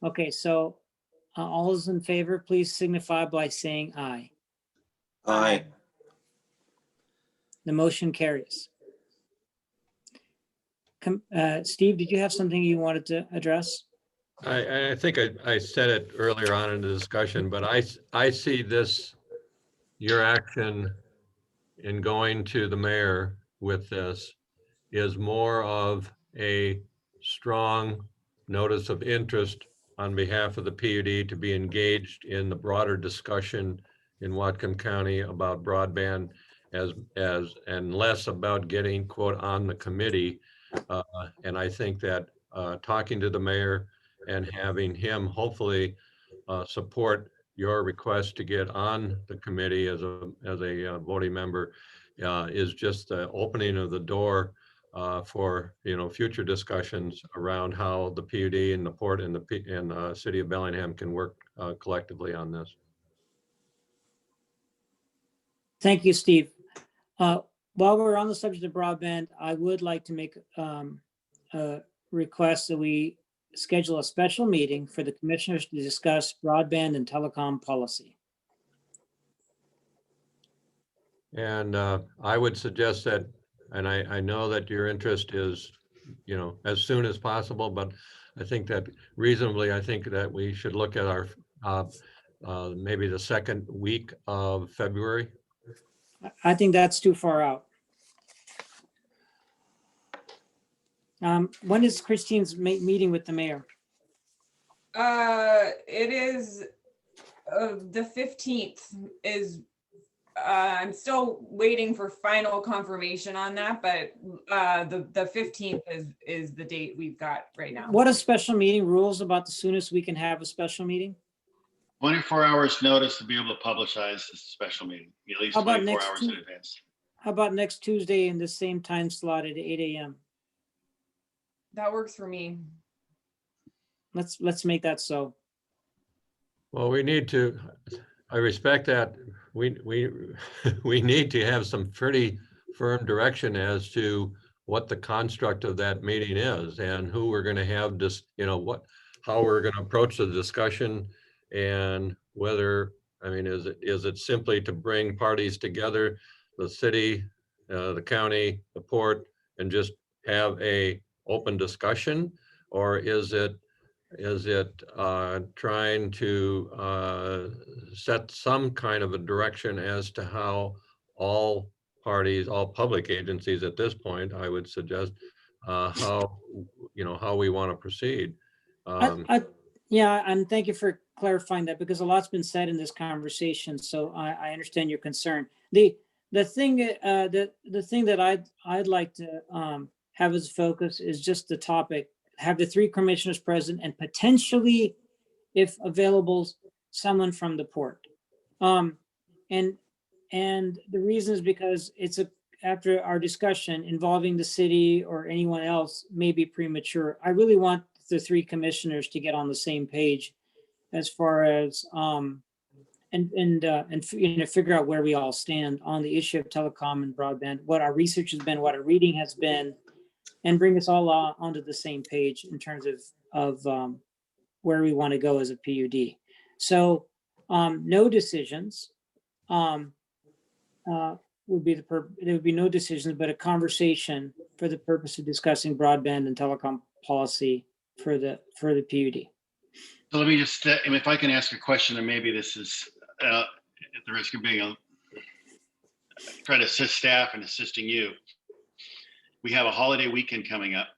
Okay, so all those in favor, please signify by saying aye. Aye. The motion carries. Steve, did you have something you wanted to address? I think I said it earlier on in the discussion, but I see this, your action in going to the mayor with this is more of a strong notice of interest on behalf of the PUD to be engaged in the broader discussion in Whatcom County about broadband and less about getting quote on the committee. And I think that talking to the mayor and having him hopefully support your request to get on the committee as a voting member is just the opening of the door for future discussions around how the PUD and the port and the city of Bellingham can work collectively on this. Thank you, Steve. While we're on the subject of broadband, I would like to make a request that we schedule a special meeting for the commissioners to discuss broadband and telecom policy. And I would suggest that, and I know that your interest is, as soon as possible, but I think that reasonably, I think that we should look at our maybe the second week of February. I think that's too far out. When is Christine's meeting with the mayor? It is The 15th is, I'm still waiting for final confirmation on that, but the 15th is the date we've got right now. What are special meeting rules about the soonest we can have a special meeting? 24 hours notice to be able to publicize this special meeting, at least How about 24 next hours in advance. How about next Tuesday in the same time slot at 8 a.m.? That works for me. Let's make that so. Well, we need to, I respect that. We we need to have some pretty firm direction as to what the construct of that meeting is and who we're going to have this, you know, how we're going to approach the discussion, and whether, I mean, is it simply to bring parties together, the city, the county, the port, and just have a open discussion, or is it trying to set some kind of a direction as to how all parties, all public agencies at this point, I would suggest, how we want to proceed. Yeah, and thank you for clarifying that, because a lot's been said in this conversation. So I understand your concern. The thing that I'd like to have as focus is just the topic. Have the three commissioners present and potentially, if available, someone from the port. And the reason is because after our discussion involving the city or anyone else may be premature. I really want the three commissioners to get on the same page as far as figure out where we all stand on the issue of telecom and broadband, what our research has been, what our reading has been, and bring us all onto the same page in terms of where we want to go as a PUD. So no decisions would be there would be no decisions, but a conversation for the purpose of discussing broadband and telecom policy for the PUD. So let me just, if I can ask a question, and maybe this is at the risk of being trying to assist staff and assisting you. We have a holiday weekend coming up.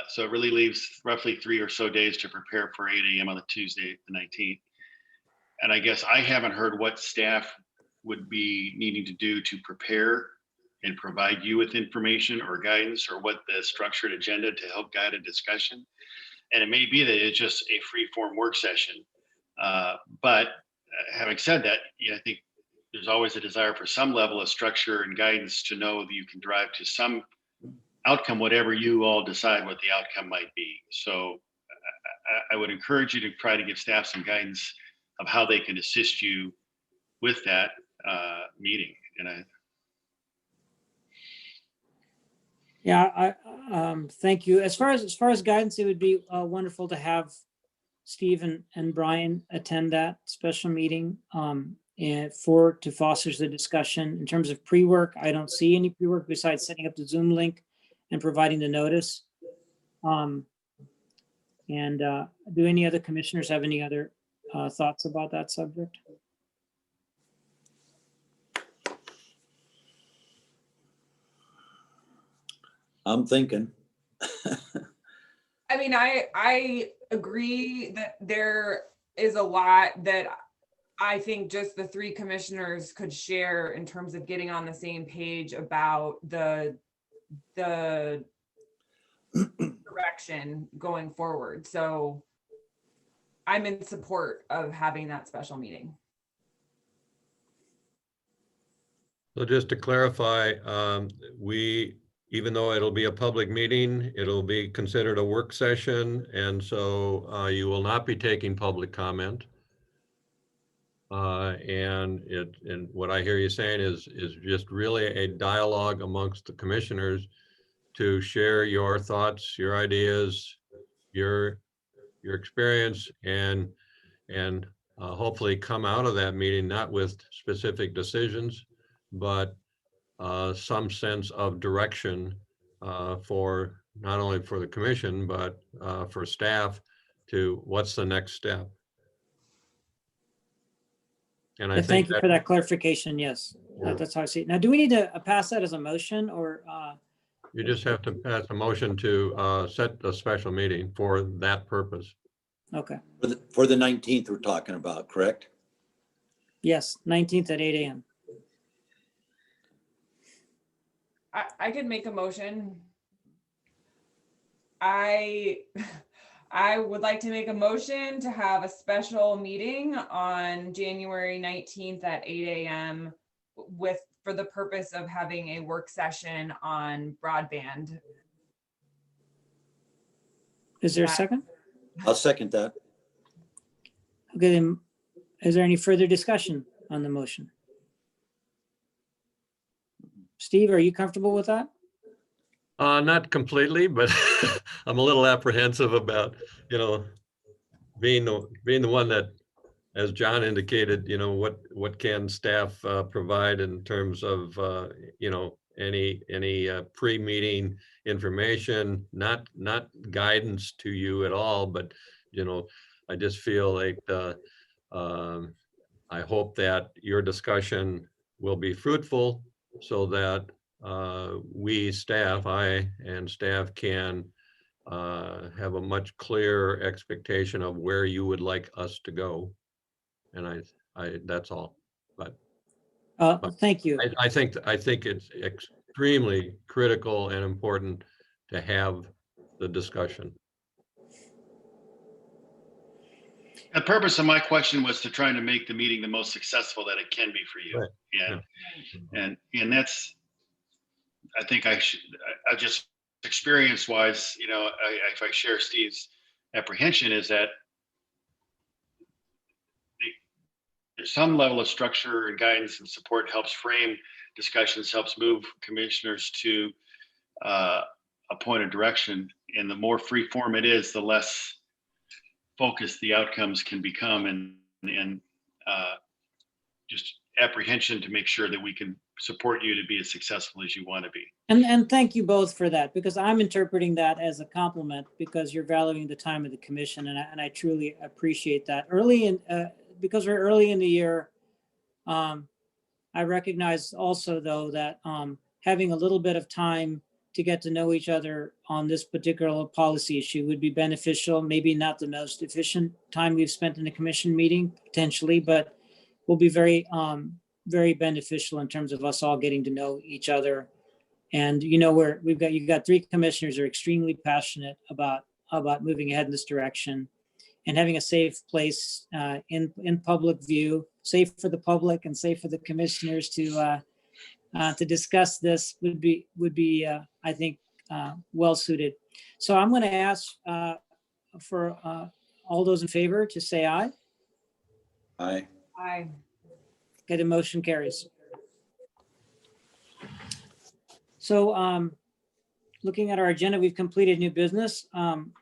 So it really leaves roughly 3 or so days to prepare for 8 a.m. on the Tuesday, the 19th. And I guess I haven't heard what staff would be needing to do to prepare and provide you with information or guidance, or what the structured agenda to help guide a discussion. And it may be that it's just a free form work session. But having said that, I think there's always a desire for some level of structure and guidance to know that you can drive to some outcome, whatever you all decide what the outcome might be. So I would encourage you to try to give staff some guidance of how they can assist you with that meeting. And Thank you. As far as guidance, it would be wonderful to have Steve and Brian attend that special meeting and to foster the discussion. In terms of pre-work, I don't see any pre-work besides setting up the Zoom link and providing the notice. Do any other commissioners have any other thoughts about that subject? I'm thinking. I mean, I agree that there is a lot that I think just the three commissioners could share in terms of getting on the same page about the direction going forward. So I'm in support of having that special meeting. So just to clarify, even though it'll be a public meeting, it'll be considered a work session, and so you will not be taking public comment. And what I hear you saying is just really a dialogue amongst the commissioners to share your thoughts, your ideas, your experience, and hopefully come out of that meeting not with specific decisions, but some sense of direction for not only for the commission, but for staff to what's the next step. And I Thank you for that clarification. Yes, that's how I see it. Now, do we need to pass that as a motion, or? You just have to pass a motion to set a special meeting for that purpose. Okay. For the 19th we're talking about, correct? Yes, 19th at 8 a.m. I could make a motion. I would like to make a motion to have a special meeting on January 19th at 8 a.m. for the purpose of having a work session on broadband. Is there a second? I'll second that. Okay, then, is there any further discussion on the motion? Steve, are you comfortable with that? Not completely, but I'm a little apprehensive about, being the one that, as John indicated, what can staff provide in terms of, any pre-meeting information, not guidance to you at all, but, I just feel like I hope that your discussion will be fruitful so that we staff, I and staff can have a much clearer expectation of where you would like us to go. And that's all. But Thank you. I think it's extremely critical and important to have the discussion. The purpose of my question was to try to make the meeting the most successful that it can be for you. Right. And that's, I think I just experience wise, if I share Steve's apprehension, is that there's some level of structure and guidance and support helps frame discussions, helps move commissioners to a point of direction. And the more free form it is, the less focused the outcomes can become, and just apprehension to make sure that we can support you to be as successful as you want to be. And thank you both for that, because I'm interpreting that as a compliment because you're valuing the time of the commission, and I truly appreciate that. Because we're early in the year, I recognize also though that having a little bit of time to get to know each other on this particular policy issue would be beneficial. Maybe not the most efficient time we've spent in the commission meeting potentially, but will be very, very beneficial in terms of us all getting to know each other. And you've got three commissioners who are extremely passionate about moving ahead in this direction and having a safe place in public view, safe for the public and safe for the commissioners to discuss this would be I think well suited. So I'm going to ask for all those in favor to say aye. Aye. Aye. Okay, the motion carries. So looking at our agenda, we've completed new business. Can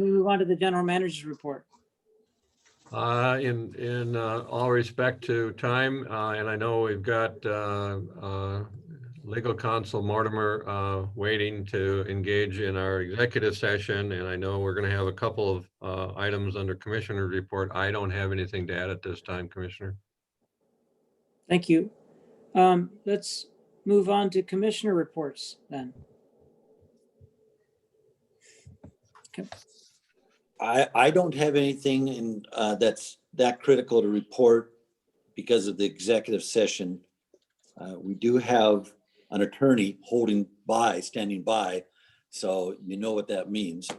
we move on to the general manager's report? In all respect to time, and I know we've got legal counsel Mortimer waiting to engage in our executive session, and I know we're going to have a couple of items under Commissioner's report. I don't have anything to add at this time, Commissioner. Thank you. Let's move on to Commissioner reports then. Okay. I don't have anything that's that critical to report because of the executive session. We do have an attorney standing by, so you know what that means.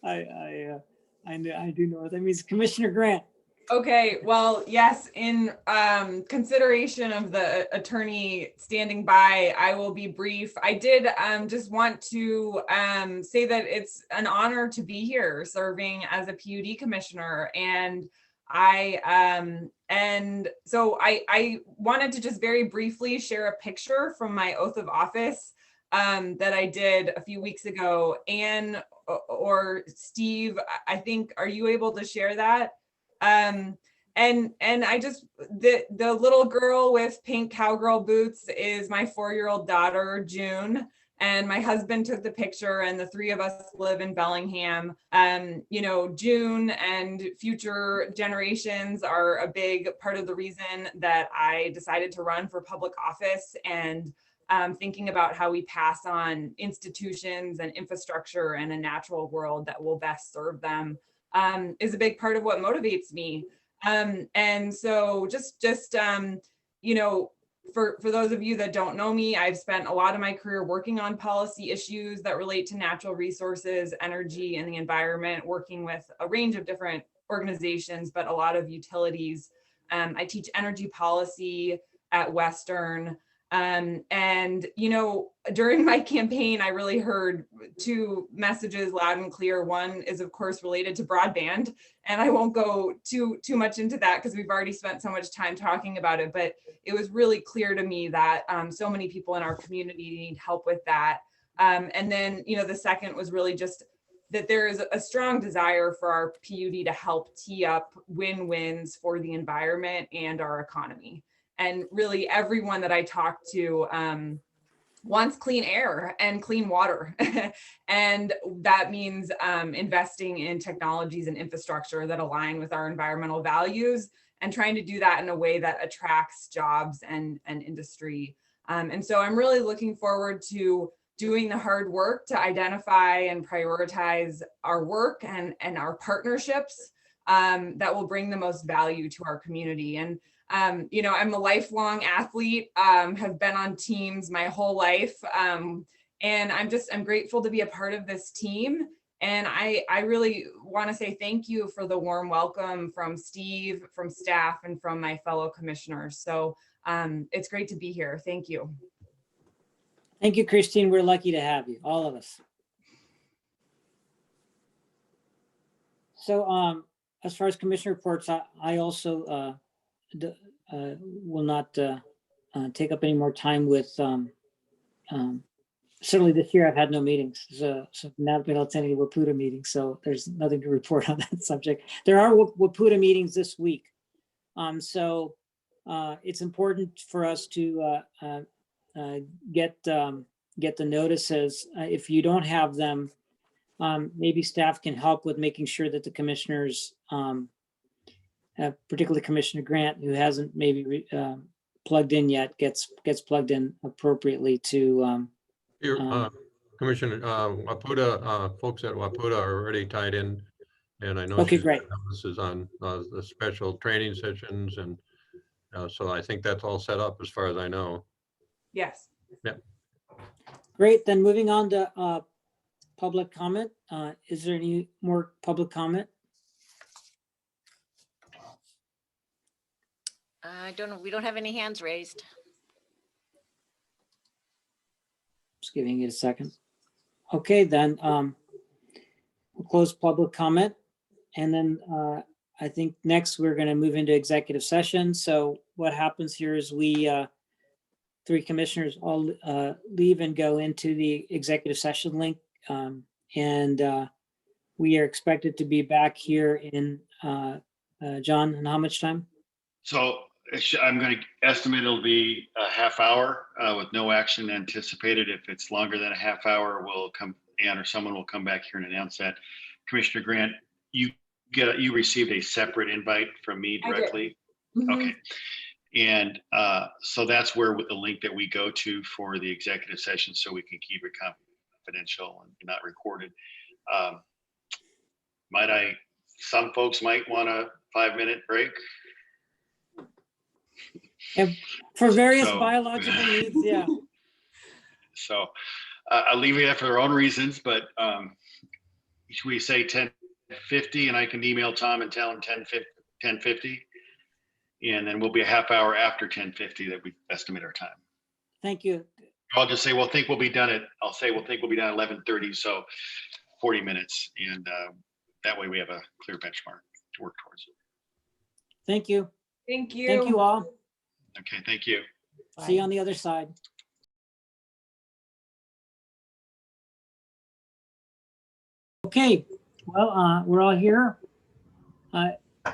I do know what that means. Commissioner Grant. Okay, well, yes, in consideration of the attorney standing by, I will be brief. I did just want to say that it's an honor to be here serving as a PUD commissioner. And so I wanted to just very briefly share a picture from my oath of office that I did a few weeks ago. Anne or Steve, I think, are you able to share that? And I just, the little girl with pink cowgirl boots is my 4-year-old daughter, June, and my husband took the picture, and the three of us live in Bellingham. June and future generations are a big part of the reason that I decided to run for public office. And thinking about how we pass on institutions and infrastructure and a natural world that will best serve them is a big part of what motivates me. And so you know, for those of you that don't know me, I've spent a lot of my career working on policy issues that relate to natural resources, energy, and the environment, working with a range of different organizations, but a lot of utilities. I teach energy policy at Western. And, you know, during my campaign, I really heard two messages loud and clear. One is, of course, related to broadband, and I won't go too much into that because we've already spent so much time talking about it, but it was really clear to me that so many people in our community need help with that. And then, you know, the second was really just that there is a strong desire for our PUD to help tee up win-wins for the environment and our economy. And really everyone that I talk to wants clean air and clean water. And that means investing in technologies and infrastructure that align with our environmental values and trying to do that in a way that attracts jobs and industry. And so I'm really looking forward to doing the hard work to identify and prioritize our work and our partnerships that will bring the most value to our community. And you know, I'm a lifelong athlete, have been on teams my whole life. And I'm grateful to be a part of this team. And I really want to say thank you for the warm welcome from Steve, from staff, and from my fellow commissioners. So it's great to be here. Thank you. Thank you, Christine. We're lucky to have you, all of us. So as far as commissioner reports, I also will not take up any more time with, certainly this year I've had no meetings. So not been attending a WAPUDA meeting, so there's nothing to report on that subject. There are WAPUDA meetings this week. So it's important for us to get the notices. If you don't have them, maybe staff can help with making sure that the commissioners, particularly Commissioner Grant, who hasn't maybe plugged in yet, gets plugged in appropriately to. Commissioner, WAPUDA, folks at WAPUDA are already tied in, and I know Okay, she's great. got emphasis on the special training sessions, and so I think that's all set up as far as I know. Yes. Yeah. Great. Then moving on to public comment. Is there any more public comment? I don't know. We don't have any hands raised. Just giving it a second. Okay, then we'll close public comment. And then I think next we're going to move into executive session. So what happens here is we three commissioners all leave and go into the executive session link. And we are expected to be back here in, John, in how much time? So I'm going to estimate it'll be a half hour with no action anticipated. If it's longer than a half hour, we'll come, Ann or someone will come back here and announce that. Commissioner Grant, you received a separate invite from me directly. Okay. And so that's where with the link that we go to for the executive session, so we can keep it confidential and not recorded. Some folks might want a 5-minute break. And for various biological needs, yeah. So I'll leave you that for their own reasons, but should we say 10:50 and I can email Tom and tell him 10:50? And then we'll be a half hour after 10:50 that we estimate our time. Thank you. I'll just say, we'll think we'll be done at 11:30, so 40 minutes. And that way we have a clear benchmark to work towards. Thank you. Thank you. Thank you all. Okay, thank you. See you on the other side. Okay, well, we're all here.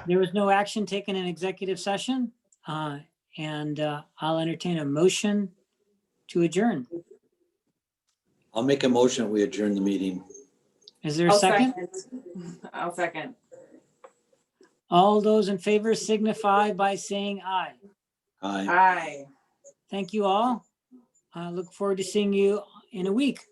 There was no action taken in executive session, and I'll entertain a motion to adjourn. I'll make a motion, we adjourn the meeting. Is there a second? I'll second. All those in favor signify by saying aye. Aye. Aye. Thank you all. I look forward to seeing you in a week.